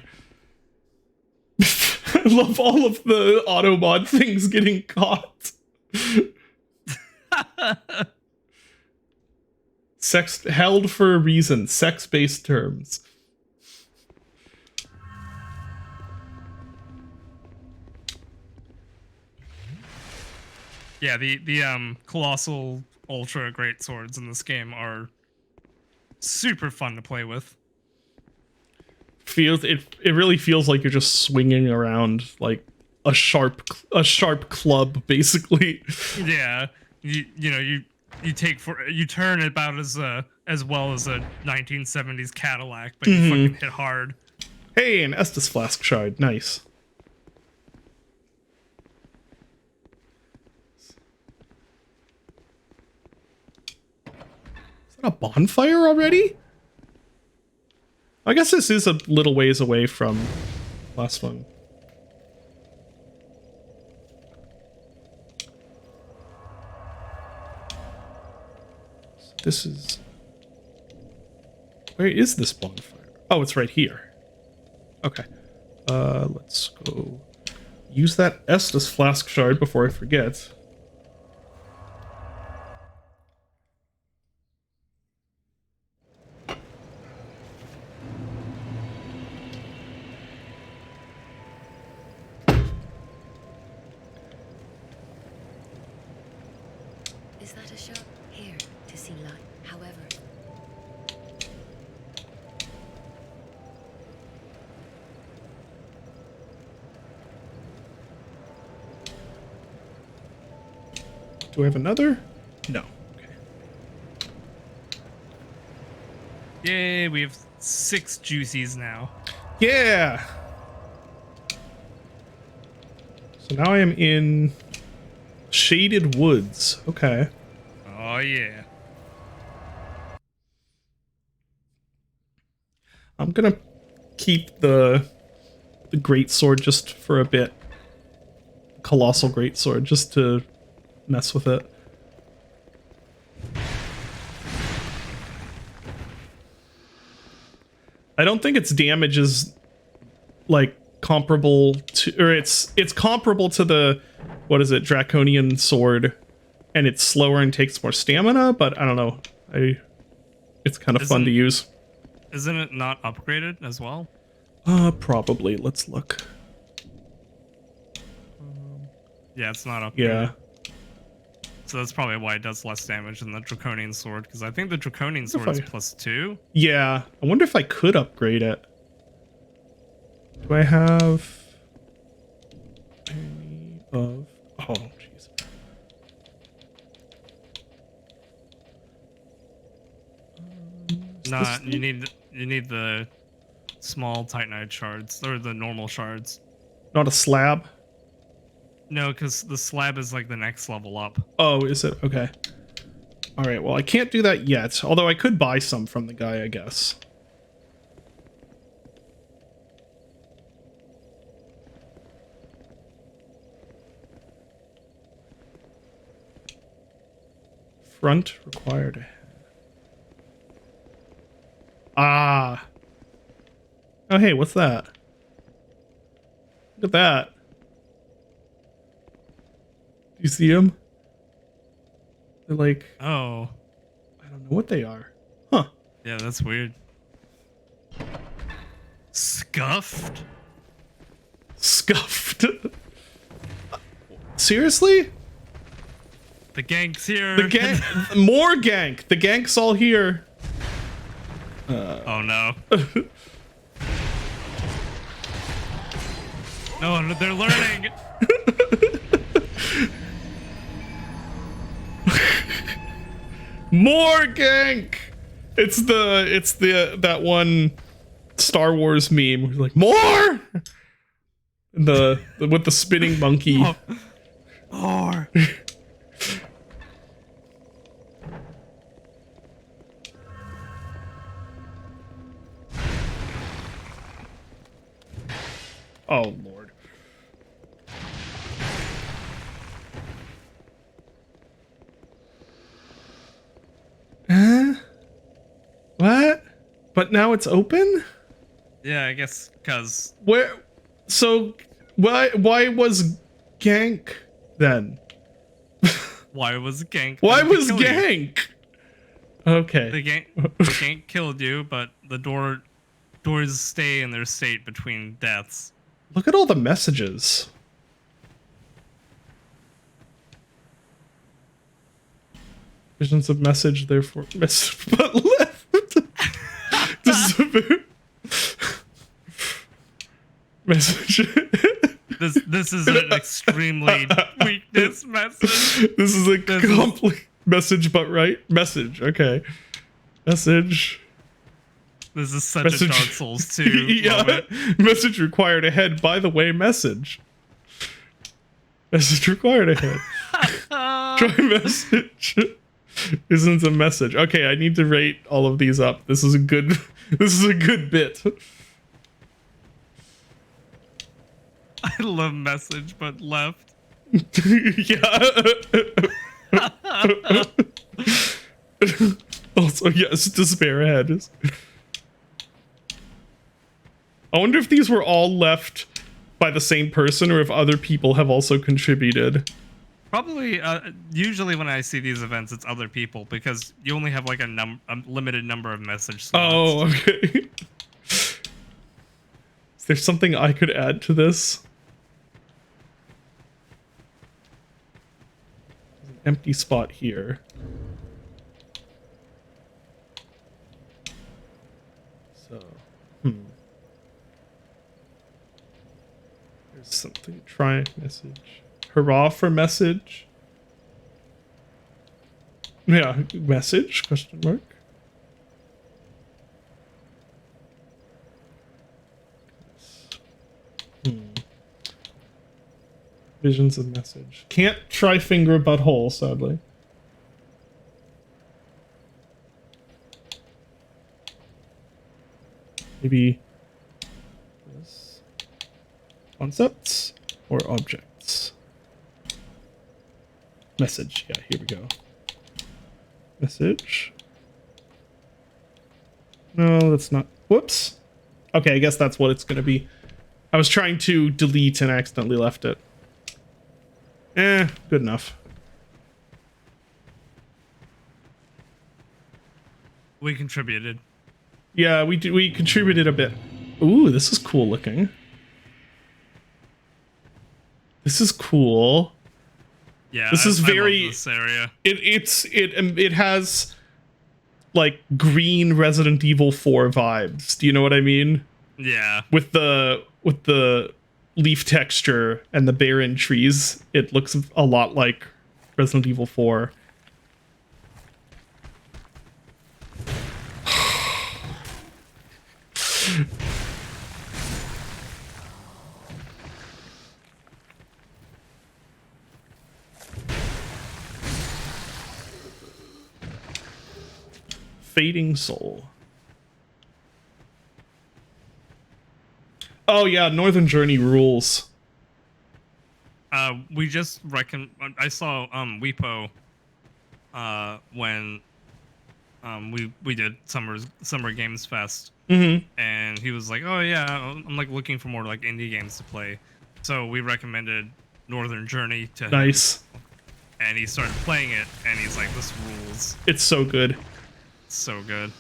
Speaker 2: Yeah.
Speaker 1: I love all of the auto mod things getting caught. Sex held for a reason. Sex-based terms.
Speaker 2: Yeah, the colossal ultra great swords in this game are super fun to play with.
Speaker 1: It really feels like you're just swinging around like a sharp club, basically.
Speaker 2: Yeah, you turn about as well as a 1970s Cadillac, but you fucking hit hard.
Speaker 1: Hey, an Estus flask shard. Nice. Is that a bonfire already? I guess this is a little ways away from last one. So this is... Where is this bonfire? Oh, it's right here. Okay. Let's go use that Estus flask shard before I forget.
Speaker 5: Is that a shot? Here, to see light. However,
Speaker 1: Do I have another? No. Okay.
Speaker 2: Yay, we have 6 juicies now.
Speaker 1: Yeah! So now I am in Shaded Woods. Okay.
Speaker 2: Oh yeah.
Speaker 1: I'm gonna keep the greatsword just for a bit. Colossal greatsword, just to mess with it. I don't think its damage is like comparable to, or it's comparable to the, what is it, Draconian sword, and it's slower and takes more stamina, but I don't know. It's kind of fun to use.
Speaker 2: Isn't it not upgraded as well?
Speaker 1: Probably. Let's look.
Speaker 2: Yeah, it's not upgraded.
Speaker 1: Yeah.
Speaker 2: So that's probably why it does less damage than the Draconian Sword, because I think the Draconian Sword is +2.
Speaker 1: Yeah, I wonder if I could upgrade it. Do I have any of... Oh, jeez.
Speaker 2: Nah, you need the small Titanite shards, or the normal shards.
Speaker 1: Not a slab?
Speaker 2: No, because the slab is like the next level up.
Speaker 1: Oh, is it? Okay. Alright, well, I can't do that yet. Although I could buy some from the guy, I guess. Front required. Ah. Oh, hey, what's that? Look at that. Do you see them? They're like,
Speaker 2: Oh.
Speaker 1: I don't know what they are. Huh.
Speaker 2: Yeah, that's weird. Scuffed?
Speaker 1: Scuffed. Seriously?
Speaker 2: The gank's here.
Speaker 1: The gank. More gank. The gank's all here.
Speaker 2: Oh no. No, they're learning.
Speaker 1: More gank. It's the that one Star Wars meme. Where like more. The with the spinning monkey.
Speaker 2: More.
Speaker 1: Oh lord. Huh? What? But now it's open?
Speaker 2: Yeah, I guess because
Speaker 1: Where? So why was gank then?
Speaker 2: why was gank?
Speaker 1: Why
Speaker 2: going to
Speaker 1: was
Speaker 2: kill you?
Speaker 1: gank? Okay.
Speaker 2: The gank killed you, but the doors stay in their state between deaths.
Speaker 1: Look at all the messages. Visions of message, therefore message but left. Disappear. Message.
Speaker 2: This is an extremely weakness message.
Speaker 1: This is a complete message, but right message. Okay, message.
Speaker 2: This is such
Speaker 1: Message.
Speaker 2: a Dark Souls 2
Speaker 1: Yeah,
Speaker 2: moment.
Speaker 1: message required ahead. By the way, message. Message required ahead. Try message. Isn't a message. Okay, I need to rate all of these up. This is a good. This is a good bit.
Speaker 2: I love message, but left.
Speaker 1: Yeah. Also, yes, despair ahead. I wonder if these were all left by the same person or if other people have also contributed.
Speaker 2: Probably, usually when I see these events, it's other people because you only have like a limited number of message slots.
Speaker 1: Oh, okay. Is there something I could add to this? There's an empty spot here. So, There's something. Try message. Hurrah for message. Yeah, message? Question mark. Visions of message. Can't try finger butthole, sadly. Maybe this. Concepts or objects? Message. Yeah, here we go. Message. No, that's not. Whoops. Okay, I guess that's what it's going to be. I was trying to delete and accidentally left it. Good enough.
Speaker 2: We contributed.
Speaker 1: Yeah, we contributed a bit. Ooh, this is cool looking. This is cool.
Speaker 2: Yeah,
Speaker 1: This is
Speaker 2: I love
Speaker 1: very
Speaker 2: this area.
Speaker 1: it has like green Resident Evil 4 vibes. Do you know what I mean?
Speaker 2: Yeah.
Speaker 1: With the leaf texture and the barren trees, it looks a lot like Resident Evil 4. Fading Soul. Oh yeah, Northern Journey rules.
Speaker 2: We just reckon. I saw Weepo when we did Summer Games Fest, and he was like, "Oh yeah, I'm like looking for more like indie games to play." So we recommended Northern Journey to him,
Speaker 1: Nice.
Speaker 2: and he started playing it, and he's like, "This rules."
Speaker 1: It's so good.
Speaker 2: It's so good.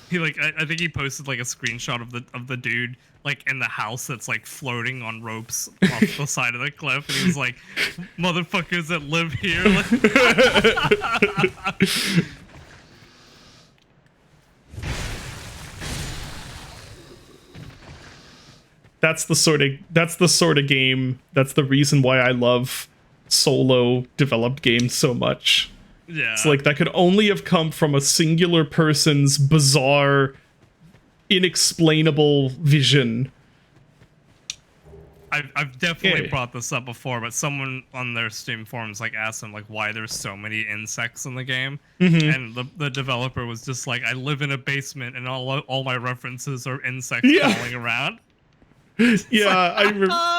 Speaker 2: He like I think he posted like a screenshot of the dude like in the house that's like floating on ropes off the side of the cliff, and he was like, "Motherfuckers that live here."
Speaker 1: That's the sort of game. That's the reason why I love solo developed games so much.
Speaker 2: Yeah,
Speaker 1: It's like that could only have come from a singular person's bizarre, inexplainable vision.
Speaker 2: I've definitely
Speaker 1: Yeah.
Speaker 2: brought this up before, but someone on their Steam forums like asked them like why there's so many insects in the game, and the developer was just like, "I live in a basement, and all my references are insects
Speaker 1: Yeah.
Speaker 2: crawling around."
Speaker 1: Yeah,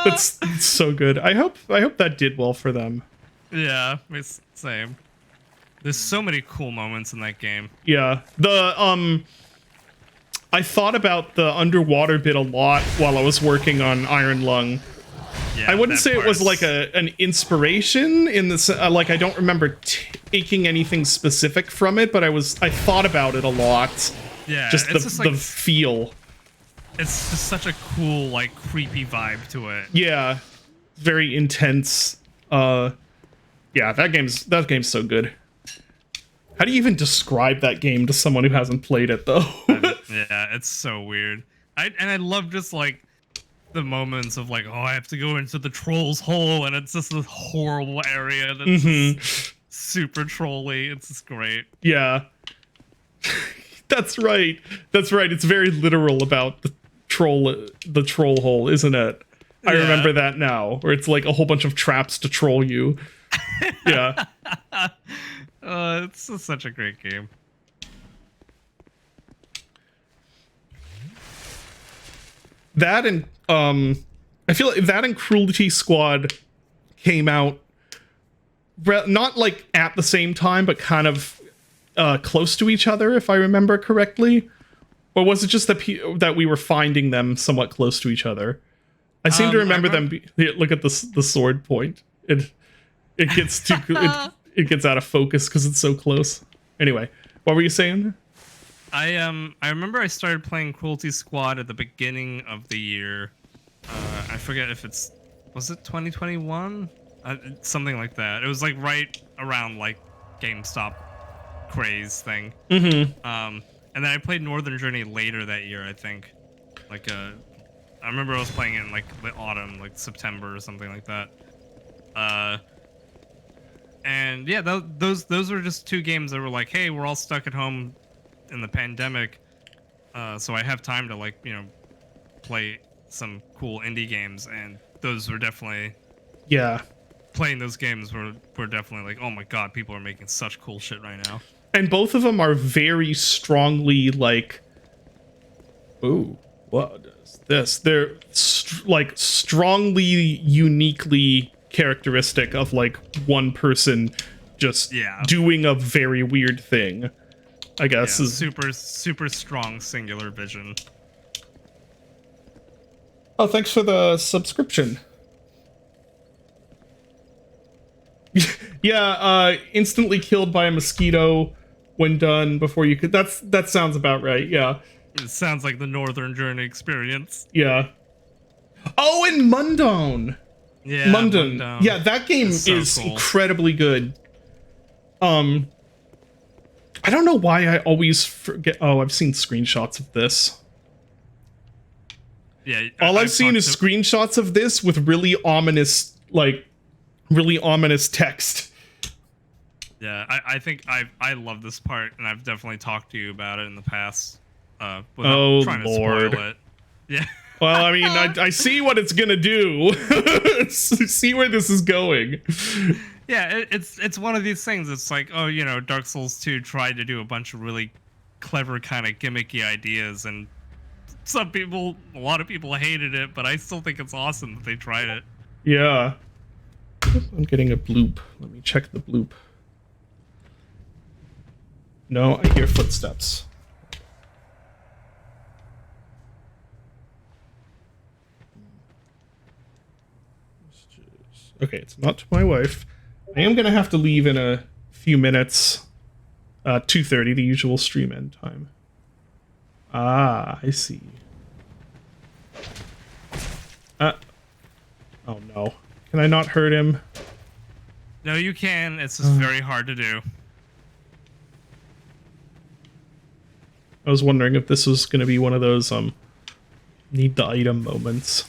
Speaker 1: that's so good. I hope that did well for them.
Speaker 2: Yeah, it's same. There's so many cool moments in that game.
Speaker 1: Yeah. I thought about the underwater bit a lot while I was working on Iron Lung.
Speaker 2: Yeah,
Speaker 1: I wouldn't
Speaker 2: that
Speaker 1: say it was
Speaker 2: part's-
Speaker 1: like an inspiration in this like I don't remember taking anything specific from it, but I thought about it a lot.
Speaker 2: Yeah,
Speaker 1: Just
Speaker 2: it's
Speaker 1: the feel.
Speaker 2: it's just such a cool like creepy vibe to it.
Speaker 1: Yeah. Very intense. Yeah, that game's so good. How do you even describe that game to someone who hasn't played it though?
Speaker 2: Yeah, it's so weird. I love just like the moments of like, oh, I have to go into the troll's hole, and it's just this horrible area that's just super trolly. It's just great.
Speaker 1: Yeah. That's right. It's very literal about the troll hole, isn't it? I
Speaker 2: Yeah.
Speaker 1: remember that now, where it's like a whole bunch of traps to troll you. Yeah.
Speaker 2: It's just such a great game.
Speaker 1: That and I feel like that and Cruelty Squad came out not like at the same time, but kind of close to each other, if I remember correctly. Or was it just that we were finding them somewhat close to each other? I seem to remember them. Look at the sword point. It gets too it gets out of focus because it's so close. Anyway, what were you saying?
Speaker 2: I remember I started playing Cruelty Squad at the beginning of the year. I forget if was it 2021? Something like that. It was like right around like GameStop craze thing. And then I played Northern Journey later that year, I think. Like I remember I was playing it in like the autumn, like September or something like that. And yeah, those were just two games that were like, hey, we're all stuck at home in the pandemic, so I have time to like, you know, play some cool indie games, and those were definitely playing those games were definitely like, oh my god, people are making such cool shit right now.
Speaker 1: And both of them are very strongly like, ooh, what is this? They're like strongly, uniquely characteristic of like one person just doing a very weird thing, I guess.
Speaker 2: Yeah,
Speaker 1: Is
Speaker 2: super strong singular vision.
Speaker 1: Oh, thanks for the subscription. Yeah, instantly killed by a mosquito when done before you could. That sounds about right. Yeah.
Speaker 2: It sounds like the Northern Journey experience.
Speaker 1: Yeah. Oh, and Mundone.
Speaker 2: Yeah,
Speaker 1: Mundone.
Speaker 2: Mundone.
Speaker 1: Yeah, that game
Speaker 2: It's so
Speaker 1: is
Speaker 2: cool.
Speaker 1: incredibly good. I don't know why I always forget. Oh, I've seen screenshots of this.
Speaker 2: Yeah.
Speaker 1: All I've seen is screenshots of this with really ominous text.
Speaker 2: Yeah, I think I love this part, and I've definitely talked to you about it in the past. Without
Speaker 1: Oh,
Speaker 2: trying
Speaker 1: Lord.
Speaker 2: to spoil it. Yeah.
Speaker 1: Well, I mean, I see what it's gonna do. See where this is going.
Speaker 2: Yeah, it's one of these things. It's like, oh, you know, Dark Souls 2 tried to do a bunch of really clever kind of gimmicky ideas, and a lot of people hated it, but I still think it's awesome that they tried it.
Speaker 1: Yeah. I'm getting a bloop. Let me check the bloop. No, I hear footsteps. Okay, it's not my wife. I am gonna have to leave in a few minutes. 2:30, the usual stream end time. Ah, I see. Oh no. Can I not hurt him?
Speaker 2: No, you can. It's just very hard to do.
Speaker 1: I was wondering if this was gonna be one of those need the item moments.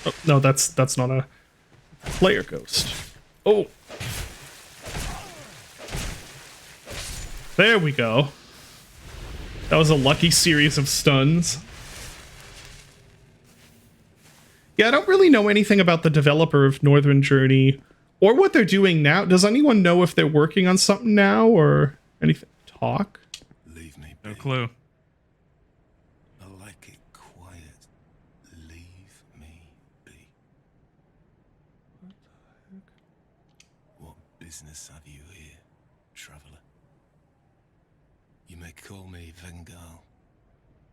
Speaker 1: Oh, no, that's not a player ghost. Oh. There we go. That was a lucky series of stuns. Yeah, I don't really know anything about the developer of Northern Journey or what they're doing now. Does anyone know if they're working on something now or anything? Talk?
Speaker 3: Leave me
Speaker 2: No
Speaker 3: be.
Speaker 2: clue.
Speaker 3: I like it quiet. Leave me be. What business have you here, traveller? You may call me Vengal,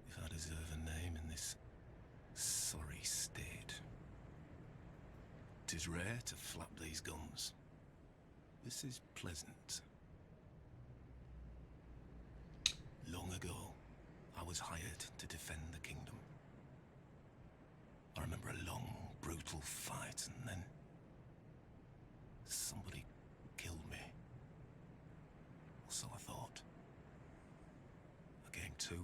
Speaker 3: if I deserve a name in this sorry state. 'Tis rare to flap these gums. This is pleasant. Long ago, I was hired to defend the kingdom. I remember a long, brutal fight, and then somebody killed me. Or so I thought. I came to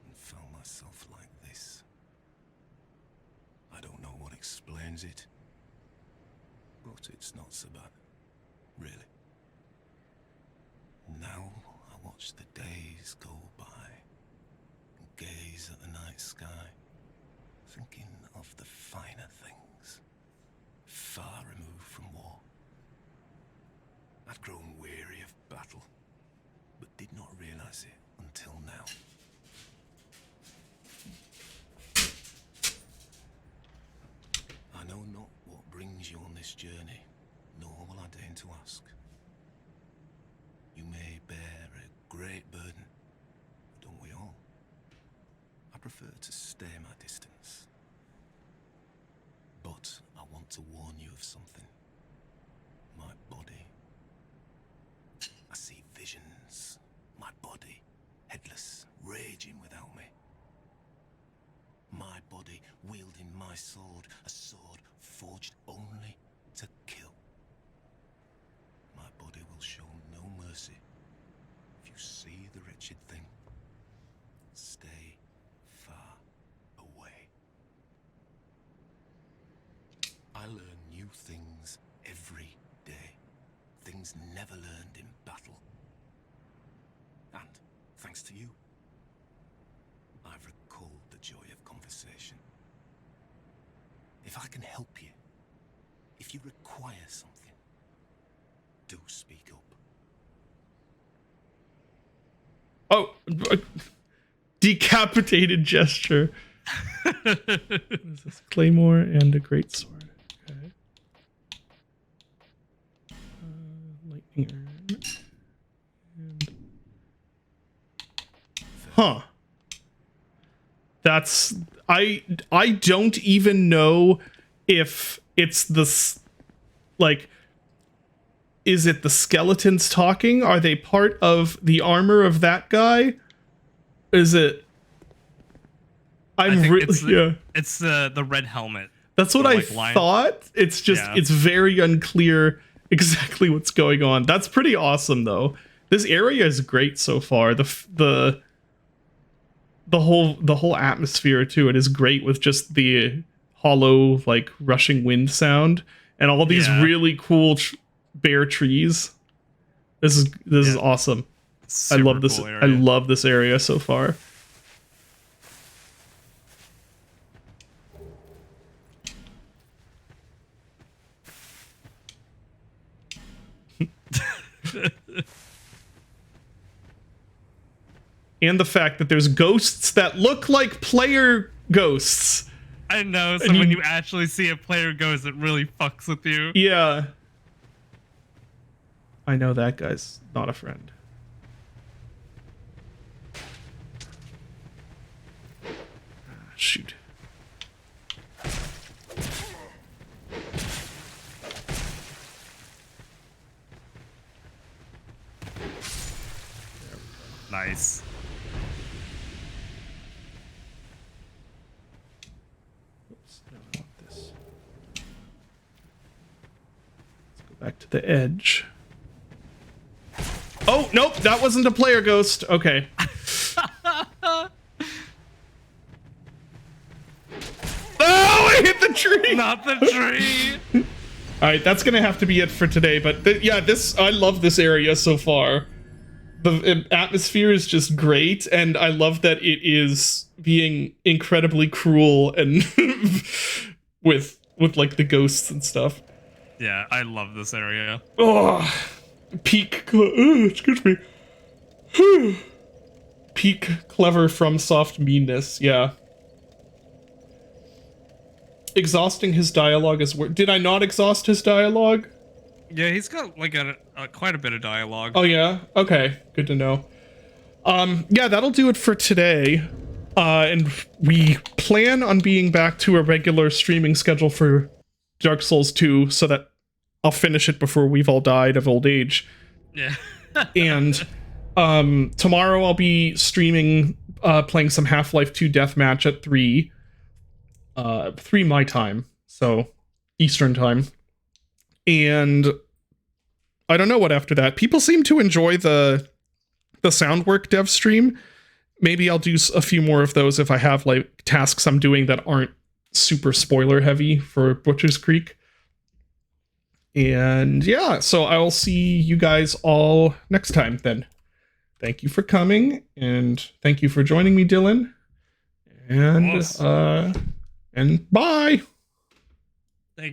Speaker 3: and found myself like this. I don't know what explains it, but it's not so bad, really. Now I watch the days go by and gaze at the night sky, thinking of the finer things, far removed from war. I'd grown weary of battle, but did not realize it until now. I know not what brings you on this journey, nor will I deign to ask. You may bear a great burden, don't we all? I prefer to stay my distance. But I want to warn you of something. My body. I see visions. My body, headless, raging without me. My body wielding my sword, a sword forged only to kill. My body will show no mercy. If you see the wretched thing, stay far away. I learn new things every day. Things never learned in battle. And thanks to you, I've recalled the joy of conversation. If I can help you, if you require something, do speak up.
Speaker 1: Oh, decapitated gesture. What is this? Claymore and a great sword. Okay. Lightning urn. And... Huh. That's I don't even know if it's this, like, is it the skeletons talking? Are they part of the armor of that guy? Is it? I'm really
Speaker 2: It's the red helmet.
Speaker 1: That's what
Speaker 2: the,
Speaker 1: I
Speaker 2: like, line.
Speaker 1: thought. It's just it's very unclear exactly what's going on. That's pretty awesome though. This area is great so far. The whole atmosphere to it is great, with just the hollow, like, rushing wind sound and all these really cool bare trees. This is awesome.
Speaker 2: Super
Speaker 1: I love this.
Speaker 2: cool area.
Speaker 1: I love this area so far. And the fact that there's ghosts that look like player ghosts.
Speaker 2: I know. So
Speaker 1: And
Speaker 2: when you actually see a player ghost, it really fucks with you.
Speaker 1: Yeah. I know that guy's not a friend. Shoot.
Speaker 2: Nice.
Speaker 1: Oops, no, I want this. Let's go back to the edge. Oh, nope, that wasn't a player ghost. Okay. Oh, I hit the tree!
Speaker 2: Not the tree.
Speaker 1: All right, that's gonna have to be it for today. But yeah, I love this area so far. The atmosphere is just great, and I love that it is being incredibly cruel and with like the ghosts and stuff.
Speaker 2: Yeah, I love this area.
Speaker 1: Oh, peak. Excuse me. Peak clever from soft meanness. Yeah. Exhausting his dialogue is work. Did I not exhaust his dialogue?
Speaker 2: Yeah, he's got like quite a bit of dialogue.
Speaker 1: Oh yeah. Okay. Good to know. Yeah, that'll do it for today. And we plan on being back to a regular streaming schedule for Dark Souls 2, so that I'll finish it before we've all died of old age.
Speaker 2: Yeah.
Speaker 1: And tomorrow I'll be streaming playing some Half-Life 2 Deathmatch at 3 my time, so Eastern time. And I don't know what after that. People seem to enjoy the Soundwork dev stream. Maybe I'll do a few more of those if I have like tasks I'm doing that aren't super spoiler heavy for Butcher's Creek. And yeah, so I will see you guys all next time then. Thank you for coming, and thank you for joining me, Dylan. And
Speaker 2: Awesome.
Speaker 1: And bye.